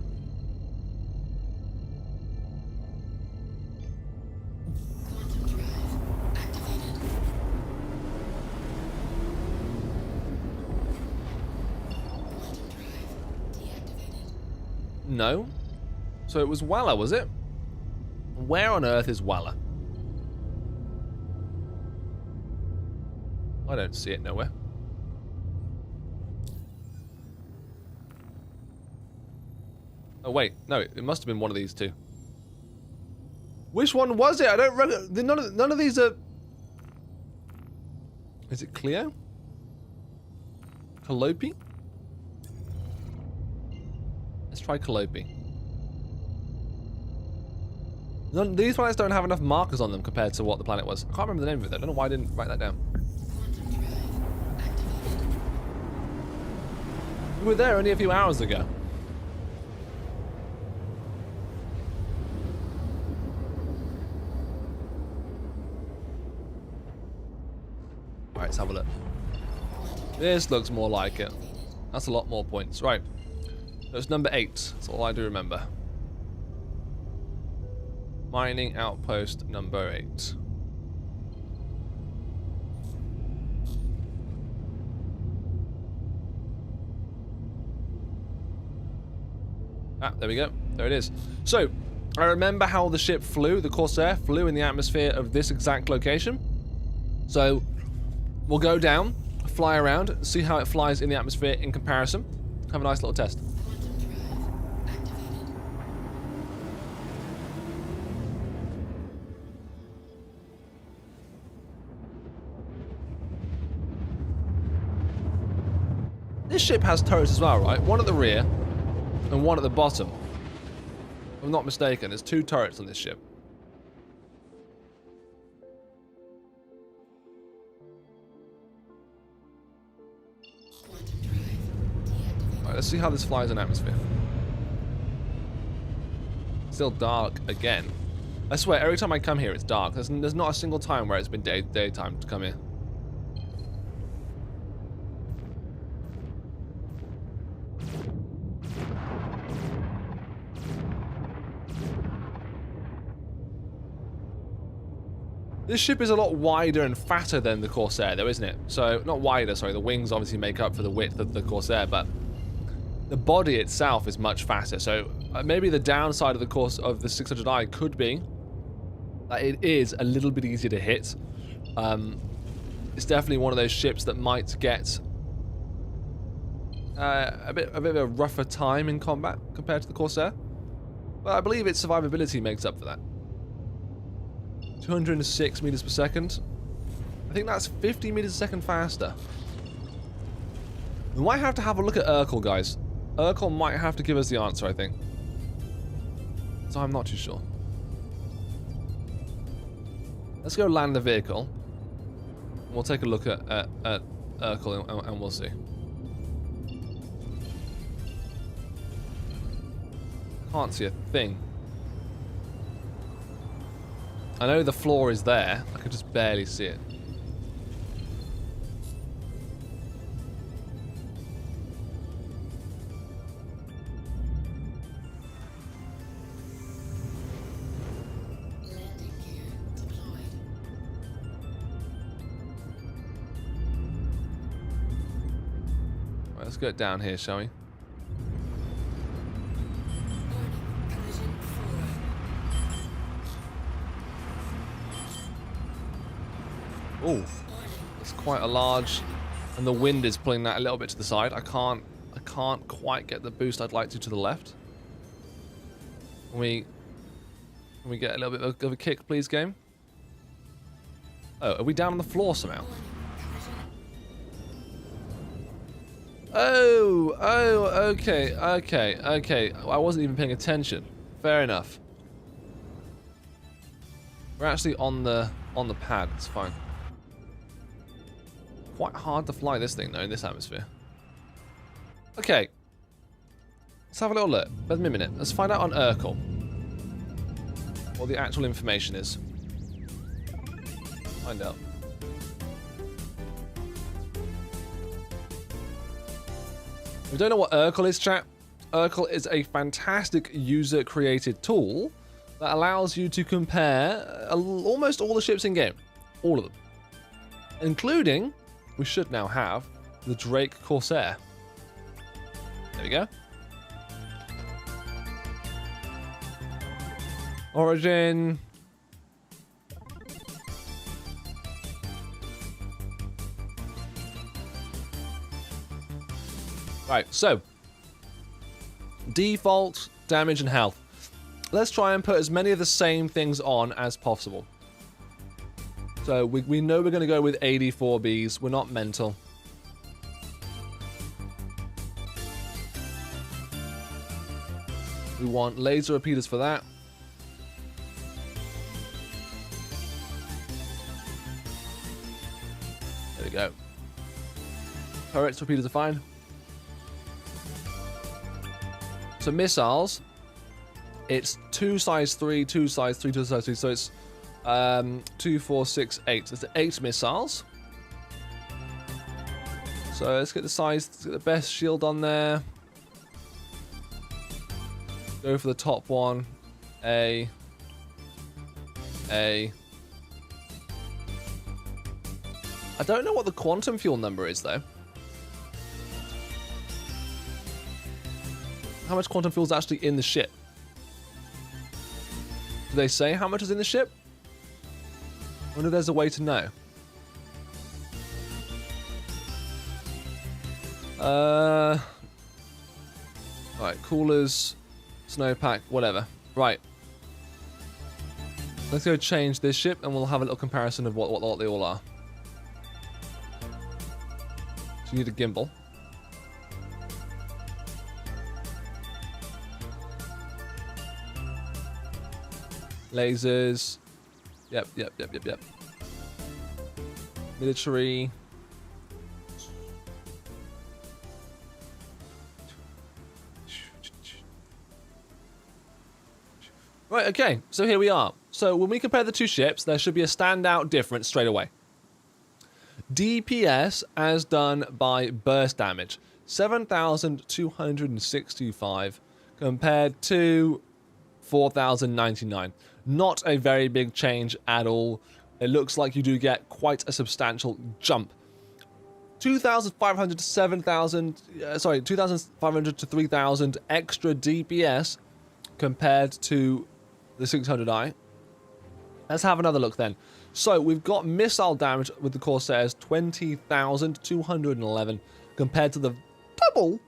know. So it was Walla, was it? Where on earth is Walla? I don't see it nowhere. Oh wait, no, it must have been one of these two. Which one was it? I don't remember. None of these are... Is it Cleo? Calliope? Let's try Calliope. These planets don't have enough markers on them compared to what the planet was. I can't remember the name of it though. I don't know why I didn't write that down. We were there only a few hours ago. Alright, let's have a look. This looks more like it. That's a lot more points. Right. So it's number 8. That's all I do remember. Mining outpost number 8. Ah, there we go. There it is. So, I remember how the ship flew, the Corsair flew in the atmosphere of this exact location. So, we'll go down, fly around, see how it flies in the atmosphere in comparison. Have a nice little test. This ship has turrets as well, right? One at the rear and one at the bottom. If I'm not mistaken, there's 2 turrets on this ship. Alright, let's see how this flies in atmosphere. Still dark again. I swear, every time I come here, it's dark. There's not a single time where it's been daytime to come here. This ship is a lot wider and fatter than the Corsair, though, isn't it? So, not wider, sorry. The wings obviously make up for the width of the Corsair, but the body itself is much fatter. So, maybe the downside of the course of the 600i could be that it is a little bit easier to hit. It's definitely one of those ships that might get a bit of a rougher time in combat compared to the Corsair. But I believe its survivability makes up for that. 206 meters per second. I think that's 50 meters a second faster. We might have to have a look at Urkel, guys. Urkel might have to give us the answer, I think. So I'm not too sure. Let's go land the vehicle. We'll take a look at Urkel and we'll see. Can't see a thing. I know the floor is there. I can just barely see it. Landing gear deployed. Right, let's go down here, shall we? Warning, collision 4. Oh, it's quite a large, and the wind is pulling that a little bit to the side. I can't quite get the boost I'd like to the left. Can we get a little bit of a kick, please, game? Oh, are we down on the floor somehow? Oh, okay. I wasn't even paying attention. Fair enough. We're actually on the pad. It's fine. Quite hard to fly this thing though in this atmosphere. Okay. Let's have a little look. Wait a minute. Let's find out on Urkel what the actual information is. Find out. If you don't know what Urkel is, chat, Urkel is a fantastic user-created tool that allows you to compare almost all the ships in game. All of them. Including, we should now have, the Drake Corsair. There we go. Origin. Right, so default, damage, and health. Let's try and put as many of the same things on as possible. So we know we're going to go with 84Bs. We're not mental. We want laser repeaters for that. There we go. Turrets, repeaters are fine. So missiles, it's 2 size 3, 2 size 3, 2 size 3. So it's 2, 4, 6, 8. It's 8 missiles. So let's get the size, let's get the best shield on there. Go for the top one. A. I don't know what the quantum fuel number is though. How much quantum fuel is actually in the ship? Do they say how much is in the ship? I wonder if there's a way to know. Alright, coolers, snowpack, whatever. Right. Let's go change this ship and we'll have a little comparison of what they all are. So you need a gimbal. Lasers. Yep. Military. Right, okay, so here we are. So when we compare the two ships, there should be a standout difference straight away. DPS as done by burst damage. 7,265 compared to 4,099. Not a very big change at all. It looks like you do get quite a substantial jump. 2,500 to 7,000, 2,500 to 3,000 extra DPS compared to the 600i. Let's have another look then. So we've got missile damage with the Corsairs, 20,211 compared to the double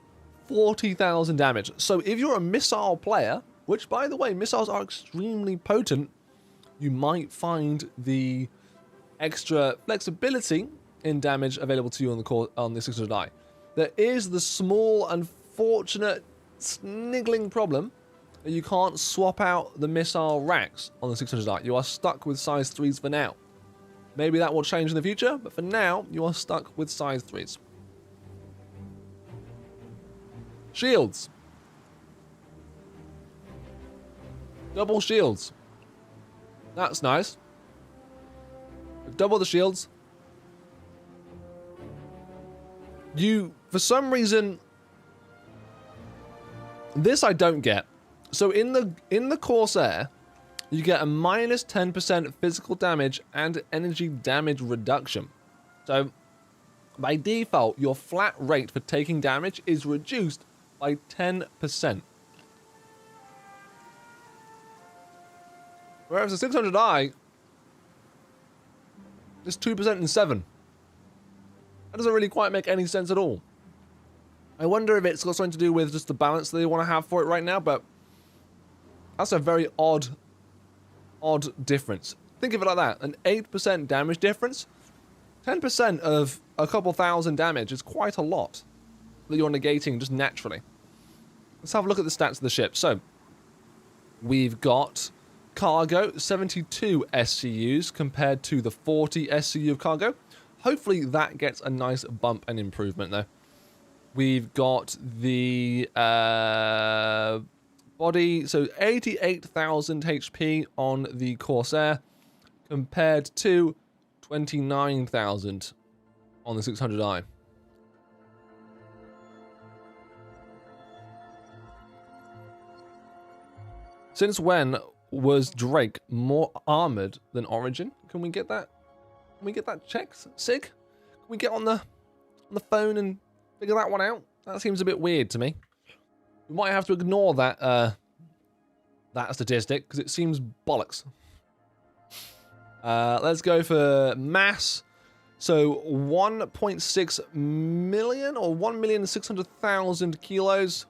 40,000 damage. So if you're a missile player, which by the way, missiles are extremely potent, you might find the extra flexibility in damage available to you on the 600i. There is the small, unfortunate, sniggling problem that you can't swap out the missile racks on the 600i. You are stuck with size 3s for now. Maybe that will change in the future, but for now, you are stuck with size 3s. Shields. Double shields. That's nice. Double the shields. You, for some reason, this I don't get. So in the Corsair, you get a minus 10% physical damage and energy damage reduction. So by default, your flat rate for taking damage is reduced by 10%. Whereas the 600i is 2% and 7. That doesn't really quite make any sense at all. I wonder if it's got something to do with just the balance they want to have for it right now, but that's a very odd difference. Think of it like that. An 8% damage difference. 10% of a couple thousand damage is quite a lot that you're negating just naturally. Let's have a look at the stats of the ship. So, we've got cargo, 72 SCUs compared to the 40 SCU of cargo. Hopefully that gets a nice bump and improvement though. We've got the body, so 88,000 HP on the Corsair compared to 29,000 on the 600i. Since when was Drake more armored than Origin? Can we get that? Can we get that checked, Sig? Can we get on the phone and figure that one out? That seems a bit weird to me. We might have to ignore that that that statistic because it seems bollocks. Let's go for mass. So 1.6 million or 1,600,000 kilos.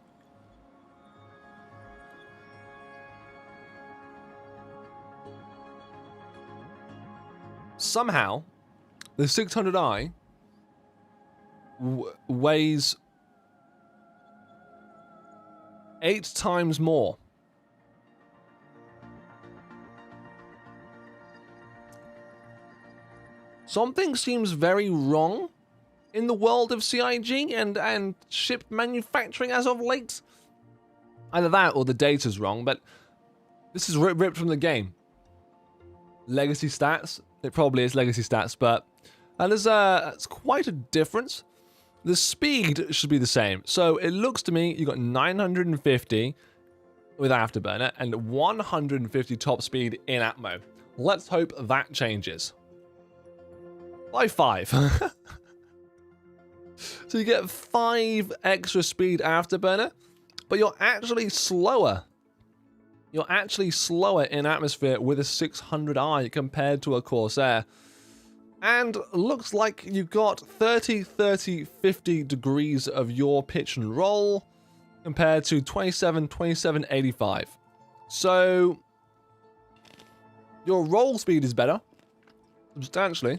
Somehow, the 600i weighs 8 times more. Something seems very wrong in the world of CIG and ship manufacturing as of late. Either that or the data's wrong, but this is ripped from the game. Legacy stats. It probably is legacy stats, but it's quite a difference. The speed should be the same. So it looks to me you got 950 with Afterburner and 150 top speed in Atmo. Let's hope that changes. By 5. So you get 5 extra speed Afterburner, but you're actually slower. You're actually slower in atmosphere with a 600i compared to a Corsair. And looks like you've got 30, 30, 50 degrees of your pitch and roll compared to 27, 27, 85. So your roll speed is better, substantially.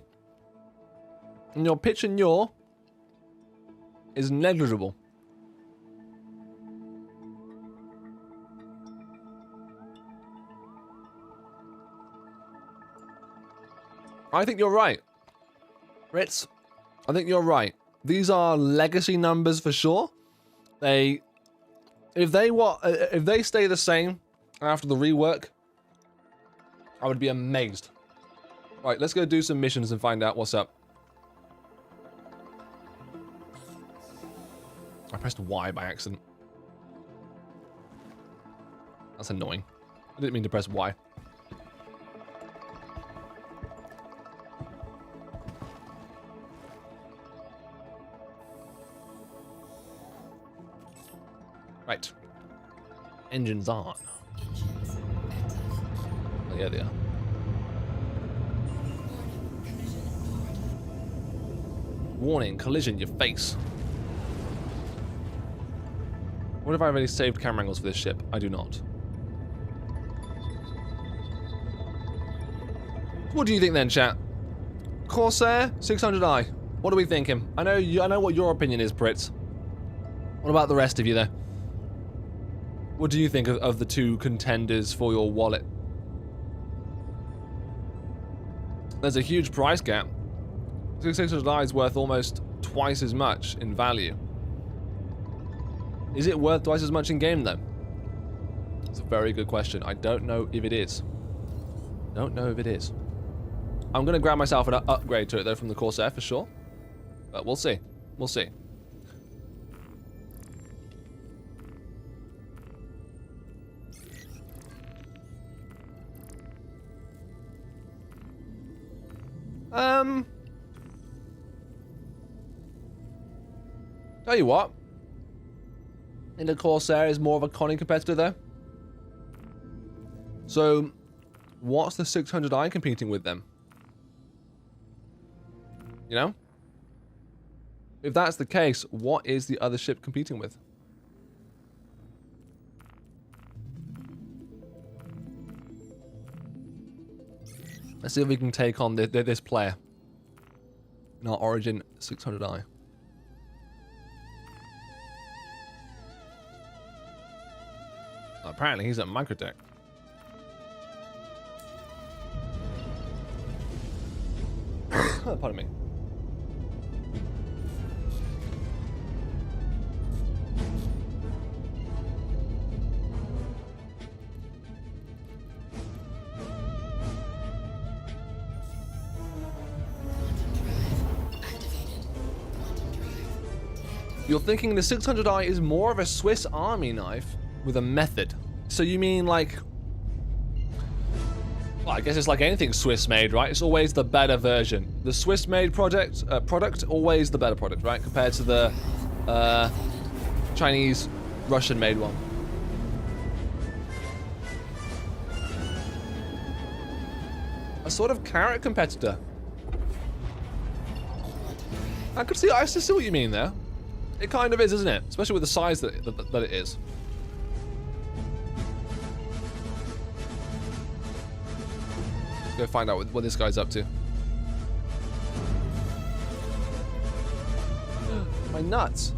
And your pitch and yaw is negligible. I think you're right. Ritz, I think you're right. These are legacy numbers for sure. If they stay the same after the rework, I would be amazed. Right, let's go do some missions and find out what's up. I pressed Y by accident. That's annoying. I didn't mean to press Y. Right. Engines on. Oh, yeah, they are. Warning, collision, your face. What if I already saved camera angles for this ship? I do not. What do you think then, chat? Corsair, 600i. What are we thinking? I know what your opinion is, Pritz. What about the rest of you, though? What do you think of the two contenders for your wallet? There's a huge price gap. 600i is worth almost twice as much in value. Is it worth twice as much in game, though? It's a very good question. I don't know if it is. Don't know if it is. I'm going to grab myself an upgrade to it, though, from the Corsair, for sure. But we'll see. We'll see. Tell you what. I think the Corsair is more of a Connie competitor there. So, what's the 600i competing with them? You know? If that's the case, what is the other ship competing with? Let's see if we can take on this player in our Origin 600i. Apparently he's at Microtech. Pardon me. You're thinking the 600i is more of a Swiss Army knife with a method. So you mean like... Well, I guess it's like anything Swiss-made, right? It's always the better version. The Swiss-made product, always the better product, right? Compared to the Chinese, Russian-made one. a sort of carrot competitor. I could see. I see what you mean there. It kind of is, isn't it? Especially with the size that it is. Let's go find out what this guy's up to. My nuts.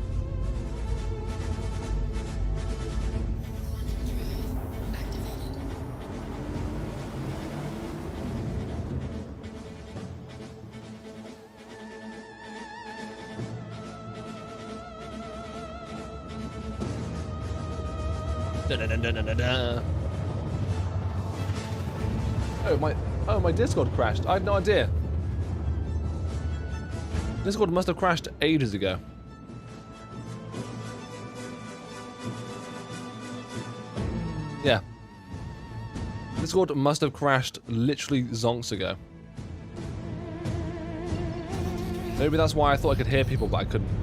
Oh, my Discord crashed. I had no idea. Discord must have crashed ages ago. Yeah. Discord must have crashed literally zonks ago. Maybe that's why I thought I could hear people, but I couldn't.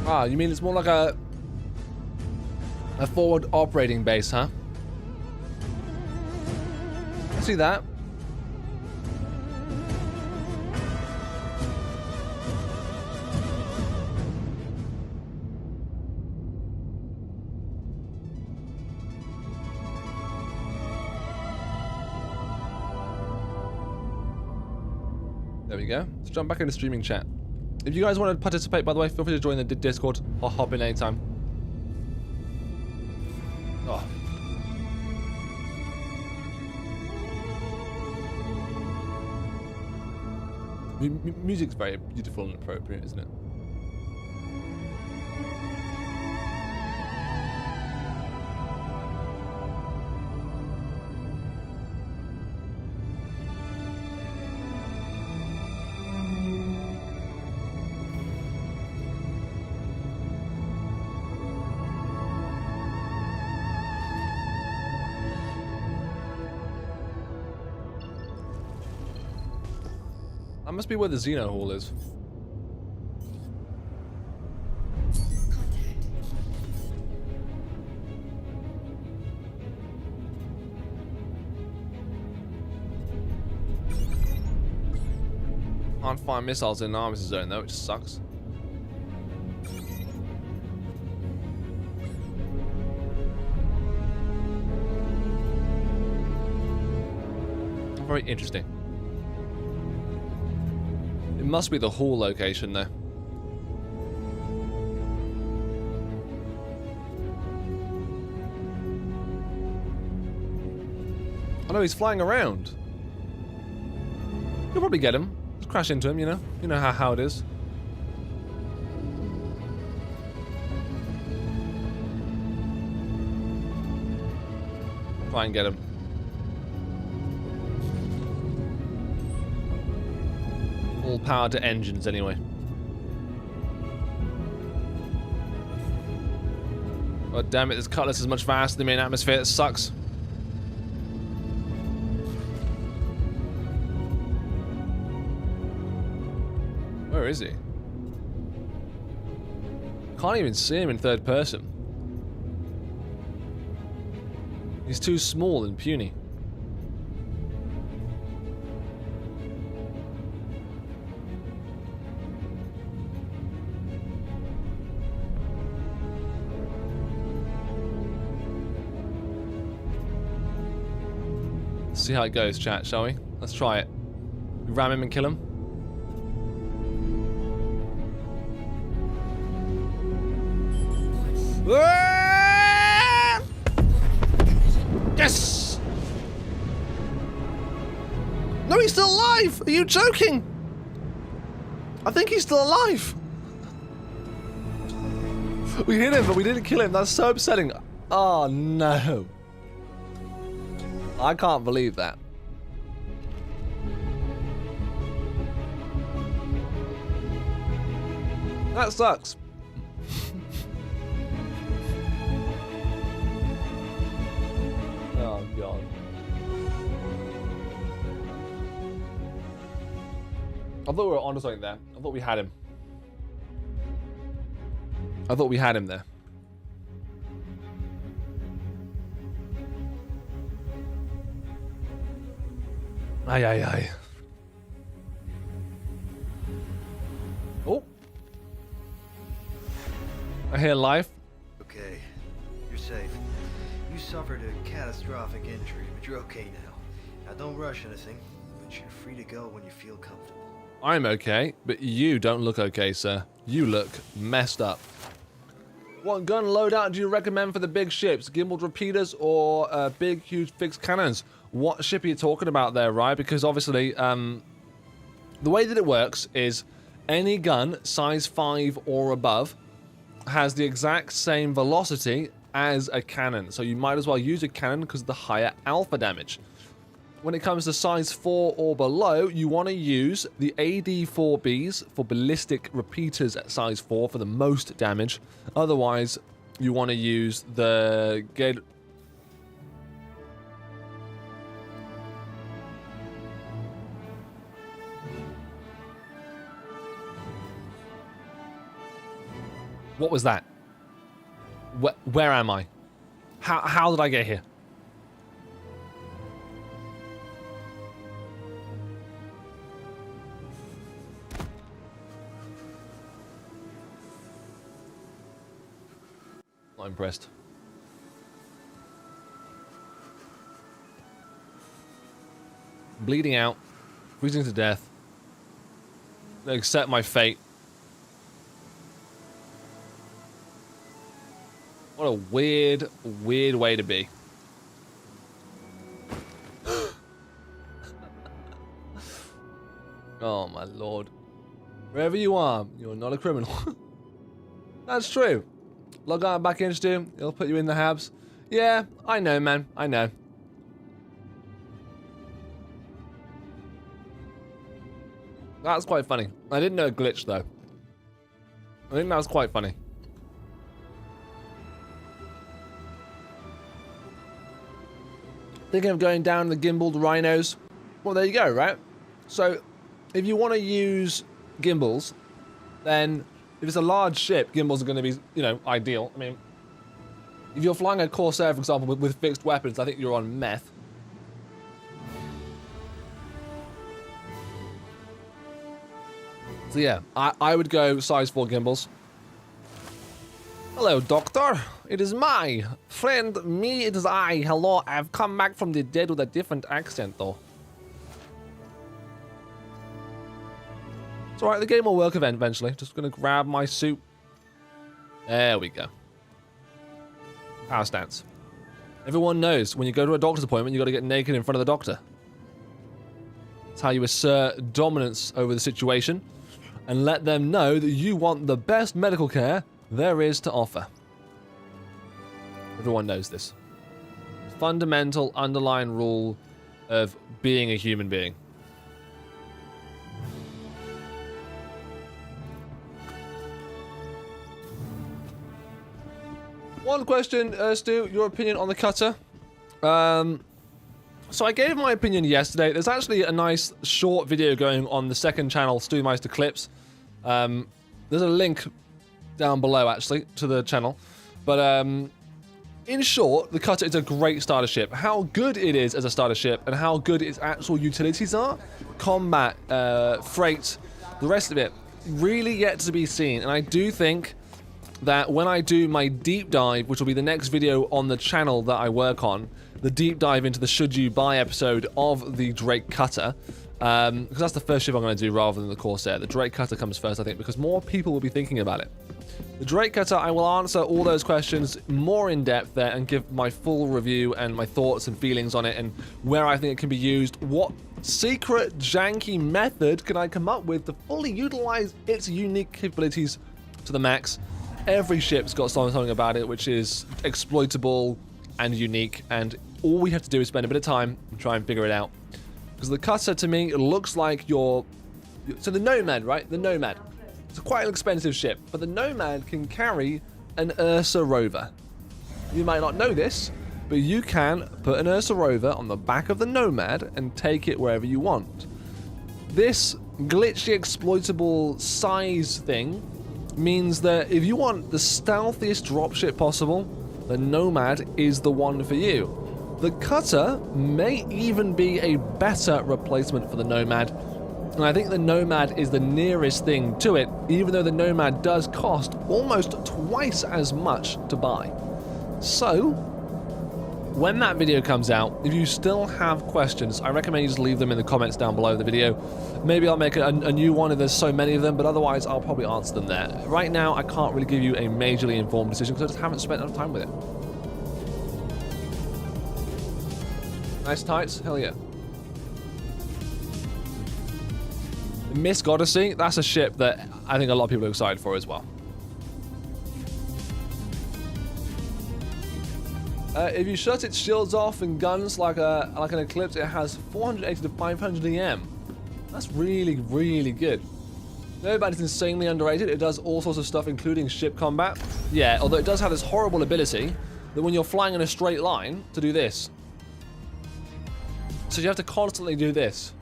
Ah, you mean it's more like a forward operating base, huh? I see that. There we go. Let's jump back into streaming chat. If you guys want to participate, by the way, feel free to join the Discord or hop in anytime. Oh. Music's very beautiful and appropriate, isn't it? That must be where the Xeno Hall is. Can't find missiles in an armistice zone though, which sucks. Very interesting. It must be the hall location there. I know he's flying around. You'll probably get him. Just crash into him, you know? You know how it is. Try and get him. All power to engines anyway. God damn it, this Cutlass is much faster than me in atmosphere. It sucks. Where is he? Can't even see him in third person. He's too small and puny. Let's see how it goes, chat, shall we? Let's try it. We ram him and kill him. Yes! No, he's still alive! Are you joking? I think he's still alive. We hit him, but we didn't kill him. That's so upsetting. Oh, no. I can't believe that. That sucks. Oh, God. I thought we were onto something there. I thought we had him. I thought we had him there. Aye, aye, aye. Oh. I hear life. Okay, you're safe. You suffered a catastrophic injury, but you're okay now. Now don't rush anything, but you're free to go when you feel comfortable. I'm okay, but you don't look okay, sir. You look messed up. What gun loadout do you recommend for the big ships? Gimbaled repeaters or big, huge fixed cannons? What ship are you talking about there, right? Because obviously, the way that it works is any gun size 5 or above has the exact same velocity as a cannon. So you might as well use a cannon because of the higher alpha damage. When it comes to size 4 or below, you want to use the AD4Bs for ballistic repeaters at size 4 for the most damage. Otherwise, you want to use the What was that? Where am I? How did I get here? Not impressed. Bleeding out, freezing to death. Accept my fate. What a weird, weird way to be. Oh my lord. Wherever you are, you're not a criminal. That's true. Log on back in, Stu. It'll put you in the Habs. Yeah, I know, man. I know. That's quite funny. I didn't know it glitched, though. I think that was quite funny. Thinking of going down the gimbaled rhinos. Well, there you go, right? So, if you want to use gimbals, then if it's a large ship, gimbals are going to be, you know, ideal. I mean, if you're flying a Corsair, for example, with fixed weapons, I think you're on meth. So yeah, I would go size 4 gimbals. Hello, Doctor. It is my friend. Me, it is I. Hello, I've come back from the dead with a different accent, though. It's alright, the game will work eventually. Just gonna grab my suit. There we go. Power stance. Everyone knows when you go to a doctor's appointment, you gotta get naked in front of the doctor. That's how you assert dominance over the situation and let them know that you want the best medical care there is to offer. Everyone knows this. Fundamental underlying rule of being a human being. One question, Stu, your opinion on the cutter. So I gave my opinion yesterday. There's actually a nice short video going on the second channel, Stu Meister Clips. There's a link down below, actually, to the channel. But in short, the cutter is a great starter ship. How good it is as a starter ship and how good its actual utilities are, combat, freight, the rest of it, really yet to be seen. And I do think that when I do my deep dive, which will be the next video on the channel that I work on, the deep dive into the Should You Buy episode of the Drake Cutter, because that's the first ship I'm going to do rather than the Corsair. The Drake Cutter comes first, I think, because more people will be thinking about it. The Drake Cutter, I will answer all those questions more in depth there and give my full review and my thoughts and feelings on it and where I think it can be used. What secret, janky method can I come up with to fully utilize its unique capabilities to the max? Every ship's got something about it which is exploitable and unique, and all we have to do is spend a bit of time and try and figure it out. Because the cutter, to me, it looks like your... So the Nomad, right? The Nomad. It's quite an expensive ship, but the Nomad can carry an Ursa rover. You might not know this, but you can put an Ursa rover on the back of the Nomad and take it wherever you want. This glitchy exploitable size thing means that if you want the stealthiest dropship possible, the Nomad is the one for you. The Cutter may even be a better replacement for the Nomad, and I think the Nomad is the nearest thing to it, even though the Nomad does cost almost twice as much to buy. So, when that video comes out, if you still have questions, I recommend you just leave them in the comments down below the video. Maybe I'll make a new one if there's so many of them, but otherwise I'll probably answer them there. Right now, I can't really give you a majorly informed decision because I just haven't spent enough time with it. Nice tights? Hell yeah. The Miss Odyssey, that's a ship that I think a lot of people are excited for as well. If you shut its shields off and guns like an Eclipse, it has 480 to 500 EM. That's really, really good. Nomad is insanely underrated. It does all sorts of stuff, including ship combat. Yeah, although it does have this horrible ability that when you're flying in a straight line, to do this. So you have to constantly do this.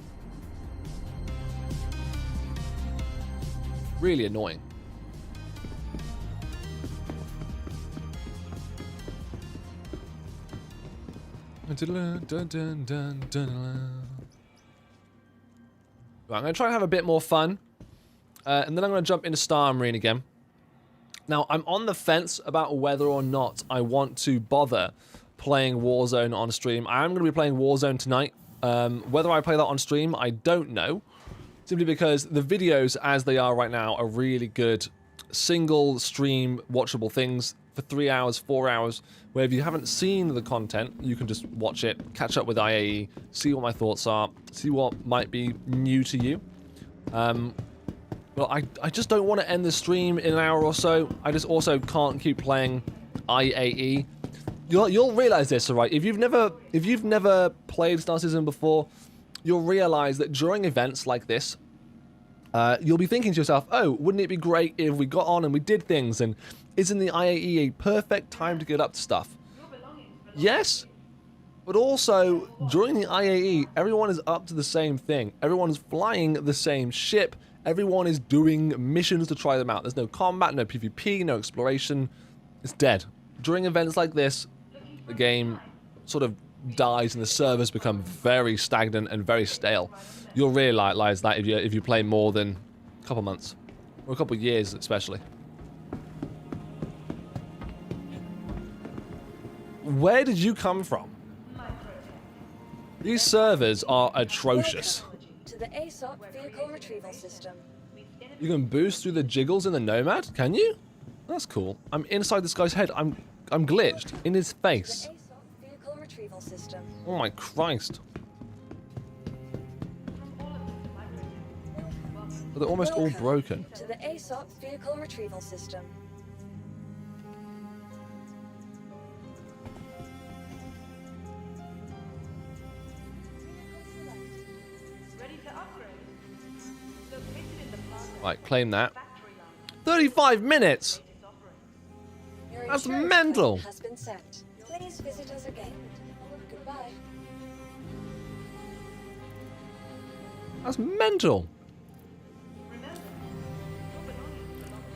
Really annoying. Right, I'm going to try and have a bit more fun. And then I'm going to jump into Star Marine again. Now, I'm on the fence about whether or not I want to bother playing Warzone on stream. I am going to be playing Warzone tonight. Whether I play that on stream, I don't know. Simply because the videos, as they are right now, are really good single stream watchable things for 3 hours, 4 hours, where if you haven't seen the content, you can just watch it, catch up with IAE, see what my thoughts are, see what might be new to you. Well, I just don't want to end the stream in an hour or so. I just also can't keep playing IAE. You'll realize this, alright? If you've never played Star Citizen before, you'll realize that during events like this, you'll be thinking to yourself, oh, wouldn't it be great if we got on and we did things, and isn't the IAE a perfect time to get up to stuff? Yes, but also, during the IAE, everyone is up to the same thing. Everyone is flying the same ship. Everyone is doing missions to try them out. There's no combat, no PvP, no exploration. It's dead. During events like this, the game sort of dies and the servers become very stagnant and very stale. You'll realize that if you play more than a couple months or a couple years, especially. Where did you come from? These servers are atrocious. Welcome to the ASOC vehicle retrieval system. You can boost through the jiggles in the Nomad, can you? That's cool. I'm inside this guy's head. I'm glitched in his face. The ASOC vehicle retrieval system. Oh my Christ. But they're almost all Welcome broken. to the ASOC vehicle retrieval system. Ready to upgrade? Located in the plaza Right, claim that. factory line. 35 minutes! Your That's insurance mental. claim has been sent. Please visit us again. Goodbye. That's mental.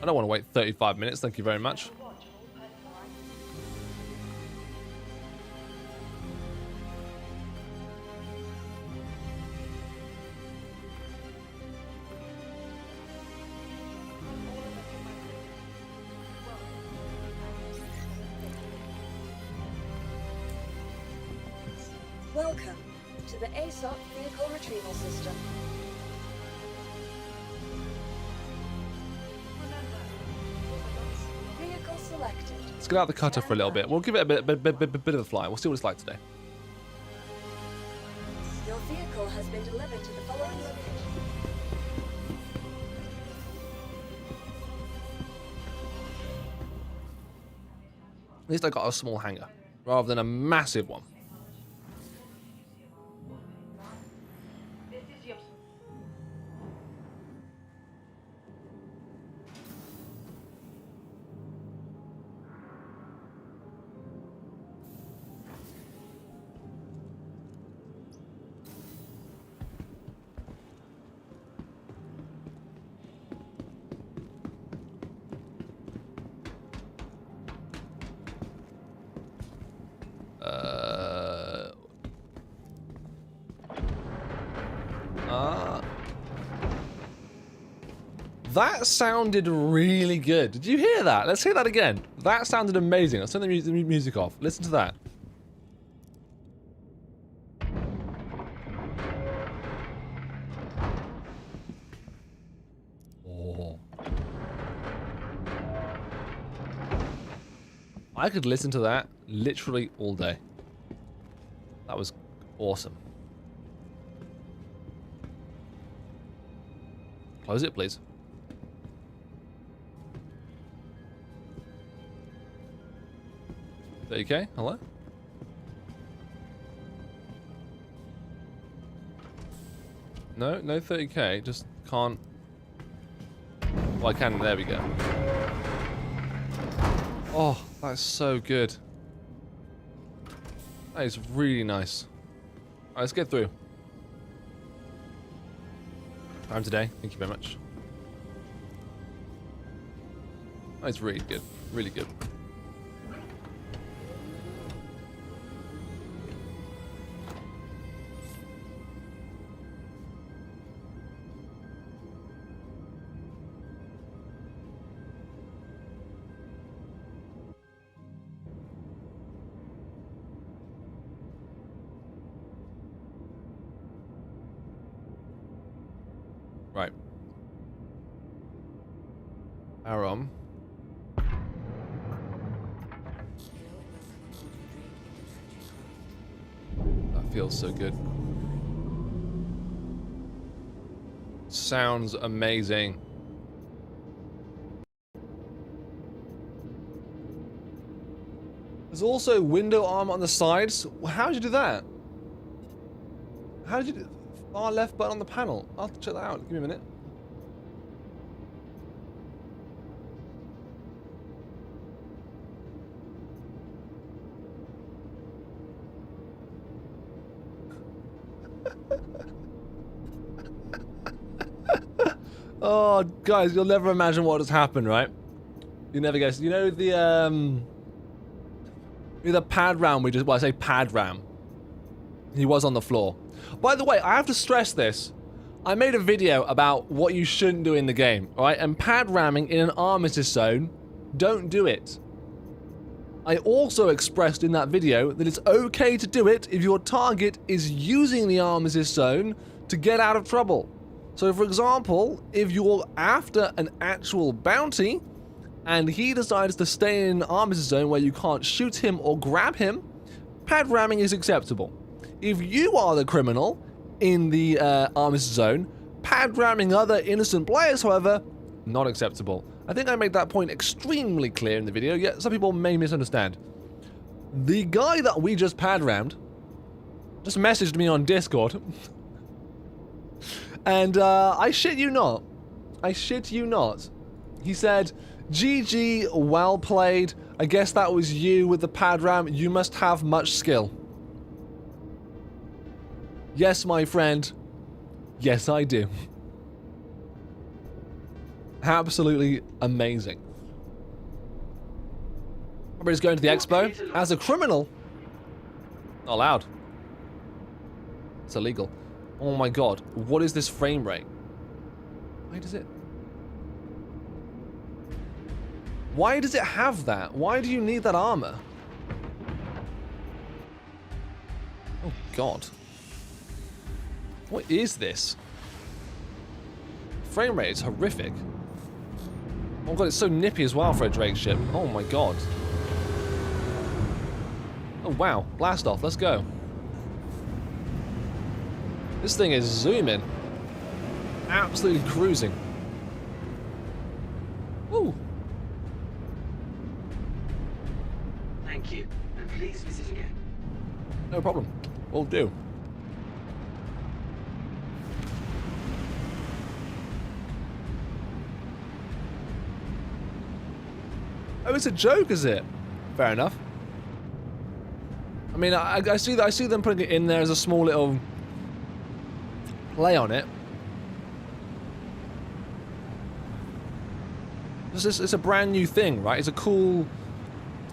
I don't want to wait 35 minutes, thank you very much. Welcome to the ASOC vehicle retrieval system. Vehicle selected. Let's get out the cutter for a little bit. We'll give it a bit of a fly. We'll see what it's like today. Your vehicle has been delivered to the following location. At least I got a small hangar, rather than a massive one. This is your That sounded really good. Did you hear that? Let's hear that again. That sounded amazing. Let's turn the music off. Listen to that. Oh. I could listen to that literally all day. That was awesome. Close it, please. Okay, hello? No, no 30k, just can't... Well, I can, there we go. Oh, that's so good. That is really nice. Alright, let's get through. Time today, thank you very much. That's really good, really good. Right. Aram. That feels so good. Sounds amazing. There's also window arm on the sides. How did you do that? How did you do... Far left button on the panel. I'll have to check that out. Give me a minute. Oh, guys, you'll never imagine what has happened, right? You never guess. You know the pad ram we just... Well, I say pad ram. He was on the floor. By the way, I have to stress this. I made a video about what you shouldn't do in the game, right? And pad ramming in an armistice zone, don't do it. I also expressed in that video that it's okay to do it if your target is using the armistice zone to get out of trouble. So for example, if you're after an actual bounty and he decides to stay in an armistice zone where you can't shoot him or grab him, pad ramming is acceptable. If you are the criminal in the armistice zone, pad ramming other innocent players, however, not acceptable. I think I made that point extremely clear in the video, yet some people may misunderstand. The guy that we just pad rammed just messaged me on Discord. And I shit you not. I shit you not. He said, GG, well played. I guess that was you with the pad ram. You must have much skill. Yes, my friend. Yes, I do. Absolutely amazing. Everybody's going to the expo. As a criminal. Not allowed. It's illegal. Oh my god. What is this frame rate? Why does it... Why does it have that? Why do you need that armor? Oh god. What is this? Frame rate is horrific. Oh god, it's so nippy as well for a Drake ship. Oh my god. Oh wow, blast off, let's go. This thing is zooming. Absolutely cruising. Woo. Thank you, and please visit again. No problem. Will do. Oh, it's a joke, is it? Fair enough. I mean, I see that. I see them putting it in there as a small little play on it. It's a brand new thing, right? It's a cool,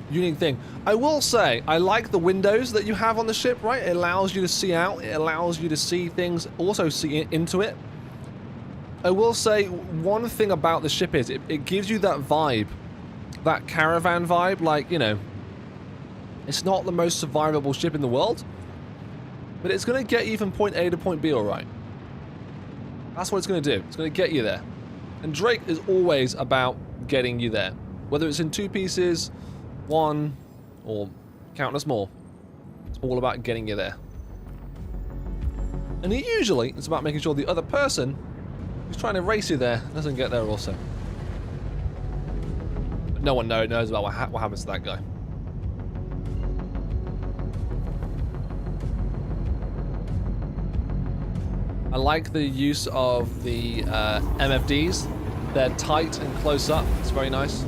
unique thing. I will say, I like the windows that you have on the ship, right? It allows you to see out. It allows you to see things, also see into it. I will say one thing about the ship is it gives you that vibe, that caravan vibe. Like, you know, it's not the most survivable ship in the world, but it's going to get you from point A to point B all right. That's what it's going to do. It's going to get you there. And Drake is always about getting you there. Whether it's in 2 pieces, 1, or countless more. It's all about getting you there. And usually, it's about making sure the other person who's trying to race you there doesn't get there also. But no one knows about what happens to that guy. I like the use of the MFDs. They're tight and close up. It's very nice.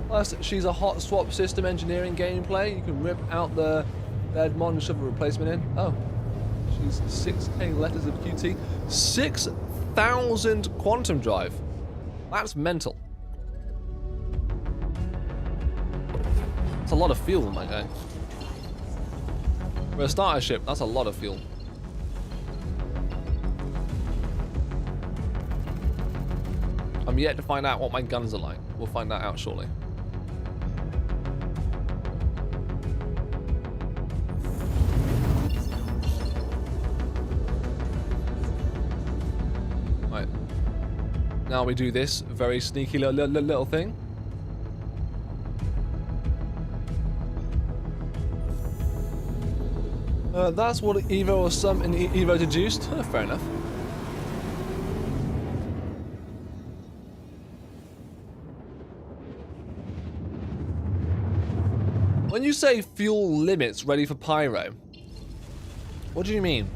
Plus, she's a hot swap system engineering gameplay. You can rip out the mod and shove a replacement in. Oh, she's 6k letters of QT. 6,000 quantum drive. That's mental. That's a lot of fuel, my guy. For a starter ship, that's a lot of fuel. I'm yet to find out what my guns are like. We'll find that out shortly. Right. Now we do this very sneaky little thing. That's what Evo or some in Evo deduced. Fair enough. When you say fuel limits ready for pyro, what do you mean?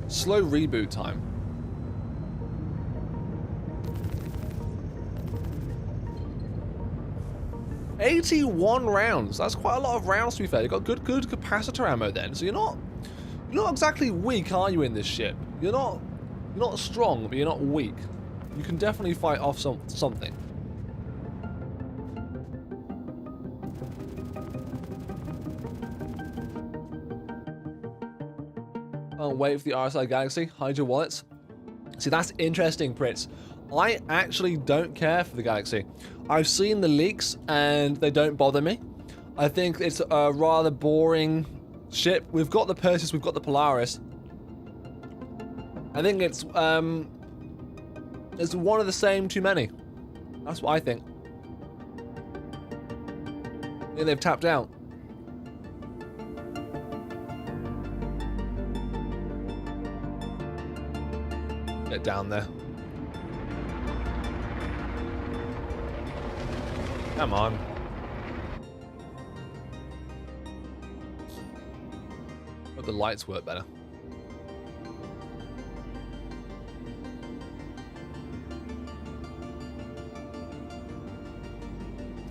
Slow reboot time. $81 rounds. That's quite a lot of rounds, to be fair. You've got good capacitor ammo then, so you're not exactly weak, are you, in this ship? You're not strong, but you're not weak. You can definitely fight off something. Can't wait for the RSI Galaxy. Hide your wallets. See, that's interesting, Pritz. I actually don't care for the Galaxy. I've seen the leaks and they don't bother me. I think it's a rather boring ship. We've got the Perseus, we've got the Polaris. I think it's one of the same too many. That's what I think. I think they've tapped out. Get down there. Come on. Hope the lights work better.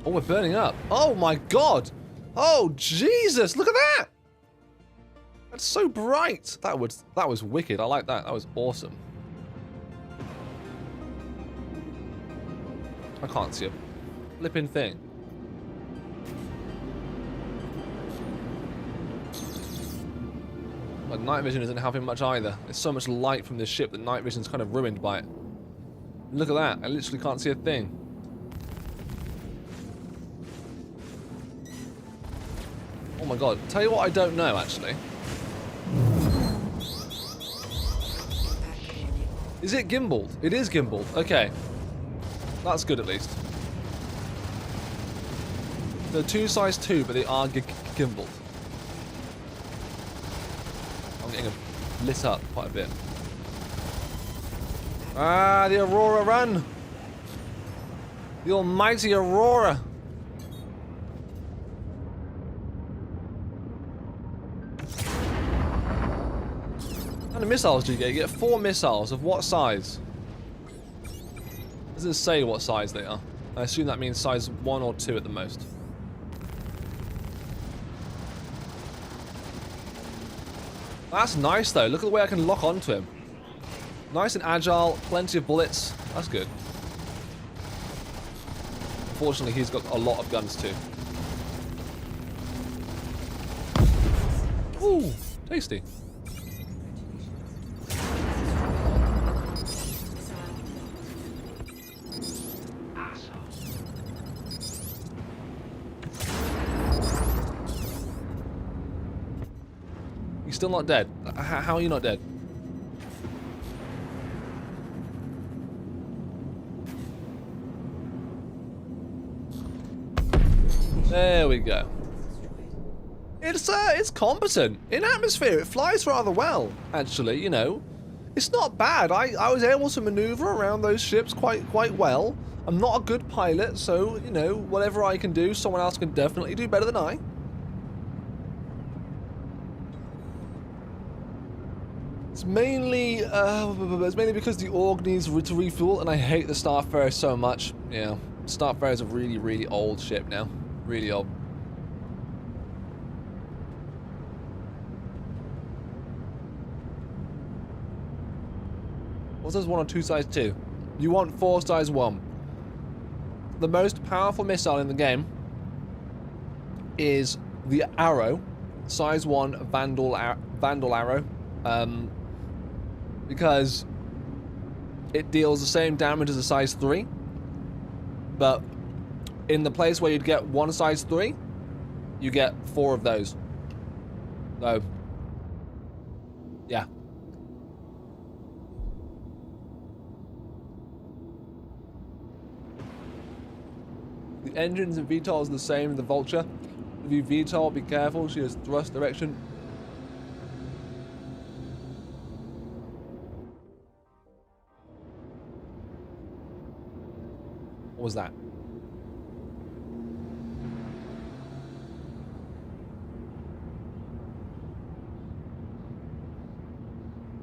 Oh, we're burning up. Oh my god. Oh Jesus, look at that. That's so bright. That was wicked. I like that. That was awesome. I can't see a flipping thing. But night vision isn't helping much either. There's so much light from this ship that night vision's kind of ruined by it. Look at that. I literally can't see a thing. Oh my god. Tell you what I don't know, actually. Is it gimbaled? It is gimbaled. Okay. That's good at least. They're 2 size 2, but they are gimbaled. I'm getting lit up quite a bit. Ah, the Aurora run! The almighty Aurora! How many missiles do you get? You get 4 missiles. Of what size? Doesn't say what size they are. I assume that means size 1 or 2 at the most. That's nice though. Look at the way I can lock onto him. Nice and agile, plenty of bullets. That's good. Unfortunately, he's got a lot of guns too. Ooh, tasty. You're still not dead. How are you not dead? There we go. It's competent. In atmosphere, it flies rather well, actually, you know. It's not bad. I was able to maneuver around those ships quite well. I'm not a good pilot, so, you know, whatever I can do, someone else can definitely do better than I. It's mainly because the Org needs to refuel, and I hate the Starfarer so much. Yeah, Starfarer is a really old ship now. Really old. What says 1 or 2 size 2? You want 4 size 1. The most powerful missile in the game is the Arrow, size 1 Vandal Arrow, because it deals the same damage as a size 3, but in the place where you'd get 1 size 3, you get 4 of those. So, yeah. The engines and VTOL is the same in the Vulture. If you VTOL, be careful, she has thrust direction. What was that?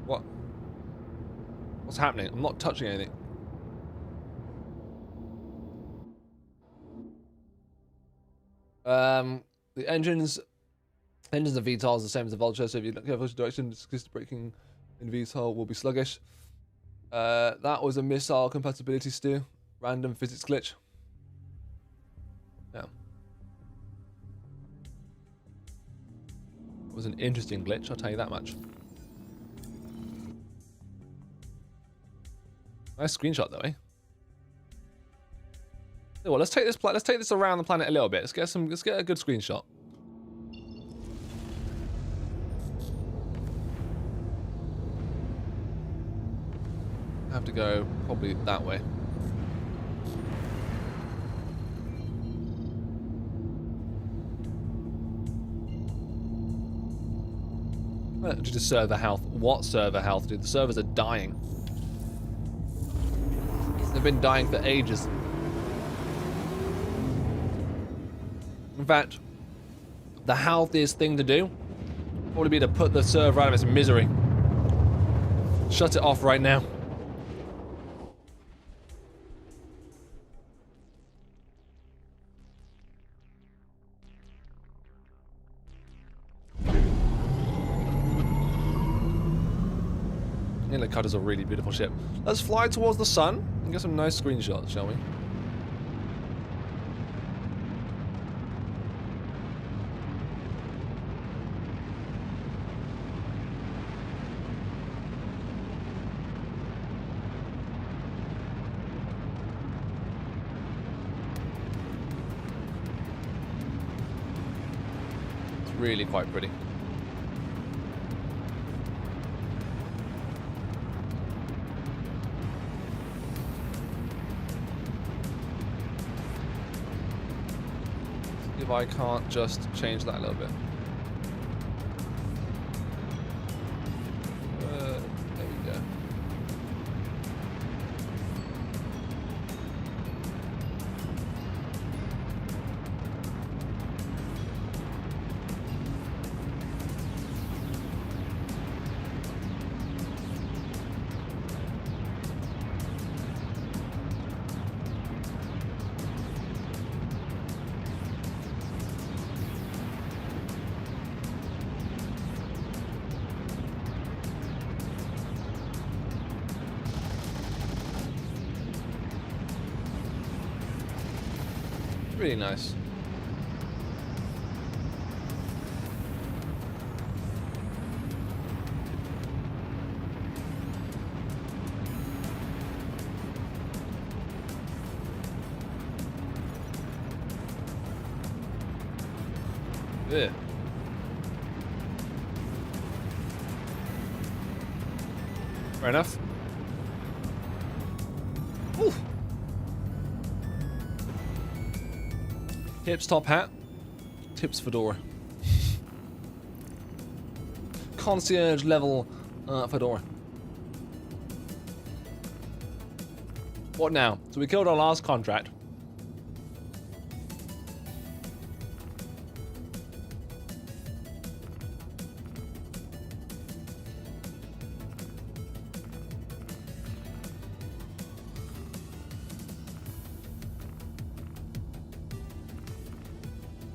What? What's happening? I'm not touching anything. The engines and VTOL is the same as the Vulture, so if you look at direction, just braking in VTOL will be sluggish. That was a missile compatibility stew. Random physics glitch. Yeah. It was an interesting glitch, I'll tell you that much. Nice screenshot though, eh? Well, let's take this around the planet a little bit. Let's get a good screenshot. I have to go probably that way. Due to server health. What server health, dude? The servers are dying. They've been dying for ages. In fact, the healthiest thing to do would probably be to put the server out of its misery. Shut it off right now. Is a really beautiful ship. Let's fly towards the sun and get some nice screenshots, shall we? It's really quite pretty. If I can't just change that a little bit. There we go. Really nice. Yeah. Fair enough. Ooh. Hips top hat. Tips fedora. Concierge level fedora. What now? So we killed our last contract.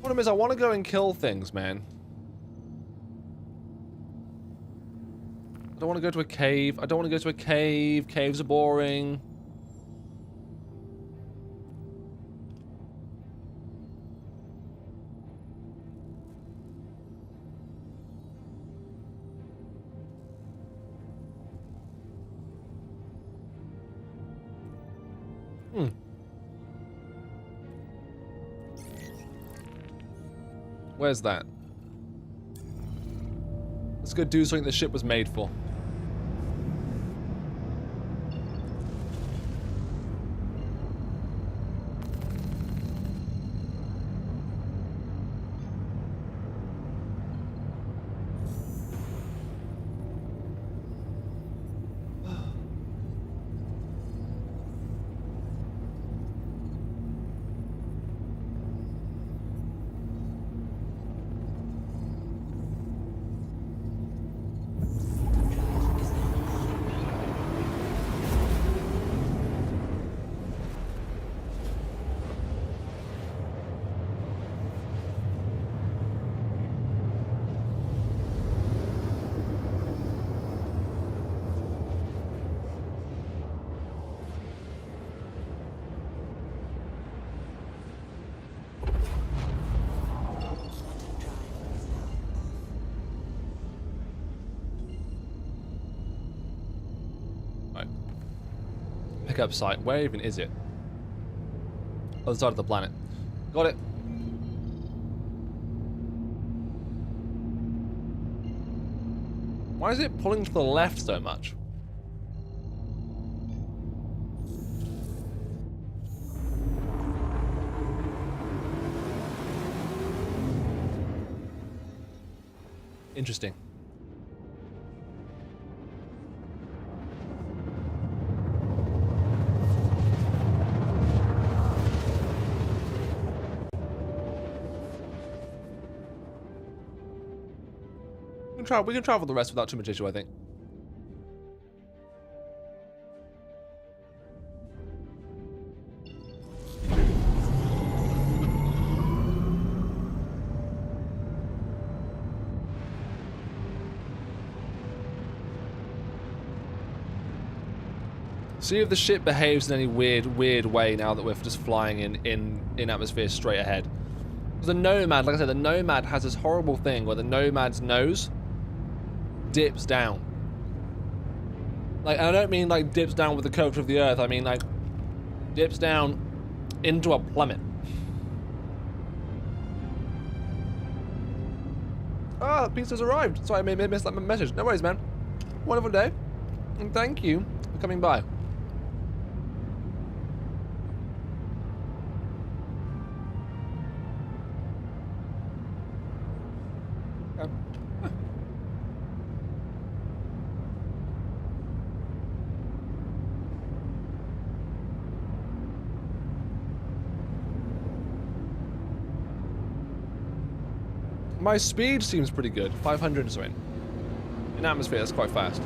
Problem is, I want to go and kill things, man. I don't want to go to a cave. I don't want to go to a cave. Caves are boring. Where's that? Let's go do something the ship was made for. Pickup site. Where even is it? Other side of the planet. Got it. Why is it pulling to the left so much? Interesting. We can travel the rest without too much issue, I think. See if the ship behaves in any weird way now that we're just flying in atmosphere straight ahead. The Nomad, like I said, the Nomad has this horrible thing where the Nomad's nose dips down. Like, I don't mean like dips down with the curvature of the Earth. I mean like dips down into a plummet. Ah, pizza's arrived. Sorry, I may miss that message. No worries, man. Wonderful day, and thank you for coming by. My speed seems pretty good. 500 or something. In atmosphere, that's quite fast.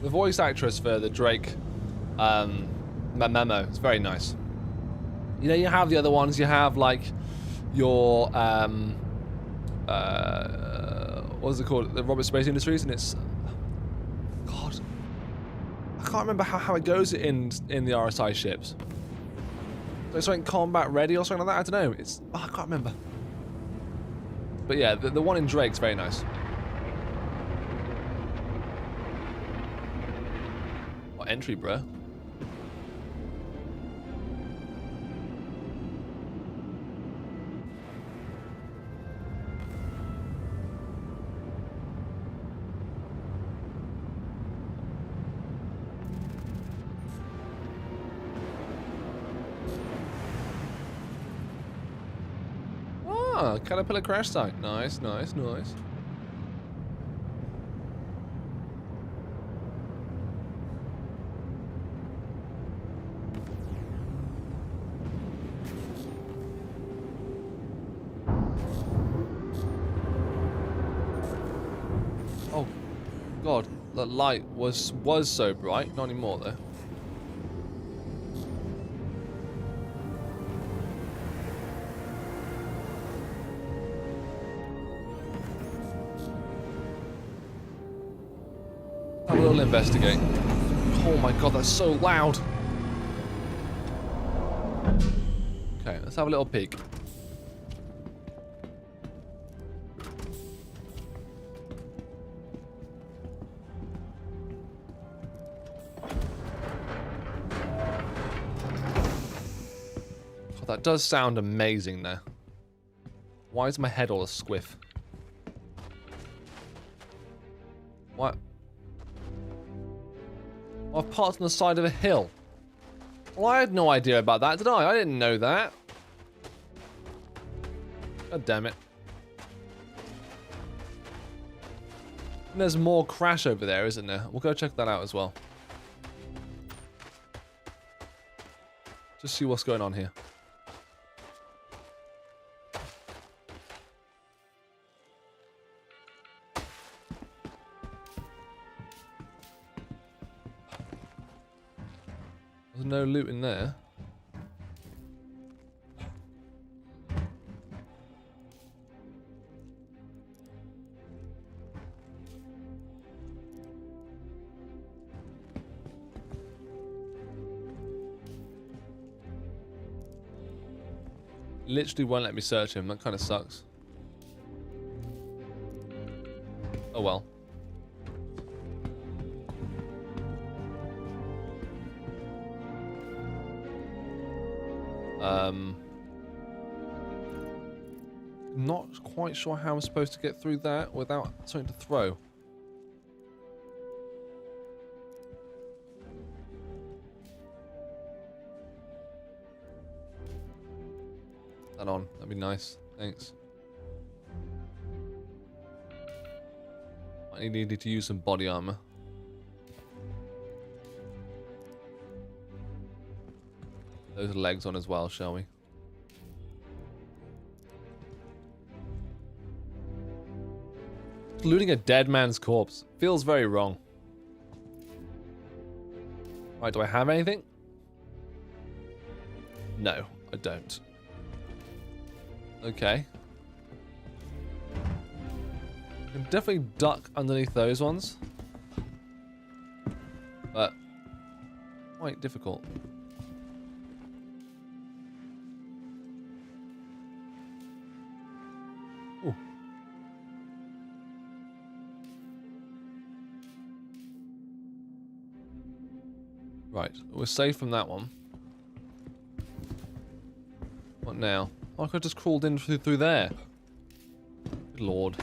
The voice actress for the Drake memo, it's very nice. You know, you have the other ones, you have like your what's it called? The Robert Space Industries, and it's God. I can't remember how it goes in the RSI ships. Like something combat ready or something like that. I don't know. It's I can't remember. But yeah, the one in Drake's very nice. What entry, bruh? Ah, Caterpillar crash site. Nice, nice, nice. Oh, God, the light was so bright. Not anymore though. Have a little investigate. Oh my God, that's so loud. Okay, let's have a little peek. God, that does sound amazing there. Why is my head all a squiff? What? I've parked on the side of a hill. Well, I had no idea about that, did I? I didn't know that. God damn it. And there's more crash over there, isn't there? We'll go check that out as well. Just see what's going on here. There's no loot in there. Literally won't let me search him. That kind of sucks. Oh well. Not quite sure how I'm supposed to get through that without something to throw. That on. That'd be nice. Thanks. I needed to use some body armor. Those legs on as well, shall we? Looting a dead man's corpse feels very wrong. Right, do I have anything? No, I don't. Okay. I can definitely duck underneath those ones. But quite difficult. Ooh. Right, we're safe from that one. What now? Oh, I could have just crawled in through there. Good lord.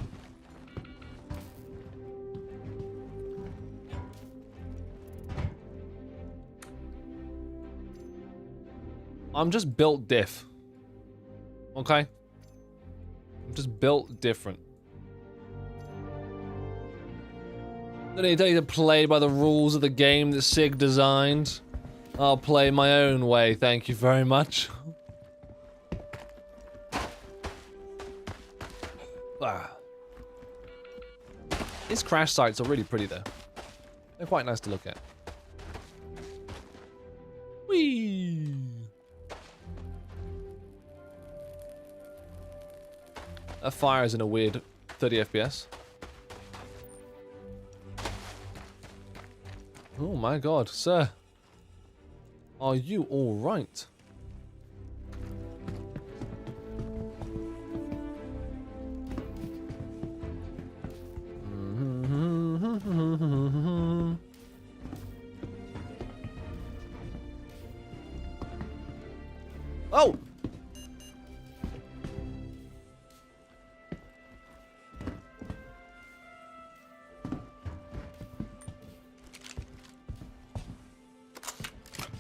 I'm just built diff. Okay? I'm just built different. Don't need to play by the rules of the game that Sig designed. I'll play my own way, thank you very much. Ah. These crash sites are really pretty though. They're quite nice to look at. Whee! That fire is in a weird 30 FPS. Oh my god, sir. Are you alright? Oh!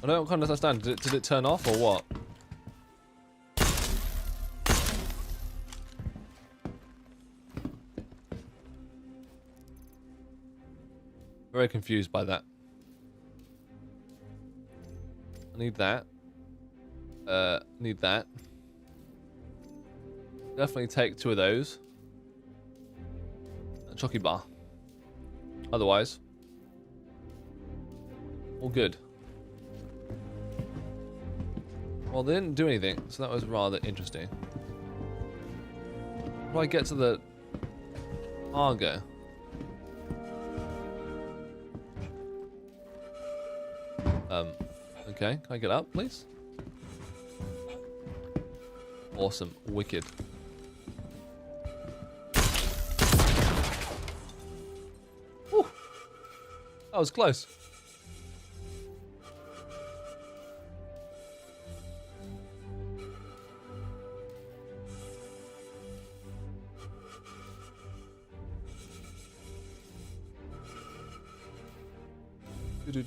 I don't understand. Did it turn off or what? Very confused by that. I need that. Need that. Definitely take 2 of those. A chocky bar. Otherwise, all good. Well, they didn't do anything, so that was rather interesting. How do I get to the cargo? Okay, can I get up, please? Awesome, wicked. Whew. That was close. Do.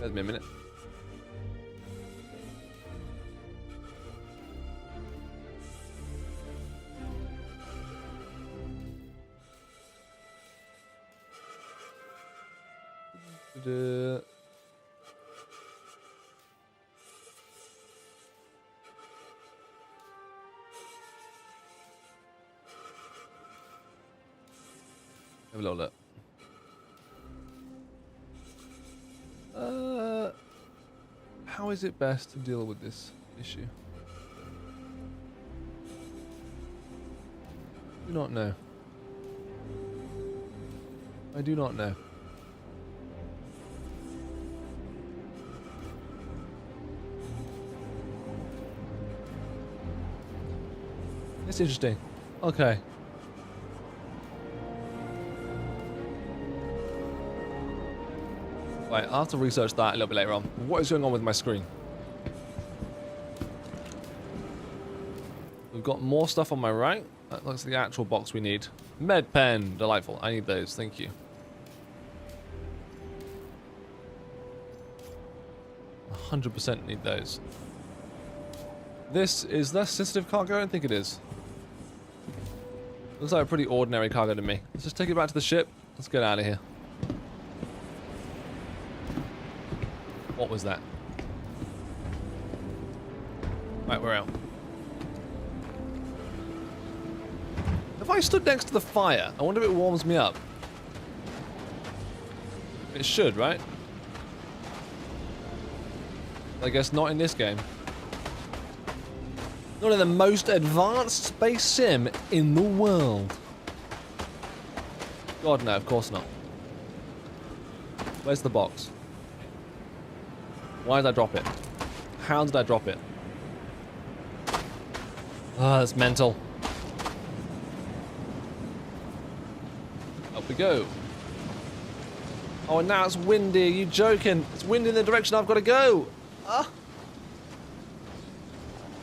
Give me a minute. Have a little look. How is it best to deal with this issue? I do not know. I do not know. It's interesting. Okay. Right, I'll have to research that a little bit later on. What is going on with my screen? We've got more stuff on my right. That looks like the actual box we need. Med pen, delightful. I need those, thank you. 100% need those. This is less sensitive cargo? I don't think it is. Looks like a pretty ordinary cargo to me. Let's just take it back to the ship. Let's get out of here. What was that? Right, we're out. If I stood next to the fire, I wonder if it warms me up. It should, right? I guess not in this game. Not in the most advanced space sim in the world. God, no, of course not. Where's the box? Why did I drop it? How did I drop it? Ah, that's mental. Up we go. Oh, and now it's windy. Are you joking? It's windy in the direction I've got to go. Ah.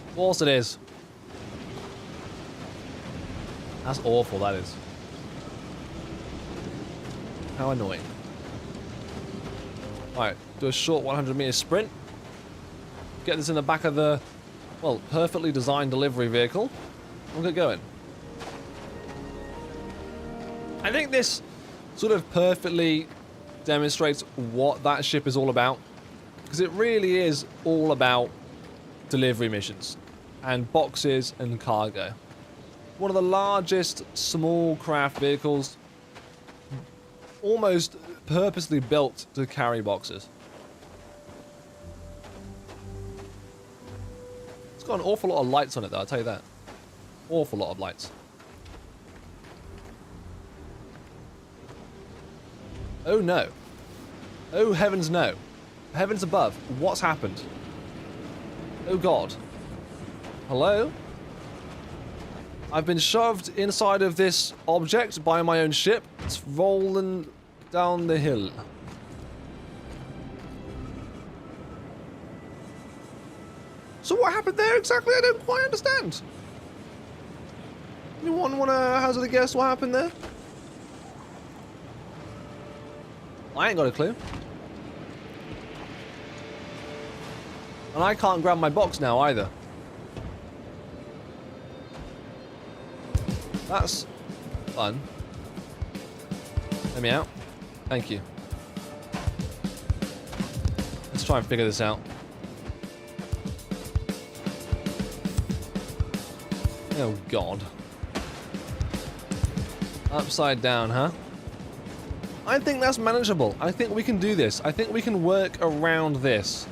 Of course it is. That's awful, that is. How annoying. Alright, do a short 100-meter sprint. Get this in the back of the, well, perfectly designed delivery vehicle. We'll get going. I think this sort of perfectly demonstrates what that ship is all about. Because it really is all about delivery missions and boxes and cargo. One of the largest small craft vehicles, almost purposely built to carry boxes. It's got an awful lot of lights on it, though, I'll tell you that. Awful lot of lights. Oh, no. Oh, heavens, no. Heavens above. What's happened? Oh, God. Hello? I've been shoved inside of this object by my own ship. It's rolling down the hill. So what happened there exactly? I don't quite understand. Anyone want to hazard a guess what happened there? I ain't got a clue. And I can't grab my box now either. That's fun. Let me out. Thank you. Let's try and figure this out. Oh, God. Upside down, huh? I think that's manageable. I think we can do this. I think we can work around this.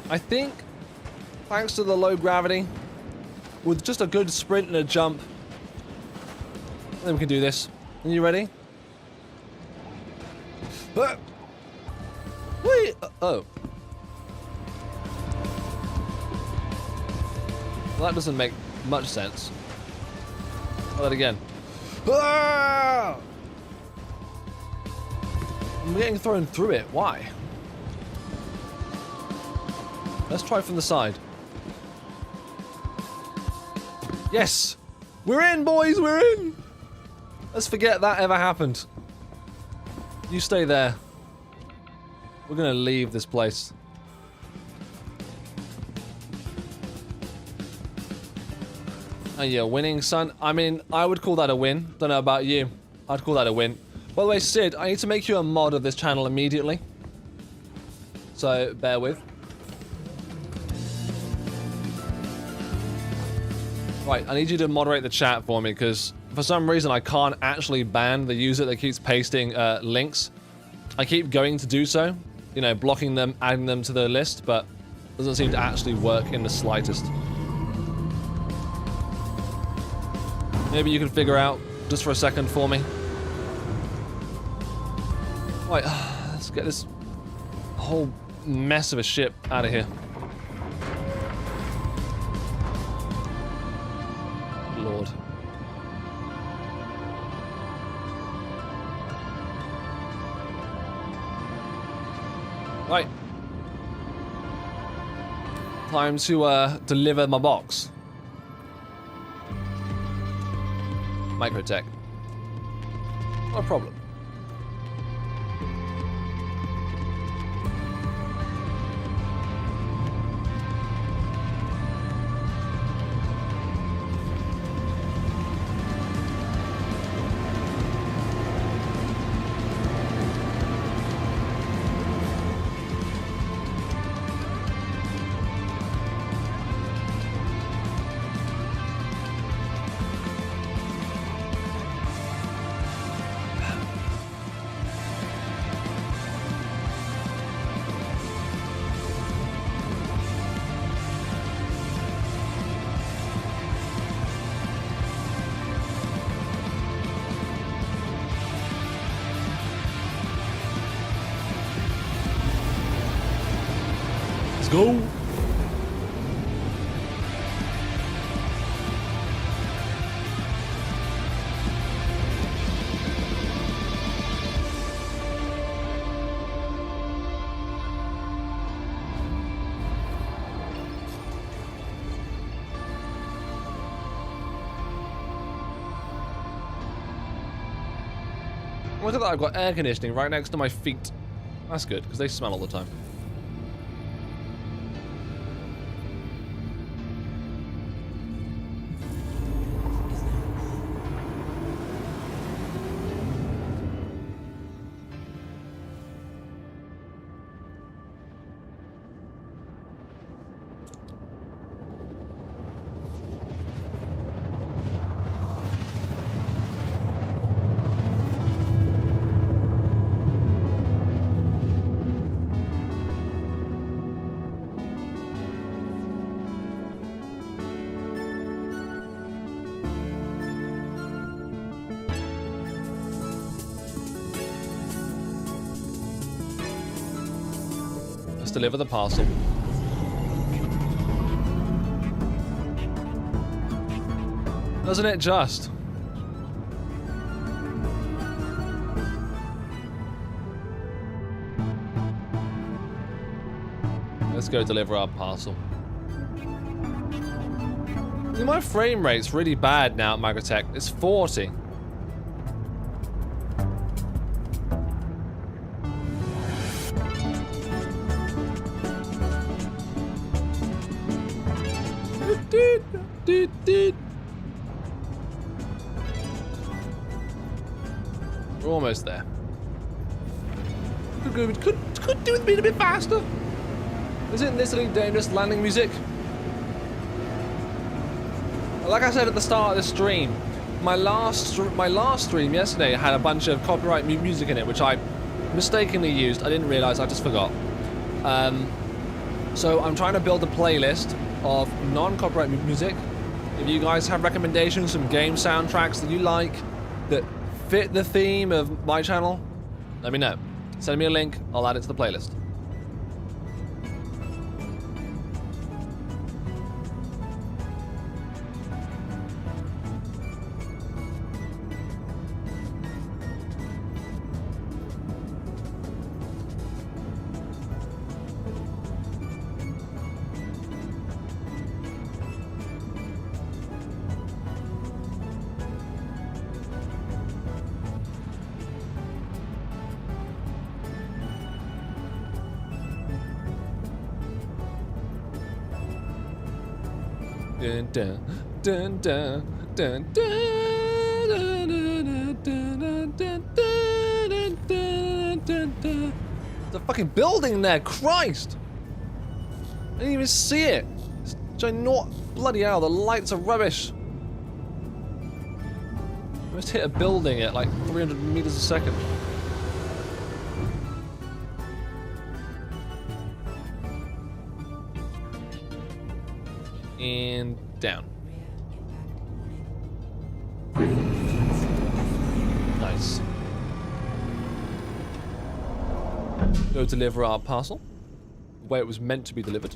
I think, thanks to the low gravity, with just a good sprint and a jump, then we can do this. Are you ready? Wait! Oh. Well, that doesn't make much sense. Try that again. Ah! I'm getting thrown through it. Why? Let's try from the side. Yes! We're in, boys! We're in! Let's forget that ever happened. You stay there. We're gonna leave this place. Are you winning, son? I mean, I would call that a win. Don't know about you. I'd call that a win. By the way, Sid, I need to make you a mod of this channel immediately. So, bear with. Right, I need you to moderate the chat for me, because for some reason I can't actually ban the user that keeps pasting links. I keep going to do so, you know, blocking them, adding them to the list, but it doesn't seem to actually work in the slightest. Maybe you can figure out just for a second for me. Right, let's get this whole mess of a ship out of here. Lord. Right. Time to deliver my box. Microtech. Not a problem. Let's go. Look at that, I've got air conditioning right next to my feet. That's good, because they smell all the time. deliver the parcel. Doesn't it just? Let's go deliver our parcel. See, my frame rate's really bad now at Magotech. It's 40. We're almost there. Could do with being a bit faster. Isn't this really dangerous landing music? Like I said at the start of the stream, my last stream yesterday had a bunch of copyright music in it, which I mistakenly used. I didn't realize, I just forgot. So I'm trying to build a playlist of non-copyright music. If you guys have recommendations, some game soundtracks that you like that fit the theme of my channel, let me know. Send me a link, I'll add it to the playlist. Dun, dun, dun, dun, dun, dun, dun, dun, dun, dun, dun, dun. There's a fucking building there, Christ! I didn't even see it. It's ginormous. Bloody hell, the lights are rubbish. I just hit a building at like 300 meters a second. And down. Nice. Go deliver our parcel the way it was meant to be delivered.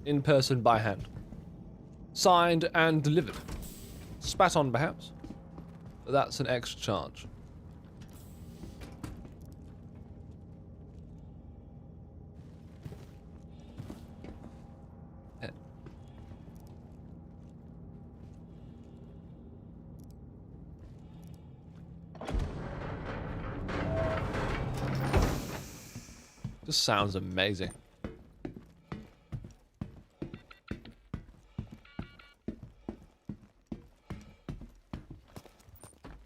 In person by hand. Signed and delivered. Spat on perhaps. But that's an extra charge. Just sounds amazing.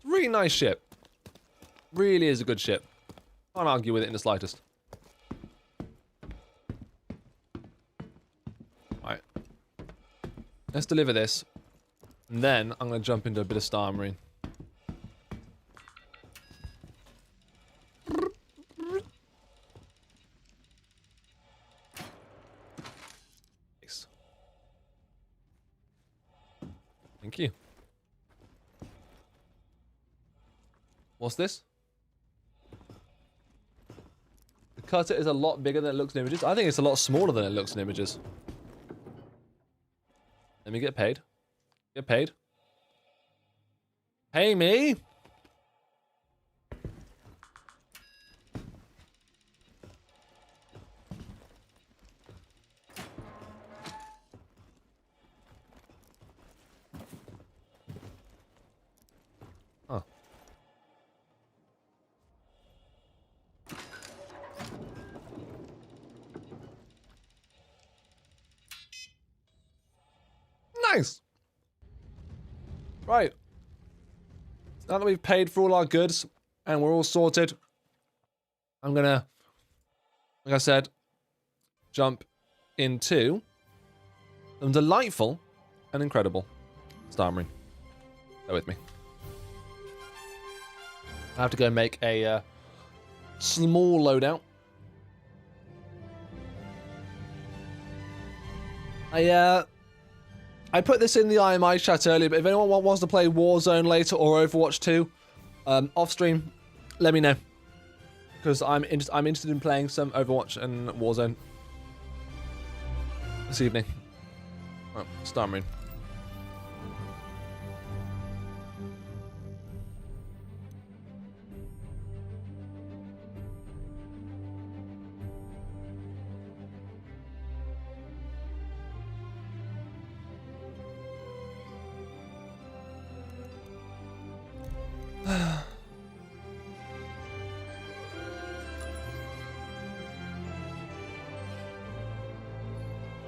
Really nice ship. Really is a good ship. Can't argue with it in the slightest. Alright. Let's deliver this. And then I'm going to jump into a bit of Star Marine. Thank you. What's this? The cutter is a lot bigger than it looks in images. I think it's a lot smaller than it looks in images. Let me get paid. Get paid. Pay me! Huh. Nice! Right. Now that we've paid for all our goods and we're all sorted, I'm gonna, like I said, jump into some delightful and incredible Star Marine. Bear with me. I have to go make a small loadout. I put this in the IMI chat earlier, but if anyone wants to play Warzone later or Overwatch 2, off stream, let me know. Because I'm interested in playing some Overwatch and Warzone this evening. Oh, Star Marine.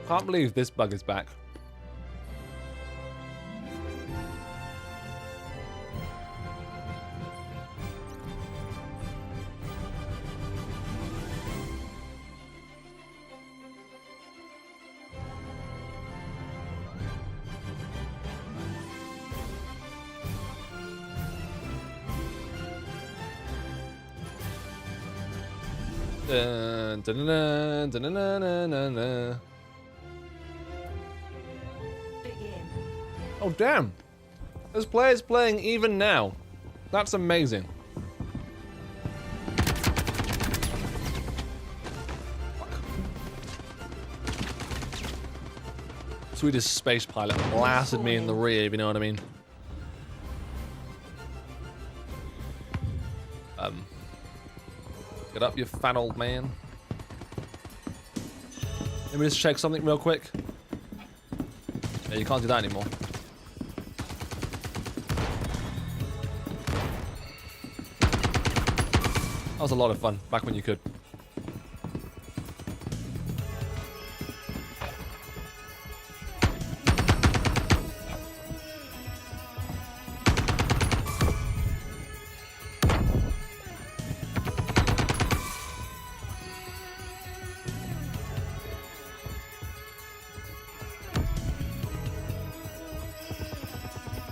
Can't believe this bug is back. Dun, dun, dun, dun, dun, dun, dun, dun, dun. Oh damn! There's players playing even now. That's amazing. Swedish space pilot blasted me in the rear, if you know what I mean. Get up, you fat old man. Let me just check something real quick. Yeah, you can't do that anymore. That was a lot of fun, back when you could.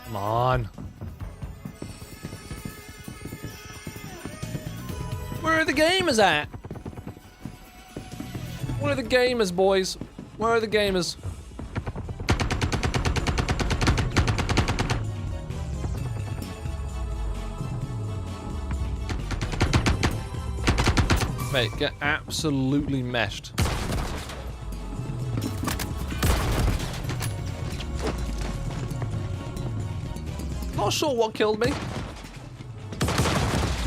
Come on. Where are the gamers at? Where are the gamers, boys? Where are the gamers? Mate, get absolutely meshed. Not sure what killed me.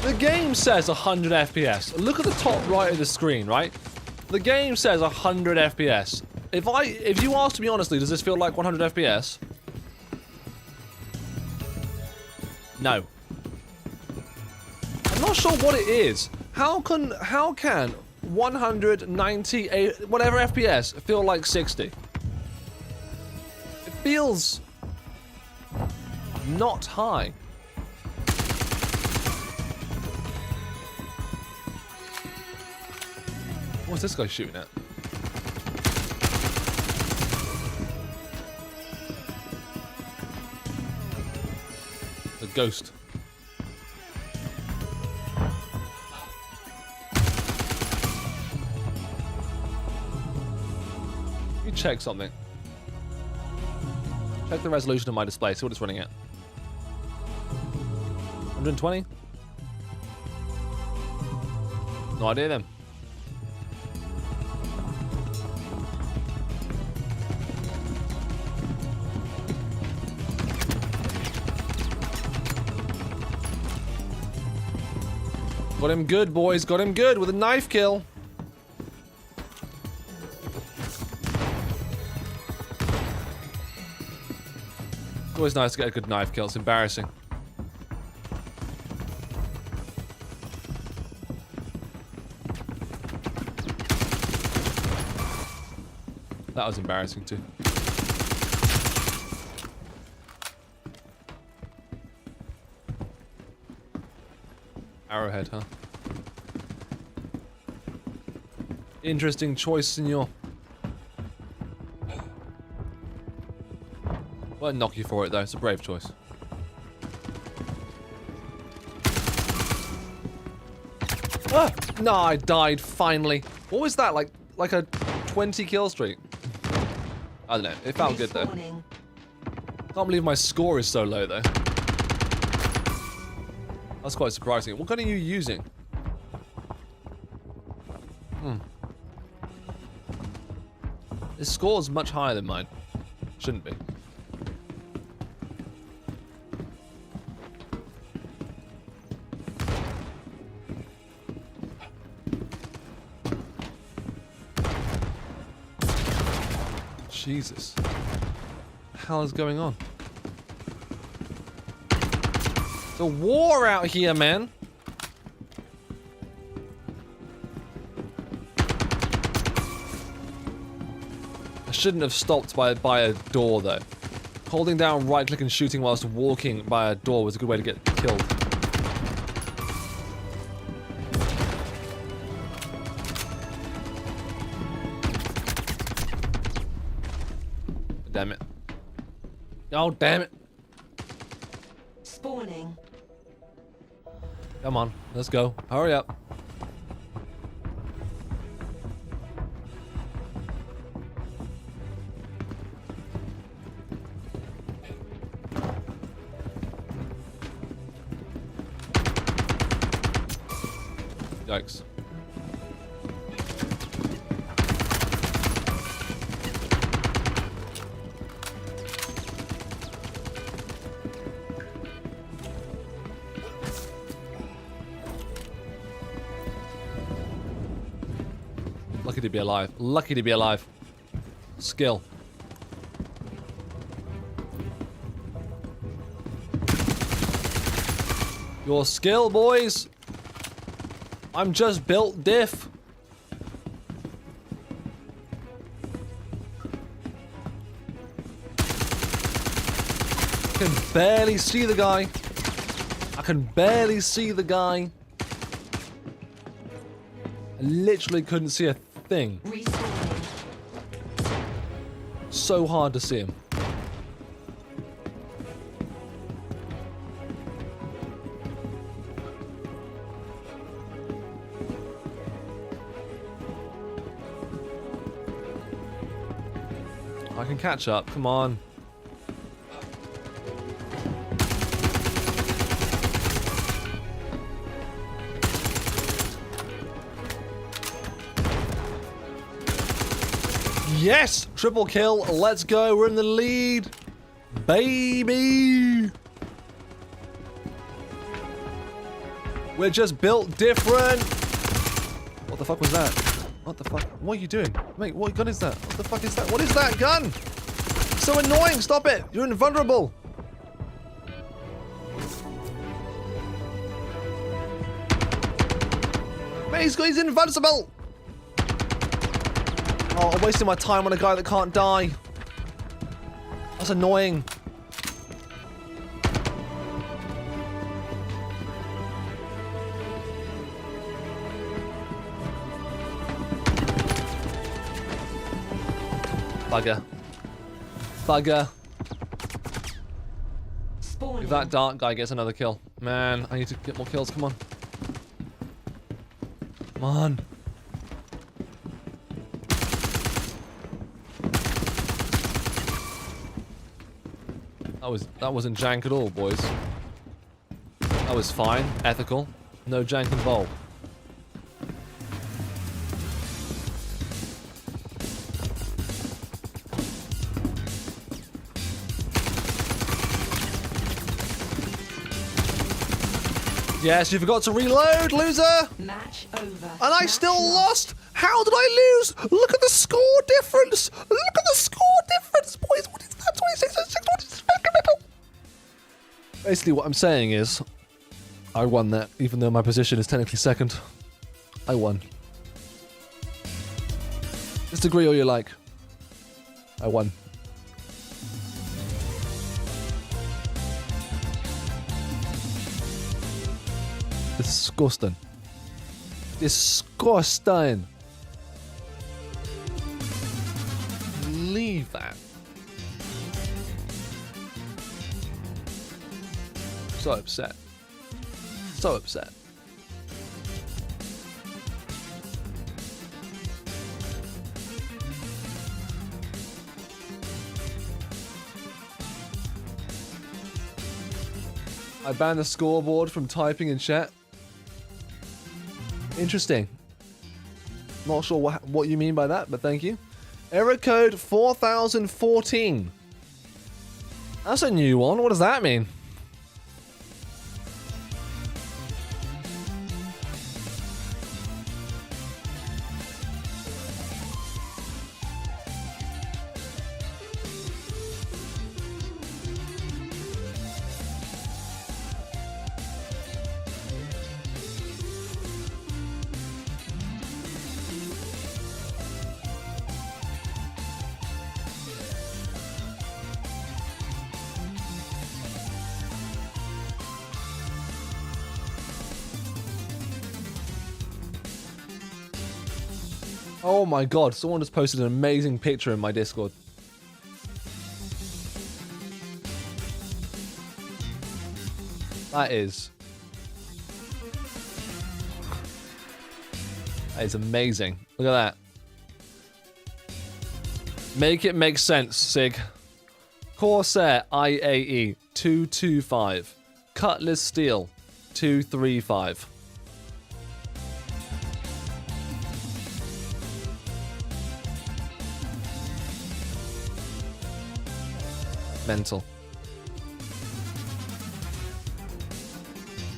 The game says 100 FPS. Look at the top right of the screen, right? The game says 100 FPS. If you ask me honestly, does this feel like 100 FPS? No. I'm not sure what it is. How can 198 whatever FPS feel like 60? It feels not high. What's this guy shooting at? The ghost. You check something. Check the resolution of my display, see what it's running at. 120? No idea then. Got him good, boys. Got him good with a knife kill. Always nice to get a good knife kill. It's embarrassing. That was embarrassing too. Arrowhead, huh? Interesting choice, senor. Won't knock you for it though, it's a brave choice. Ah! No, I died finally. What was that, like a 20 kill streak? I don't know, it felt good though. Can't believe my score is so low though. That's quite surprising. What gun are you using? His score's much higher than mine. Shouldn't be. Jesus. What the hell is going on? It's a war out here, man. I shouldn't have stopped by a door, though. Holding down right click and shooting whilst walking by a door was a good way to get killed. Damn it. Oh, damn it. Spawning. Come on, let's go. Hurry up. Yikes. Lucky to be alive. Lucky to be alive. Skill. Your skill, boys. I'm just built diff. I can barely see the guy. I can barely see the guy. I literally couldn't see a thing. So hard to see him. I can catch up, come on. Yes! Triple kill, let's go, we're in the lead! Baby! We're just built different! What the fuck was that? What the fuck? What are you doing? Mate, what gun is that? What the fuck is that? What is that gun? So annoying, stop it! You're invulnerable! Mate, he's invincible! Oh, I'm wasting my time on a guy that can't die. That's annoying. Bugger. Bugger. If that dark guy gets another kill. Man, I need to get more kills, come on. Come on. That wasn't jank at all, boys. That was fine, ethical, no jank involved. Yes, you forgot to reload, loser! Match over. And I still lost! How did I lose? Look at the score difference! Look at the score difference, boys! What is that? 26, 26, 26. Basically, what I'm saying is, I won that, even though my position is technically second. I won. Disagree all you like. I won. Disgusting. Disgusting. Leave that. So upset. So upset. I banned the scoreboard from typing in chat. Interesting. Not sure what you mean by that, but thank you. Error code 4014. That's a new one. What does that mean? Oh my god, someone just posted an amazing picture in my Discord. That is amazing. Look at that. Make it make sense, Sig. Corsair IAE 225. Cutlass Steel 235. Mental.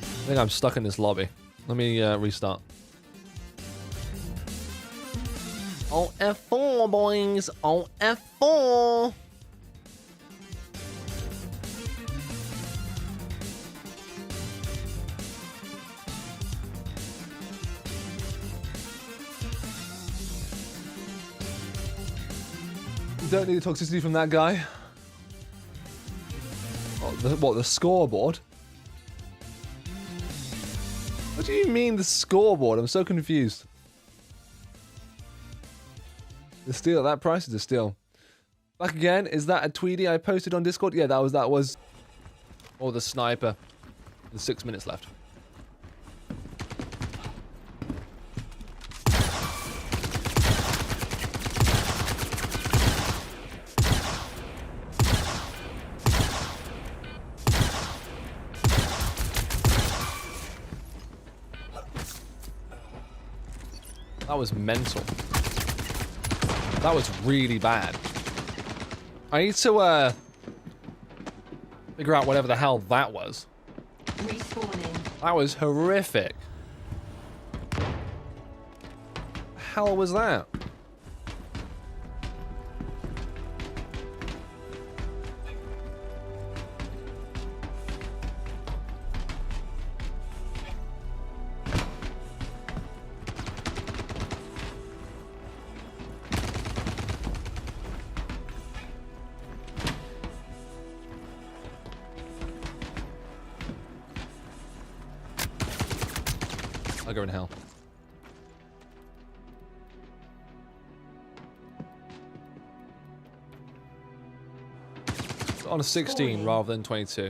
I think I'm stuck in this lobby. Let me restart. On F4, boys. On F4. You don't need the toxicity from that guy. What, the scoreboard? What do you mean the scoreboard? I'm so confused. The steal at that price is a steal. Back again, is that a Tweety I posted on Discord? Yeah, that was. Or the sniper. There's 6 minutes left. That was mental. That was really bad. I need to figure out whatever the hell that was. Respawning. That was horrific. The hell was that? I'll go in hell. It's on a 16 rather than 22.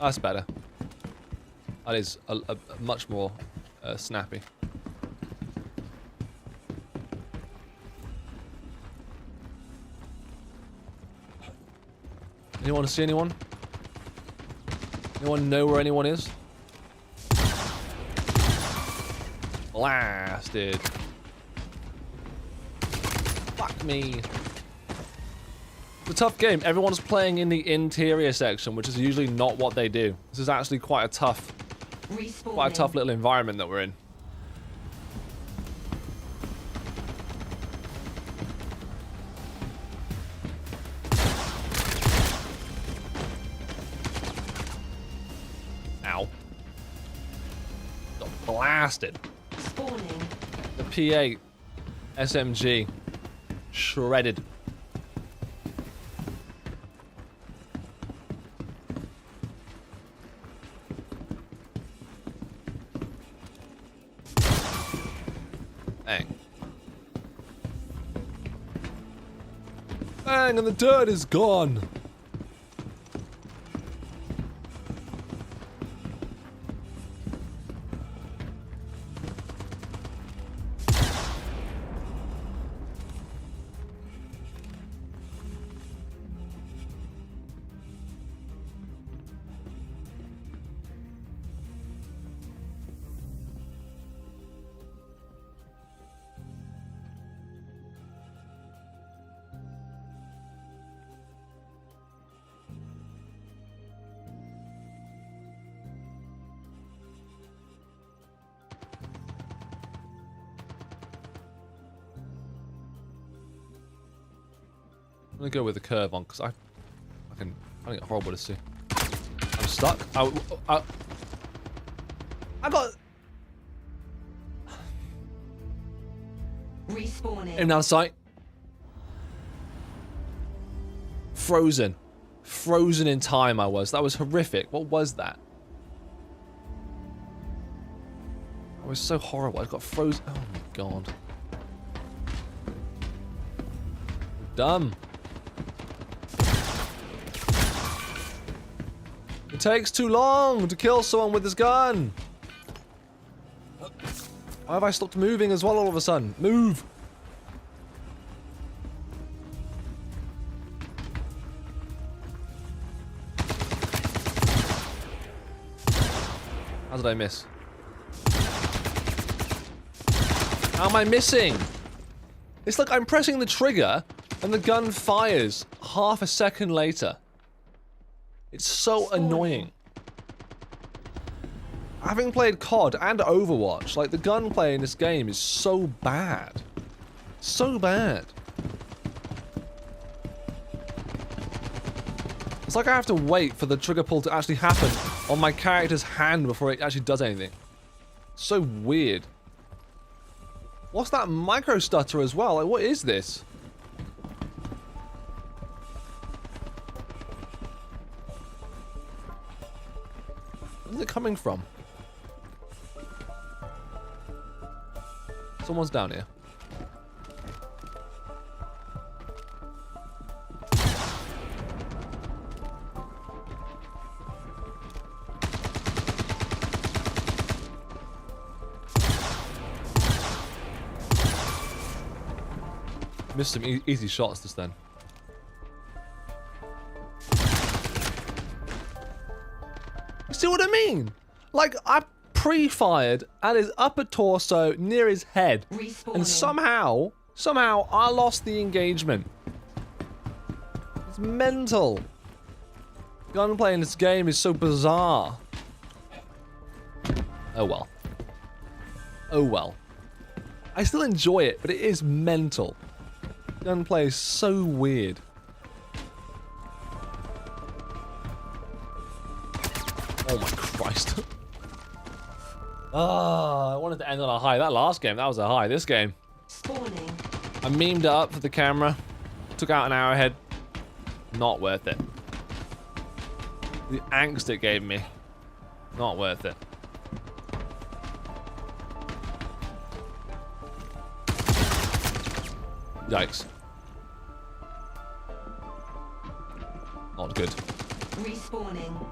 That's better. That is a much more snappy. Anyone see anyone? Anyone know where anyone is? Blasted. Fuck me. It's a tough game. Everyone's playing in the interior section, which is usually not what they do. This is actually quite a tough little environment that we're in. Ow. Got blasted. The P8 SMG shredded. Bang. Bang, and the dirt is gone. I'm gonna go with the curve on because I find it horrible to see. I'm stuck. I got Respawning. him down sight. Frozen. Frozen in time I was. That was horrific. What was that? It was so horrible. I got frozen. Oh my god. Dumb. It takes too long to kill someone with this gun. Why have I stopped moving as well all of a sudden? Move! How did I miss? How am I missing? It's like I'm pressing the trigger and the gun fires half a second later. It's so annoying. Having played COD and Overwatch, like the gunplay in this game is so bad. So bad. It's like I have to wait for the trigger pull to actually happen on my character's hand before it actually does anything. So weird. What's that micro stutter as well? Like, what is this? Where's it coming from? Someone's down here. Missed some easy shots just then. You see what I mean? Like, I pre-fired at his upper torso near his head. And somehow I lost the engagement. It's mental. Gunplay in this game is so bizarre. Oh well. Oh well. I still enjoy it, but it is mental. Gunplay is so weird. Oh my Christ. I wanted to end on a high. That last game, that was a high. This game. Spawning. I memed it up for the camera. Took out an arrowhead. Not worth it. The angst it gave me. Not worth it. Yikes. Not good. Respawning.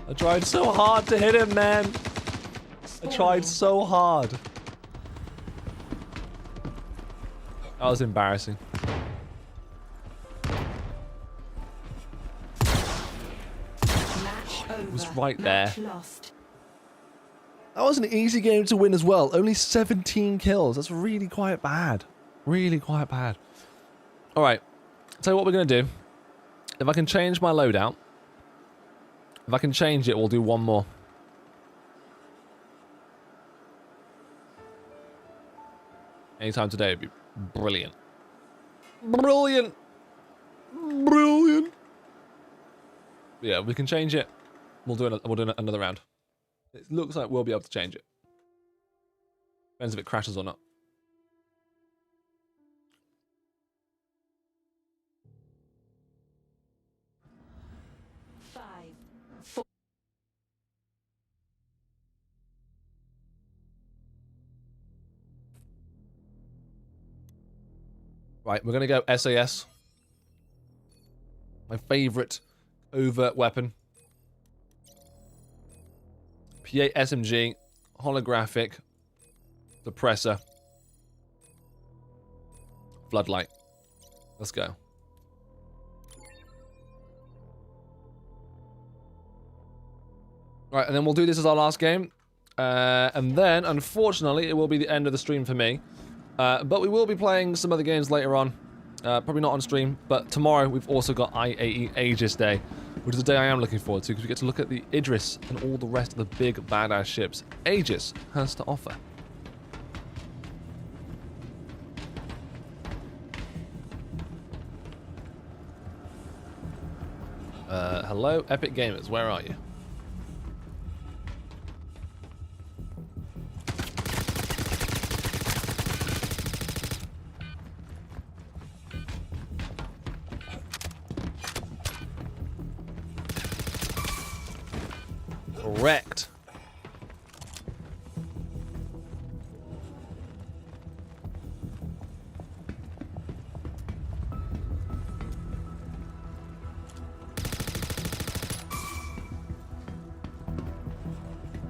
I tried so hard to hit him, man. I tried so hard. That was embarrassing. It was right there. That was an easy game to win as well. Only 17 kills. That's really quite bad. Really quite bad. Alright. Tell you what we're going to do. If I can change my loadout. If I can change it, we'll do one more. Anytime today would be brilliant. Brilliant. Brilliant. Yeah, we can change it. We'll do another round. It looks like we'll be able to change it. Depends if it crashes or not. Right, we're going to go SAS. My favourite overt weapon. P8 SMG, holographic, suppressor, floodlight. Let's go. Right, and then we'll do this as our last game. And then, unfortunately, it will be the end of the stream for me. But we will be playing some other games later on. Probably not on stream, but tomorrow we've also got IAE Aegis Day, which is a day I am looking forward to because we get to look at the Idris and all the rest of the big badass ships Aegis has to offer. Hello, Epic Gamers, where are you? Correct.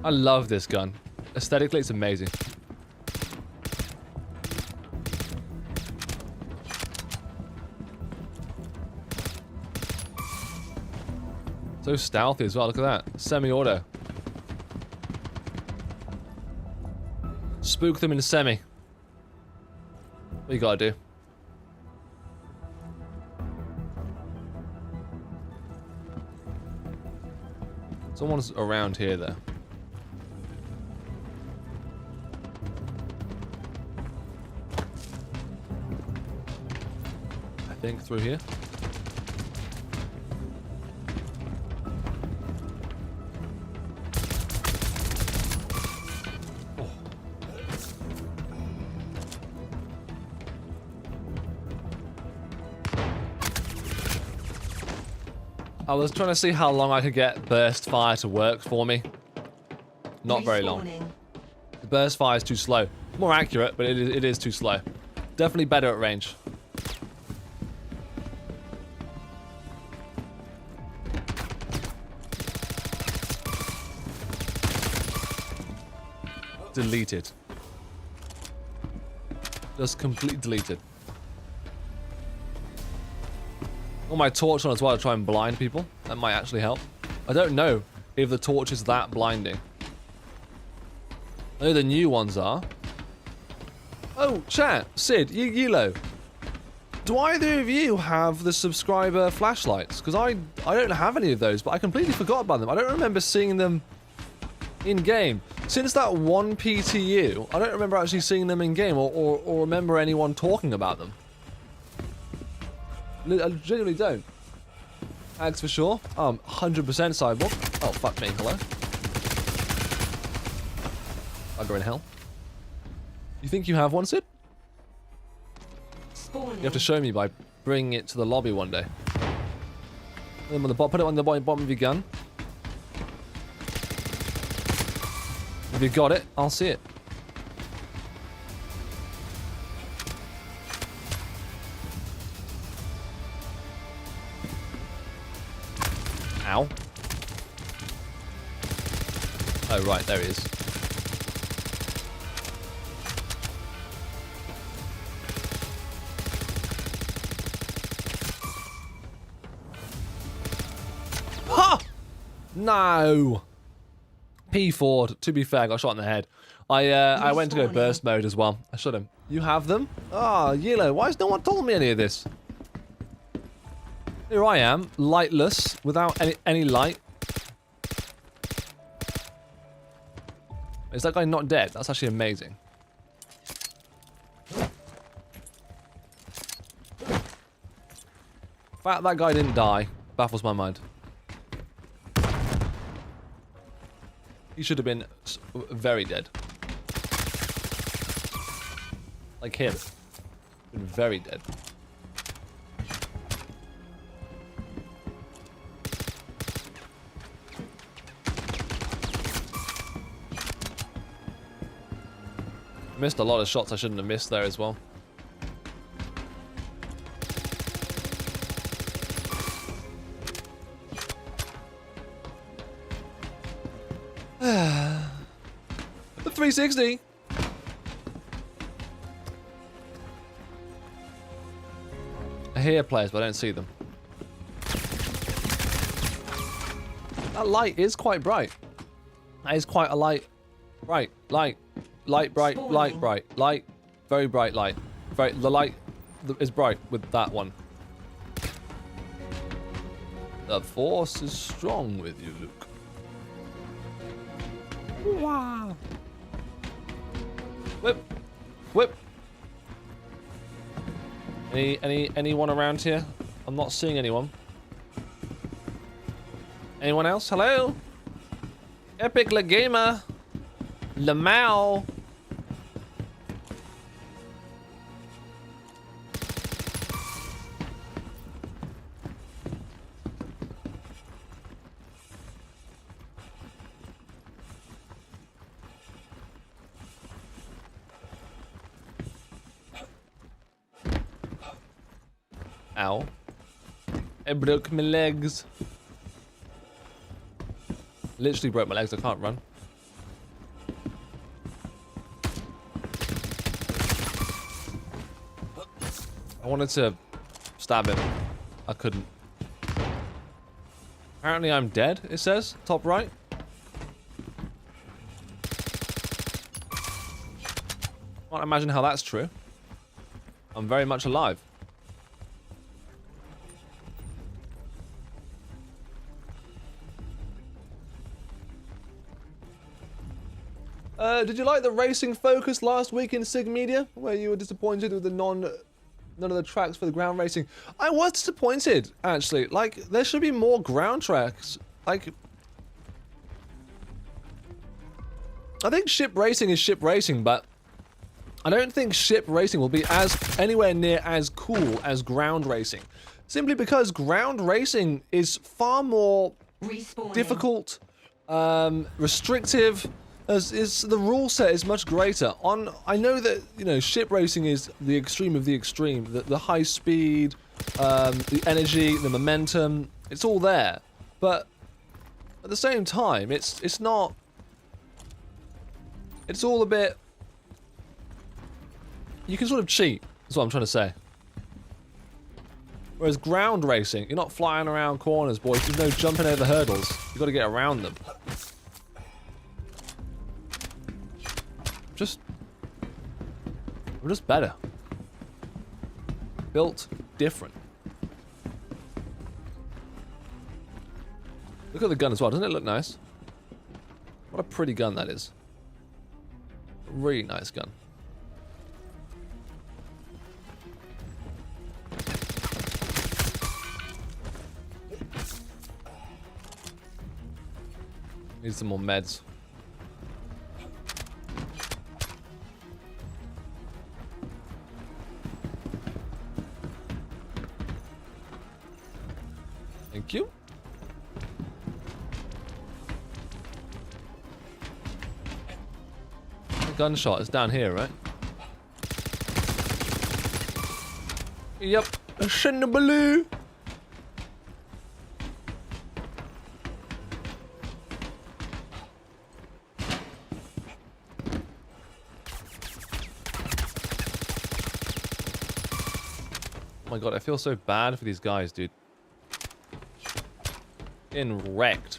I love this gun. Aesthetically, it's amazing. So stealthy as well, look at that. Semi-auto. Spook them in semi. What you gotta do? Someone's around here though. I think through here. I was trying to see how long I could get burst fire to work for me. Not very long. The burst fire is too slow. More accurate, but it is too slow. Definitely better at range. Deleted. Just completely deleted. Got my torch on as well to try and blind people. That might actually help. I don't know if the torch is that blinding. I know the new ones are. Oh, chat, Sid, Yilo. Do either of you have the subscriber flashlights? Because I don't have any of those, but I completely forgot about them. I don't remember seeing them in-game. Since that one PTU, I don't remember actually seeing them in-game or remember anyone talking about them. I genuinely don't. Ags for sure. 100% cyborg. Oh, fuck me. Hello? Bugger in hell. You think you have one, Sid? You have to show me by bringing it to the lobby one day. Put it on the bottom of your gun. If you got it, I'll see it. Ow. Oh, right, there he is. Ha! No! P Ford, to be fair, got shot in the head. I went to go burst mode as well. I shot him. You have them? Ah, Yellow, why has no one told me any of this? Here I am, lightless, without any light. Is that guy not dead? That's actually amazing. The fact that guy didn't die baffles my mind. He should have been very dead. Like him. Been very dead. Missed a lot of shots I shouldn't have missed there as well. The 360. I hear players, but I don't see them. That light is quite bright. That is quite a light. Bright. Light. Light, bright, light, bright. Light. Very bright light. The light is bright with that one. The force is strong with you, Luke. Wow. Whip. Whip. Anyone around here? I'm not seeing anyone. Anyone else? Hello? Epic La Gamer. Lamau. Ow. I broke my legs. Literally broke my legs, I can't run. I wanted to stab him. I couldn't. Apparently I'm dead, it says. Top right. Can't imagine how that's true. I'm very much alive. Did you like the racing focus last week in Sig Media, where you were disappointed with the none of the tracks for the ground racing? I was disappointed, actually. Like, there should be more ground tracks. Like, I think ship racing is ship racing, but I don't think ship racing will be anywhere near as cool as ground racing. Simply because ground racing is far more difficult, restrictive. The rule set is much greater. I know that, you know, ship racing is the extreme of the extreme. The high speed, the energy, the momentum, it's all there. But at the same time, it's not. It's all a bit. You can sort of cheat. That's what I'm trying to say. Whereas ground racing, you're not flying around corners, boys. There's no jumping over hurdles. You've got to get around them. We're just better. Built different. Look at the gun as well. Doesn't it look nice? What a pretty gun that is. A really nice gun. Need some more meds. Thank you. The gunshot is down here, right? Yep. A Shinnabaloo. Oh my god, I feel so bad for these guys, dude. Getting wrecked.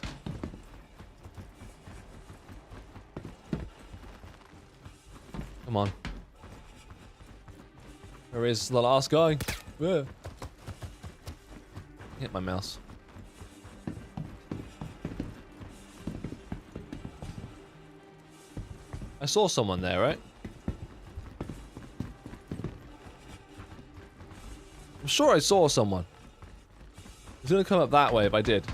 Come on. Where is the last guy? Where? Hit my mouse. I saw someone there, right? I'm sure I saw someone. It's gonna come up that way if I did.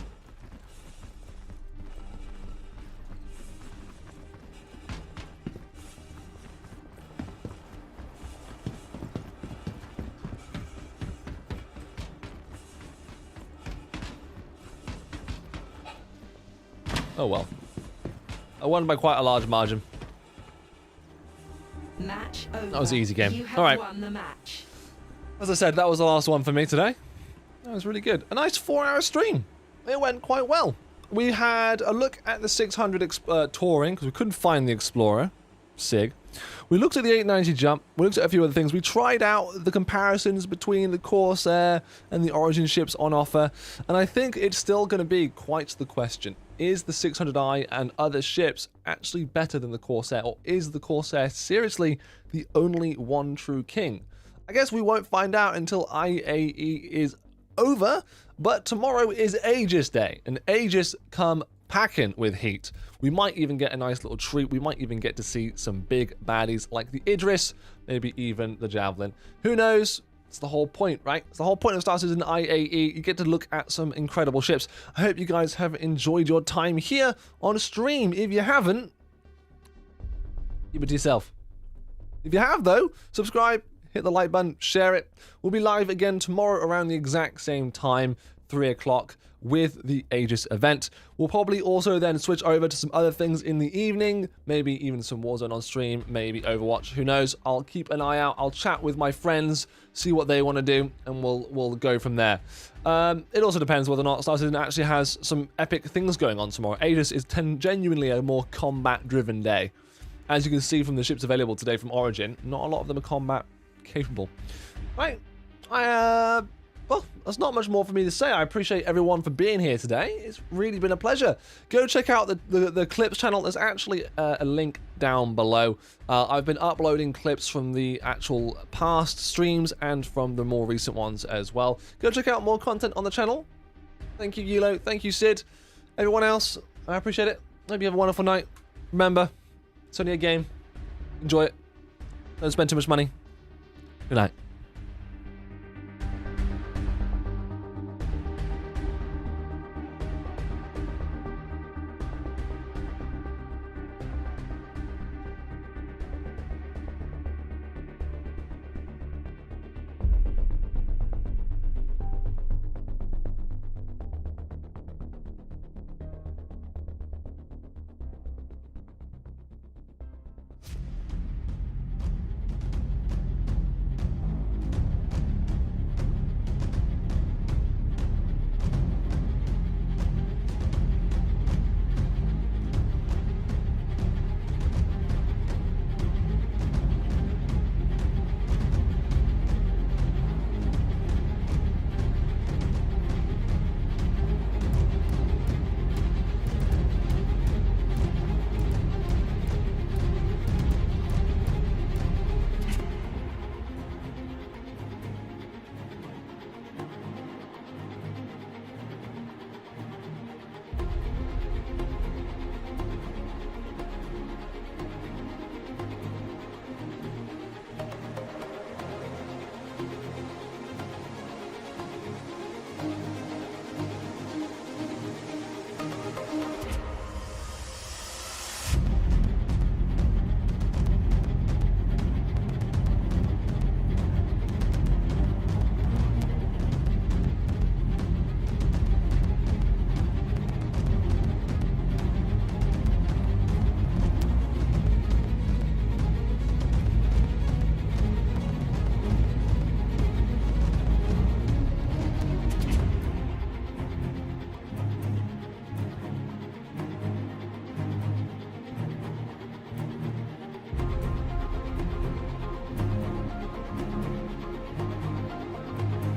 Oh well. I won by quite a large margin. Match over. That was an easy game. You have Alright. won the match. As I said, that was the last one for me today. That was really good. A nice 4-hour stream. It went quite well. We had a look at the 600 touring, because we couldn't find the Explorer. Sig. We looked at the 890 jump. We looked at a few other things. We tried out the comparisons between the Corsair and the Origin ships on offer. And I think it's still going to be quite the question. Is the 600i and other ships actually better than the Corsair? Or is the Corsair seriously the only one true king? I guess we won't find out until IAE is over, but tomorrow is Aegis Day, and Aegis come packing with heat. We might even get a nice little treat. We might even get to see some big baddies like the Idris, maybe even the Javelin. Who knows? It's the whole point, right? It's the whole point of Star Citizen IAE. You get to look at some incredible ships. I hope you guys have enjoyed your time here on stream. If you haven't, keep it to yourself. If you have, though, subscribe, hit the like button, share it. We'll be live again tomorrow around the exact same time, 3 o'clock, with the Aegis event. We'll probably also then switch over to some other things in the evening, maybe even some Warzone on stream, maybe Overwatch, who knows. I'll keep an eye out. I'll chat with my friends, see what they want to do, and we'll go from there. It also depends whether or not Star Citizen actually has some epic things going on tomorrow. Aegis is genuinely a more combat-driven day. As you can see from the ships available today from Origin, not a lot of them are combat capable. Right, well, there's not much more for me to say. I appreciate everyone for being here today. It's really been a pleasure. Go check out the Clips channel. There's actually a link down below. I've been uploading clips from the actual past streams and from the more recent ones as well. Go check out more content on the channel. Thank you, Yilo. Thank you, Sid. Everyone else, I appreciate it. Hope you have a wonderful night. Remember, it's only a game. Enjoy it. Don't spend too much money. Good night.